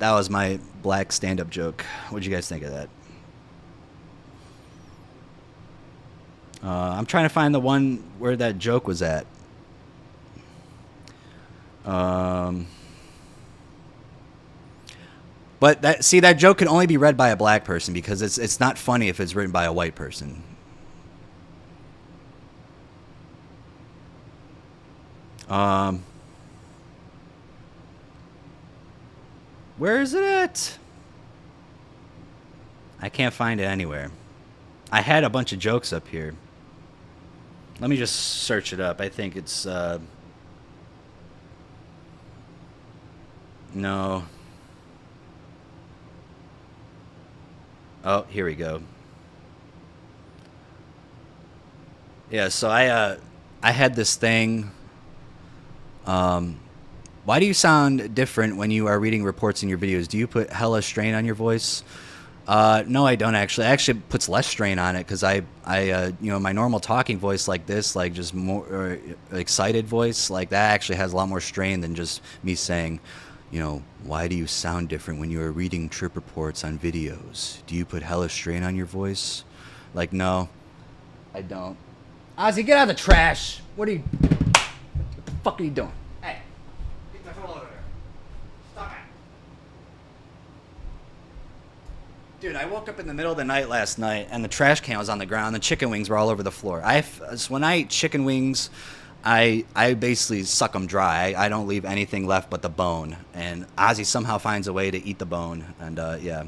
That was my black stand-up joke. What'd you guys think of that? I'm trying to find the one where that joke was at. But that joke can only be read by a black person because it's not funny if it's written by a white person. Where is it at? I can't find it anywhere. I had a bunch of jokes up here. Let me just search it up. I think it's no. Oh, here we go. Yeah, so I had this thing. Why do you sound different when you are reading reports in your videos? Do you put hella strain on your voice? No, I don't actually. It actually puts less strain on it because I my normal talking voice like this, like just more excited voice, like that actually has a lot more strain than just me saying, why do you sound different when you are reading trip reports on videos? Do you put hella strain on your voice? Like, no, I don't. Ozzy, get out of the trash. What the fuck are you doing? Hey, get the hell over there. Stop it. Dude, I woke up in the middle of the night last night, and the trash can was on the ground. The chicken wings were all over the floor. When I eat chicken wings, I basically suck them dry. I don't leave anything left but the bone. And Ozzy somehow finds a way to eat the bone. And, yeah.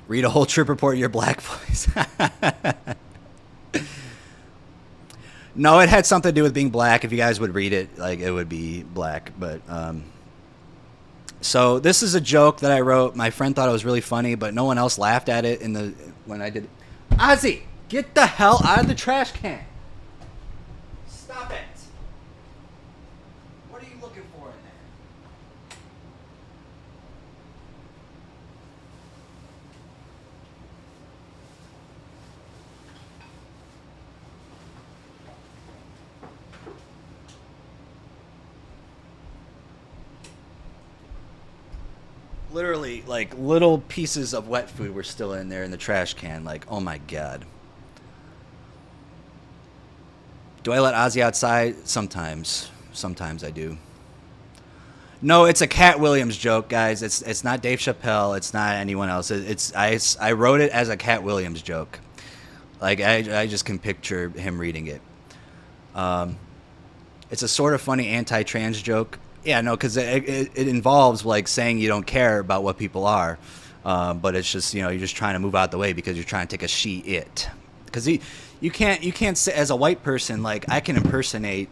Read a whole trip report in your black voice. No, it had something to do with being black. If you guys would read it, like, it would be black. But so this is a joke that I wrote. My friend thought it was really funny, but no one else laughed at it when I did. Ozzy, get the hell out of the trash can! Stop it! What are you looking for in there? Literally, like, little pieces of wet food were still in there in the trash can. Like, oh my god. Do I let Ozzy outside? Sometimes. Sometimes I do. No, it's a Cat Williams joke, guys. It's not Dave Chappelle. It's not anyone else. I wrote it as a Cat Williams joke. Like, I just can picture him reading it. It's a sort of funny anti-trans joke. Yeah, no, because it involves, like, saying you don't care about what people are, but it's just, you're just trying to move out the way because you're trying to take a she-it. Because you can't say, as a white person, like, I can impersonate,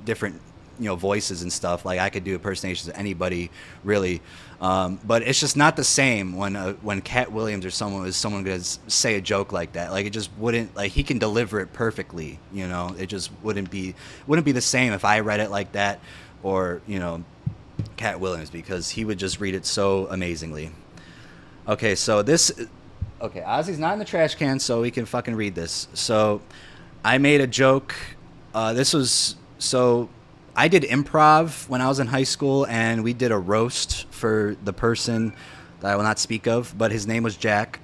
different, voices and stuff. Like, I could do impersonations of anybody, really, but it's just not the same when Cat Williams or someone going to say a joke like that. Like, it just wouldn't, like, he can deliver it perfectly, it just wouldn't be the same if I read it like that. Or, Cat Williams, because he would just read it so amazingly. Okay, so Ozzy's not in the trash can, so we can fucking read this. So, I made a joke. I did improv when I was in high school, and we did a roast for the person that I will not speak of, but his name was Jack.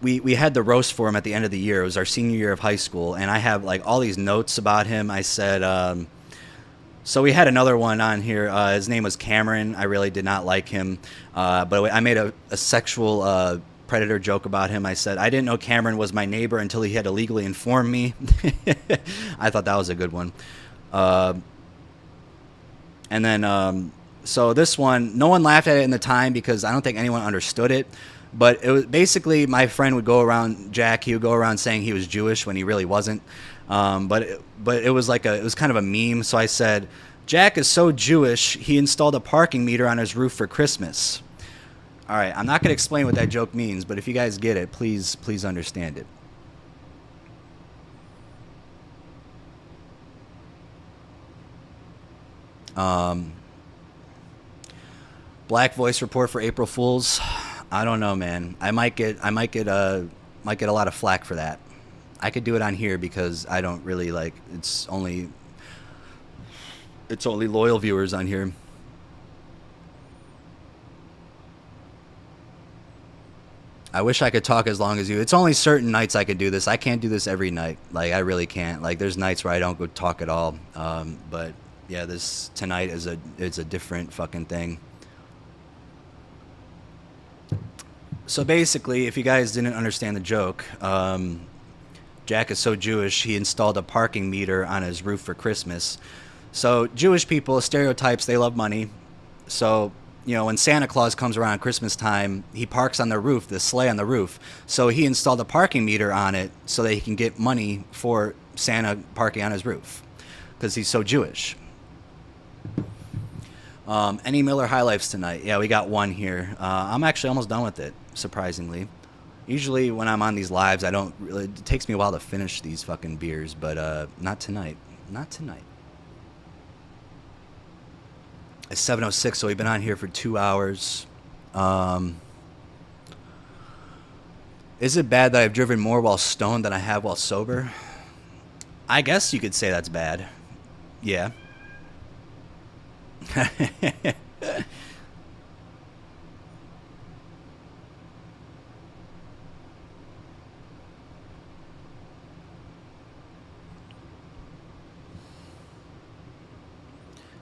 We had the roast for him at the end of the year. It was our senior year of high school, and I have, like, all these notes about him. I said, so we had another one on here. His name was Cameron. I really did not like him, but I made a sexual predator joke about him. I said, I didn't know Cameron was my neighbor until he had to legally inform me. I thought that was a good one. And then, so this one, no one laughed at it in the time because I don't think anyone understood it. But it was basically, my friend would go around, Jack, he would go around saying he was Jewish when he really wasn't. But it was it was kind of a meme. So I said, Jack is so Jewish, he installed a parking meter on his roof for Christmas. All right, I'm not going to explain what that joke means, but if you guys get it, please understand it. Black voice report for April Fools. I don't know, man. I might get a lot of flack for that. I could do it on here because I don't really it's only loyal viewers on here. I wish I could talk as long as you. It's only certain nights I could do this. I can't do this every night. Like, I really can't. Like, there's nights where I don't go talk at all. But yeah, this tonight is a different fucking thing. So basically, if you guys didn't understand the joke, Jack is so Jewish, he installed a parking meter on his roof for Christmas. So Jewish people, stereotypes, they love money. So, you know, when Santa Claus comes around Christmas time, he parks on the roof, the sleigh on the roof. So he installed a parking meter on it so that he can get money for Santa parking on his roof, because he's so Jewish. Any Miller High Lifes tonight? Yeah, we got one here. I'm actually almost done with it, surprisingly. Usually when I'm on these lives, I don't really, it takes me a while to finish these fucking beers, but not tonight. Not tonight. It's 7:06, so we've been on here for 2 hours. Is it bad that I've driven more while stoned than I have while sober? I guess you could say that's bad. Yeah.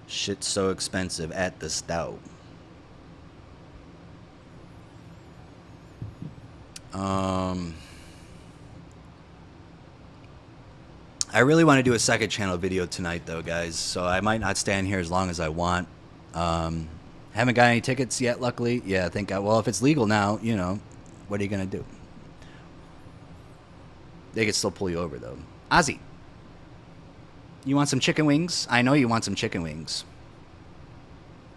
Shit's so expensive at the stout. I really want to do a second channel video tonight, though, guys. So I might not stand here as long as I want. Haven't got any tickets yet, luckily. Yeah, I think well, if it's legal now, you know, what are you gonna do? They could still pull you over, though. Ozzy, you want some chicken wings? I know you want some chicken wings.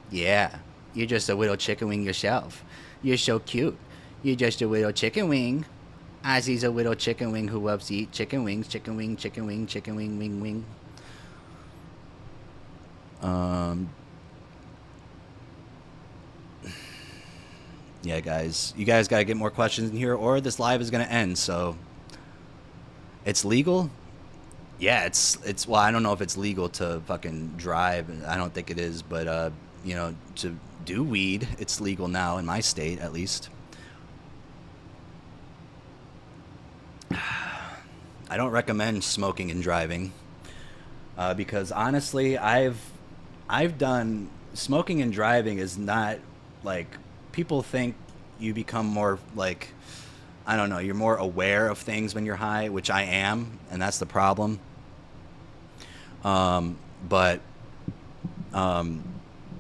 Yeah, you're just a little chicken wing yourself. You're so cute. You're just a little chicken wing. Ozzy's a little chicken wing who loves to eat chicken wings. Chicken wing, chicken wing, chicken wing, wing, wing. Yeah, guys. You guys got to get more questions in here, or this live is going to end, so... It's legal? Yeah, it's well, I don't know if it's legal to fucking drive. I don't think it is, but, you know, to do weed, it's legal now in my state, at least. I don't recommend smoking and driving, because honestly, I've done... Smoking and driving is not, like... People think you become more, like... I don't know, you're more aware of things when you're high, which I am, and that's the problem. But,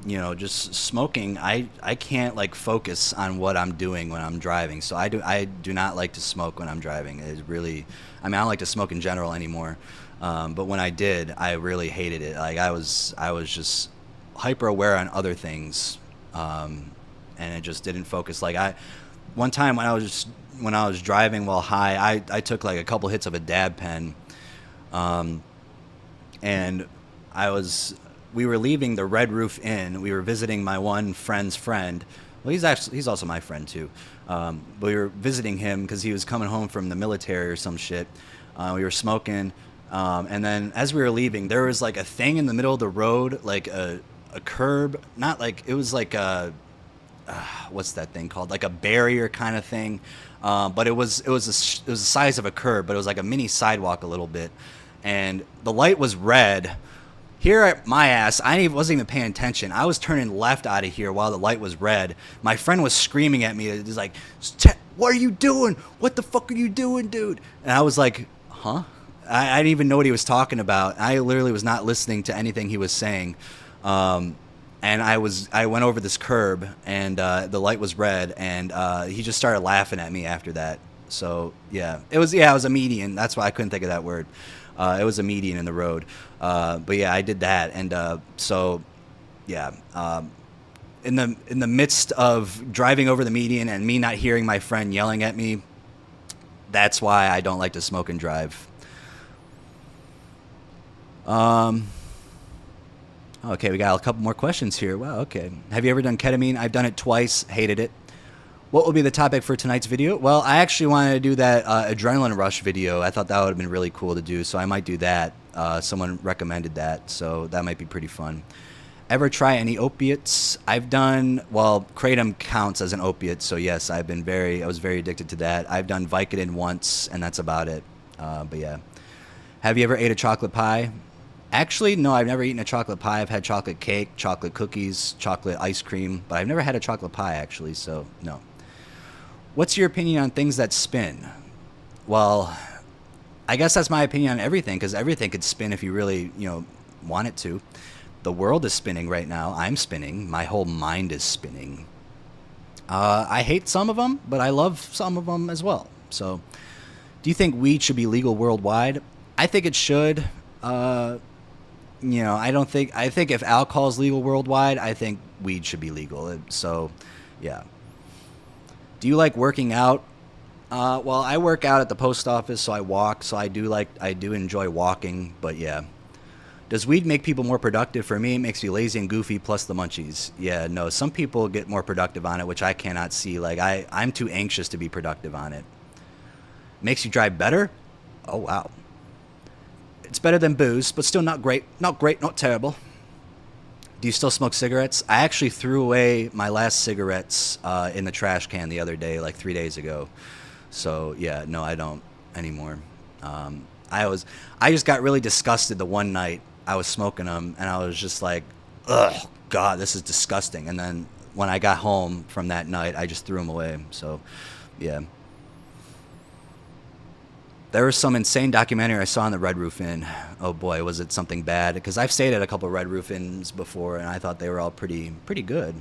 you know, just smoking, I can't, like, focus on what I'm doing when I'm driving. So I do not like to smoke when I'm driving. It really, I mean, I don't like to smoke in general anymore. But when I did, I really hated it. Like, I was just hyper aware on other things, and it just didn't focus. Like, one time when I was driving while high, I took like a couple hits of a dab pen, and we were leaving the Red Roof Inn. We were visiting my one friend's friend. Well, he's also my friend too. But we were visiting him because he was coming home from the military or some shit. We were smoking, and then as we were leaving, there was like a thing in the middle of the road, like a curb, not like, it was like a what's that thing called? Like a barrier kind of thing. But it was the size of a curb, but it was like a mini sidewalk a little bit. And the light was red. Here at my ass, wasn't even paying attention. I was turning left out of here while the light was red. My friend was screaming at me. He's like, "What are you doing? What the fuck are you doing, dude?" And I was like, huh? I didn't even know what he was talking about. I literally was not listening to anything he was saying. And I went over this curb, and the light was red, and he just started laughing at me after that. So yeah, it was a median. That's why I couldn't think of that word. It was a median in the road. But yeah, I did that, and so yeah. In the midst of driving over the median and me not hearing my friend yelling at me, that's why I don't like to smoke and drive. Okay, we got a couple more questions here. Wow, okay. Have you ever done ketamine? I've done it twice, hated it. What will be the topic for tonight's video? Well, I actually wanted to do that adrenaline rush video. I thought that would have been really cool to do, so I might do that. Someone recommended that, so that might be pretty fun. Ever try any opiates? I've done, well, kratom counts as an opiate, so yes, I was very addicted to that. I've done Vicodin once, and that's about it. But yeah. Have you ever ate a chocolate pie? Actually, no, I've never eaten a chocolate pie. I've had chocolate cake, chocolate cookies, chocolate ice cream, but I've never had a chocolate pie, actually, so no. What's your opinion on things that spin? Well, I guess that's my opinion on everything, because everything could spin if you really, want it to. The world is spinning right now. I'm spinning. My whole mind is spinning. I hate some of them, but I love some of them as well. So, do you think weed should be legal worldwide? I think it should. I think if alcohol is legal worldwide, I think weed should be legal. So, yeah. Do you like working out? Well, I work out at the post office, so I walk. So I do enjoy walking, but yeah. Does weed make people more productive? For me, it makes me lazy and goofy, plus the munchies. Yeah, no, some people get more productive on it, which I cannot see. Like, I'm too anxious to be productive on it. Makes you drive better? Oh, wow. It's better than booze, but still not great. Not great, not terrible. Do you still smoke cigarettes? I actually threw away my last cigarettes in the trash can the other day, like 3 days ago. So, yeah, no, I don't anymore. I just got really disgusted the one night I was smoking them, and I was just like, ugh, God, this is disgusting. And then when I got home from that night, I just threw them away. So, yeah. There was some insane documentary I saw in the Red Roof Inn. Oh boy, was it something bad? Because I've stayed at a couple of Red Roof Inns before, and I thought they were all pretty good,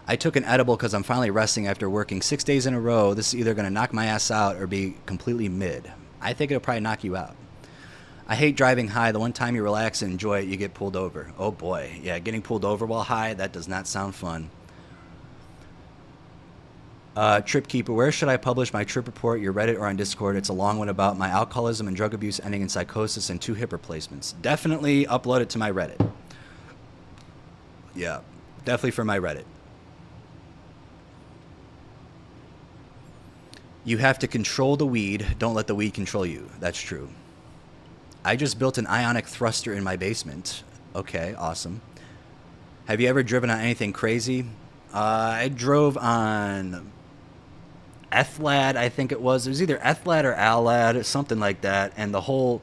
I took an edible because I'm finally resting after working 6 days in a row. This is either going to knock my ass out or be completely mid. I think it'll probably knock you out. I hate driving high. The one time you relax and enjoy it, you get pulled over. Oh boy. Yeah, getting pulled over while high, that does not sound fun. Trip Keeper, where should I publish my trip report, your Reddit or on Discord? It's a long one about my alcoholism and drug abuse ending in psychosis and 2 hip replacements. Definitely upload it to my Reddit. Yeah, definitely for my Reddit. You have to control the weed. Don't let the weed control you. That's true. I just built an ionic thruster in my basement. Okay, awesome. Have you ever driven on anything crazy? I drove on Ethlad, I think it was. It was either Ethlad or Allad, something like that. And the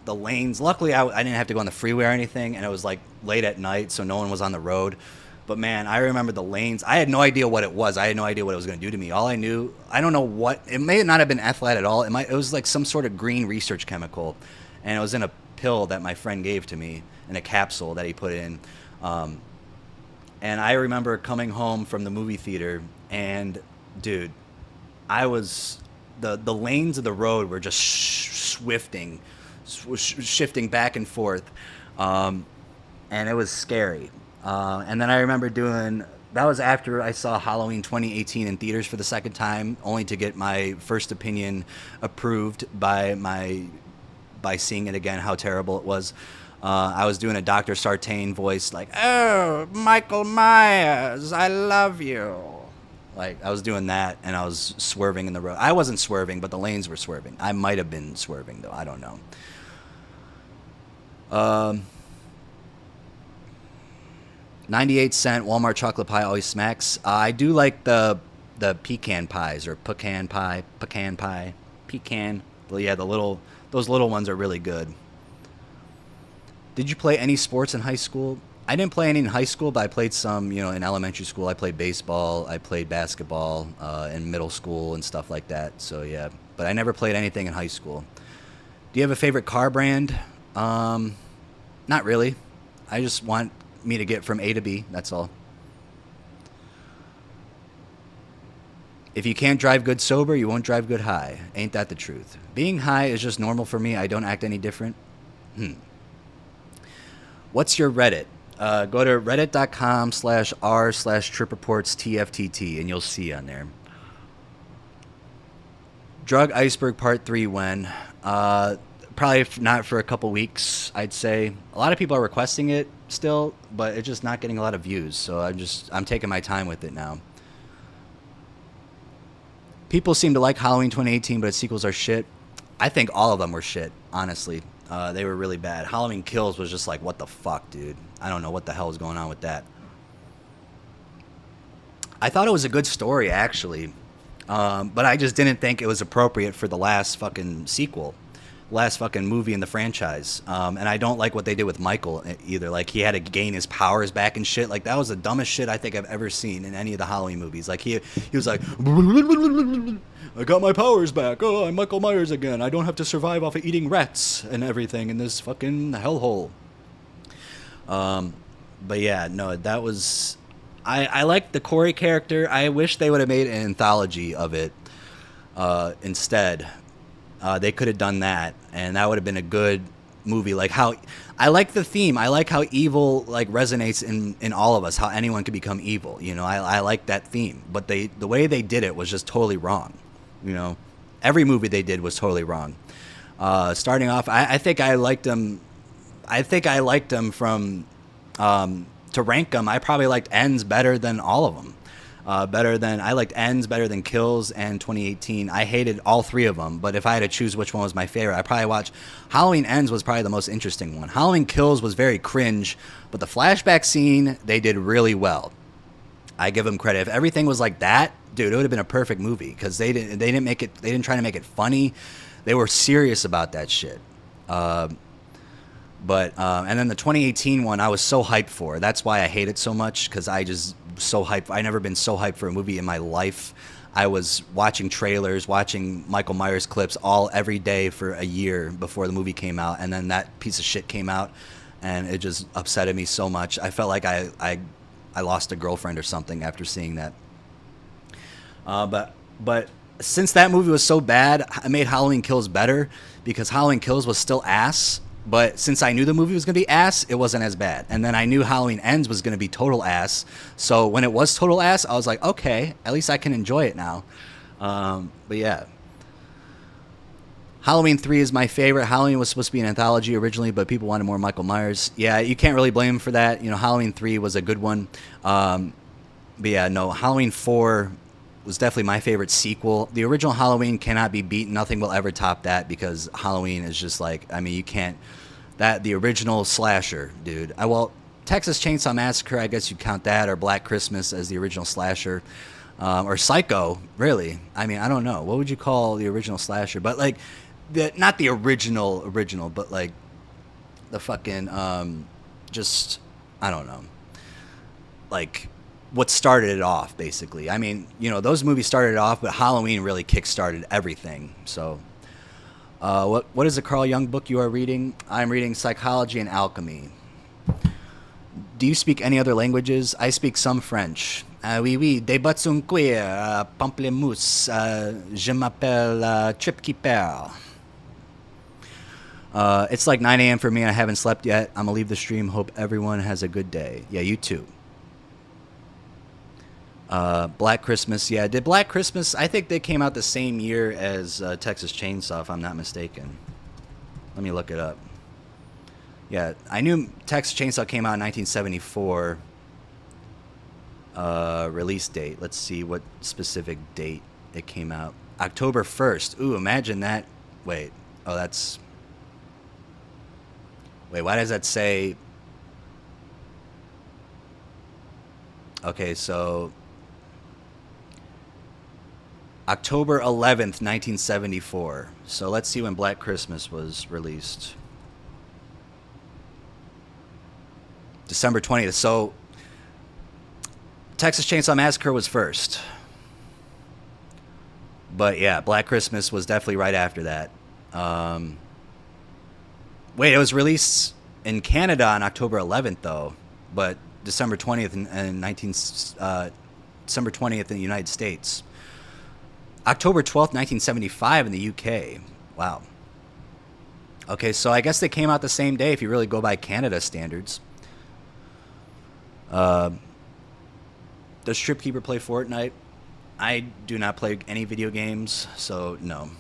lanes. Luckily, I didn't have to go on the freeway or anything, and it was like late at night, so no one was on the road. But man, I remember the lanes. I had no idea what it was. I had no idea what it was going to do to me. All I knew, I don't know what, it may not have been Ethlad at all. It was like some sort of green research chemical. And it was in a pill that my friend gave to me, in a capsule that he put in. And I remember coming home from the movie theater, and dude, the lanes of the road were just shifting back and forth. And it was scary. And then I remember that was after I saw Halloween 2018 in theaters for the second time, only to get my first opinion approved by seeing it again, how terrible it was. I was doing a Dr. Sartain voice, like, "Oh, Michael Myers, I love you." Like, I was doing that, and I was swerving in the road. I wasn't swerving, but the lanes were swerving. I might have been swerving, though. I don't know. 98-cent Walmart chocolate pie always smacks. I do like the pecan pies, or pecan pie. Well, yeah, those little ones are really good. Did you play any sports in high school? I didn't play any in high school, but I played some, in elementary school. I played baseball, I played basketball in middle school and stuff like that. So yeah, but I never played anything in high school. Do you have a favorite car brand? Not really. I just want me to get from A to B, that's all. If you can't drive good sober, you won't drive good high. Ain't that the truth? Being high is just normal for me. I don't act any different. What's your Reddit? Go to reddit.com/r/tripreportstftt and you'll see on there. Drug Iceberg Part 3 when? Probably not for a couple weeks, I'd say. A lot of people are requesting it still, but it's just not getting a lot of views. So I'm taking my time with it now. People seem to like Halloween 2018, but its sequels are shit. I think all of them were shit, honestly. They were really bad. Halloween Kills was just like, what the fuck, dude? I don't know what the hell is going on with that. I thought it was a good story, actually. But I just didn't think it was appropriate for the last fucking sequel. Last fucking movie in the franchise. And I don't like what they did with Michael either. Like, he had to gain his powers back and shit. Like, that was the dumbest shit I think I've ever seen in any of the Halloween movies. Like, he was like, I got my powers back. Oh, I'm Michael Myers again. I don't have to survive off of eating rats and everything in this fucking hellhole. But yeah, no, that was... I like the Corey character. I wish they would have made an anthology of it instead. They could have done that, and that would have been a good movie. Like, how I like the theme. I like how evil like resonates in all of us. How anyone could become evil. You know, I like that theme. But the way they did it was just totally wrong. You know, every movie they did was totally wrong. Starting off, I think I liked them. I think I liked them from. To rank them, I probably liked Ends better than all of them. I liked Ends better than Kills and 2018. I hated all three of them, but if I had to choose which one was my favorite, I probably watch Halloween Ends was probably the most interesting one. Halloween Kills was very cringe, but the flashback scene they did really well. I give them credit. If everything was like that, dude, it would have been a perfect movie because they didn't try to make it funny. They were serious about that shit. But and then the 2018 one, I was so hyped for. That's why I hate it so much, because I just so hyped. I never been so hyped for a movie in my life. I was watching trailers, watching Michael Myers clips every day for a year before the movie came out, and then that piece of shit came out, and it just upsetted me so much. I felt like I lost a girlfriend or something after seeing that. But since that movie was so bad, I made Halloween Kills better because Halloween Kills was still ass. But since I knew the movie was going to be ass, it wasn't as bad. And then I knew Halloween Ends was going to be total ass. So when it was total ass, I was like, okay, at least I can enjoy it now. But yeah. Halloween 3 is my favorite. Halloween was supposed to be an anthology originally, but people wanted more Michael Myers. Yeah, you can't really blame him for that. You know, Halloween 3 was a good one. But yeah, no, Halloween 4 was definitely my favorite sequel. The original Halloween cannot be beat. Nothing will ever top that because Halloween is just like, I mean, you can't, the original slasher, dude. Well, Texas Chainsaw Massacre, I guess you count that, or Black Christmas as the original slasher, or Psycho, really. I mean, I don't know. What would you call the original slasher? But like, not the original, but like the fucking, just, I don't know. Like, what started it off, basically. I mean, you know, those movies started it off, but Halloween really kick-started everything. So, what is the Carl Jung book you are reading? I'm reading Psychology and Alchemy. Do you speak any other languages? I speak some French. Oui, débat un queer, pamplemousse, je m'appelle Trip Keeper. It's like 9 a.m. for me and I haven't slept yet. I'm going to leave the stream. Hope everyone has a good day. Yeah, you too. Black Christmas, yeah. Did Black Christmas, I think they came out the same year as Texas Chainsaw, if I'm not mistaken. Let me look it up. Yeah, I knew Texas Chainsaw came out in 1974. Release date. Let's see what specific date it came out. October 1st. Ooh, imagine that. Wait. Oh, that's... Wait, why does that say... Okay, so... October 11th, 1974. So let's see when Black Christmas was released. December 20th. So Texas Chainsaw Massacre was first. But yeah, Black Christmas was definitely right after that. Wait, it was released in Canada on October 11th, though. But December 20th December 20th in the United States. October 12th, 1975 in the UK. Wow. Okay, so I guess they came out the same day if you really go by Canada standards. Does Strip Keeper play Fortnite? I do not play any video games, so no.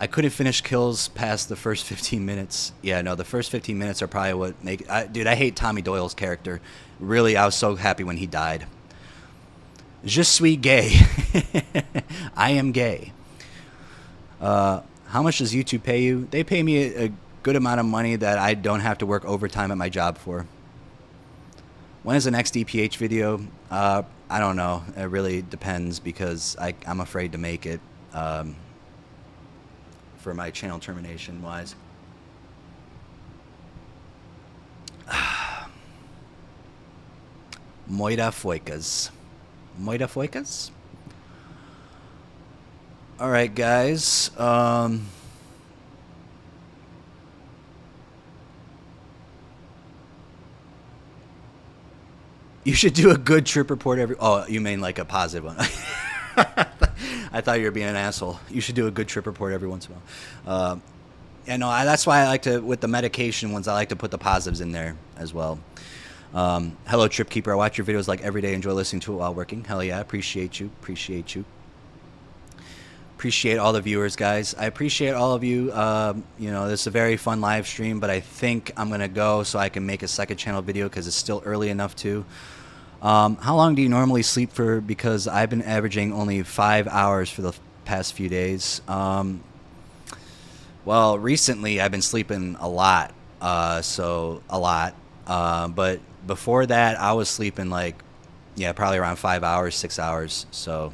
I couldn't finish Kills past the first 15 minutes. Yeah, no, the first 15 minutes are probably what make... dude, I hate Tommy Doyle's character. Really, I was so happy when he died. Je suis gay. I am gay. How much does YouTube pay you? They pay me good amount of money that I don't have to work overtime at my job for. When is the next DPH video? I don't know. It really depends because I'm afraid to make it for my channel termination wise. Moira Foicas. Moira Foicas? Alright, guys. You should do a good trip report every... Oh, you mean like a positive one. I thought you were being an asshole. You should do a good trip report every once in a while. Yeah, no, that's why I like to, with the medication ones, I like to put the positives in there as well. Hello, Trip Keeper. I watch your videos like every day. Enjoy listening to it while working. Hell yeah, appreciate you. Appreciate you. Appreciate all the viewers, guys. I appreciate all of you. You know, this is a very fun live stream, but I think I'm going to go so I can make a second channel video because it's still early enough to. How long do you normally sleep for? Because I've been averaging only 5 hours for the past few days. Well, recently I've been sleeping a lot, so a lot. But before that, I was sleeping like, yeah, probably around 5 hours, 6 hours. So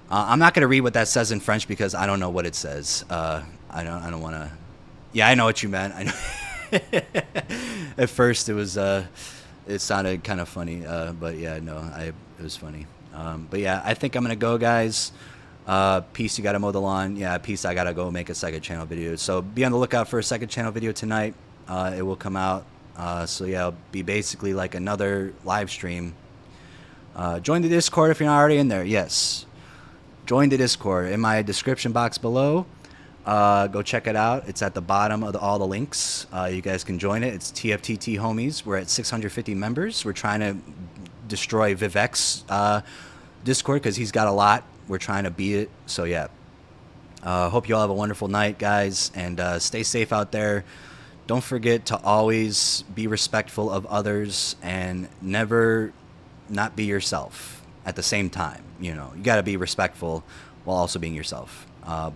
I'm not gonna read what that says in French because I don't know what it says. I don't want to. Yeah, I know what you meant. I know. At first, it was. It sounded kind of funny, but yeah, no, it was funny. But yeah, I think I'm gonna go, guys. Peace, you gotta mow the lawn. Yeah, peace, I gotta go make a second channel video. So be on the lookout for a second channel video tonight. It will come out. So yeah, it'll be basically like another live stream. Join the Discord if you're not already in there. Yes, join the Discord in my description box below. Go check it out. It's at the bottom of all the links. You guys can join it. It's TFTT homies. We're at 650 members. We're trying to destroy Vivek's Discord because he's got a lot. We're trying to beat it. So yeah, hope you all have a wonderful night, guys, and stay safe out there. Don't forget to always be respectful of others and never not be yourself at the same time. You know, you got to be respectful while also being yourself.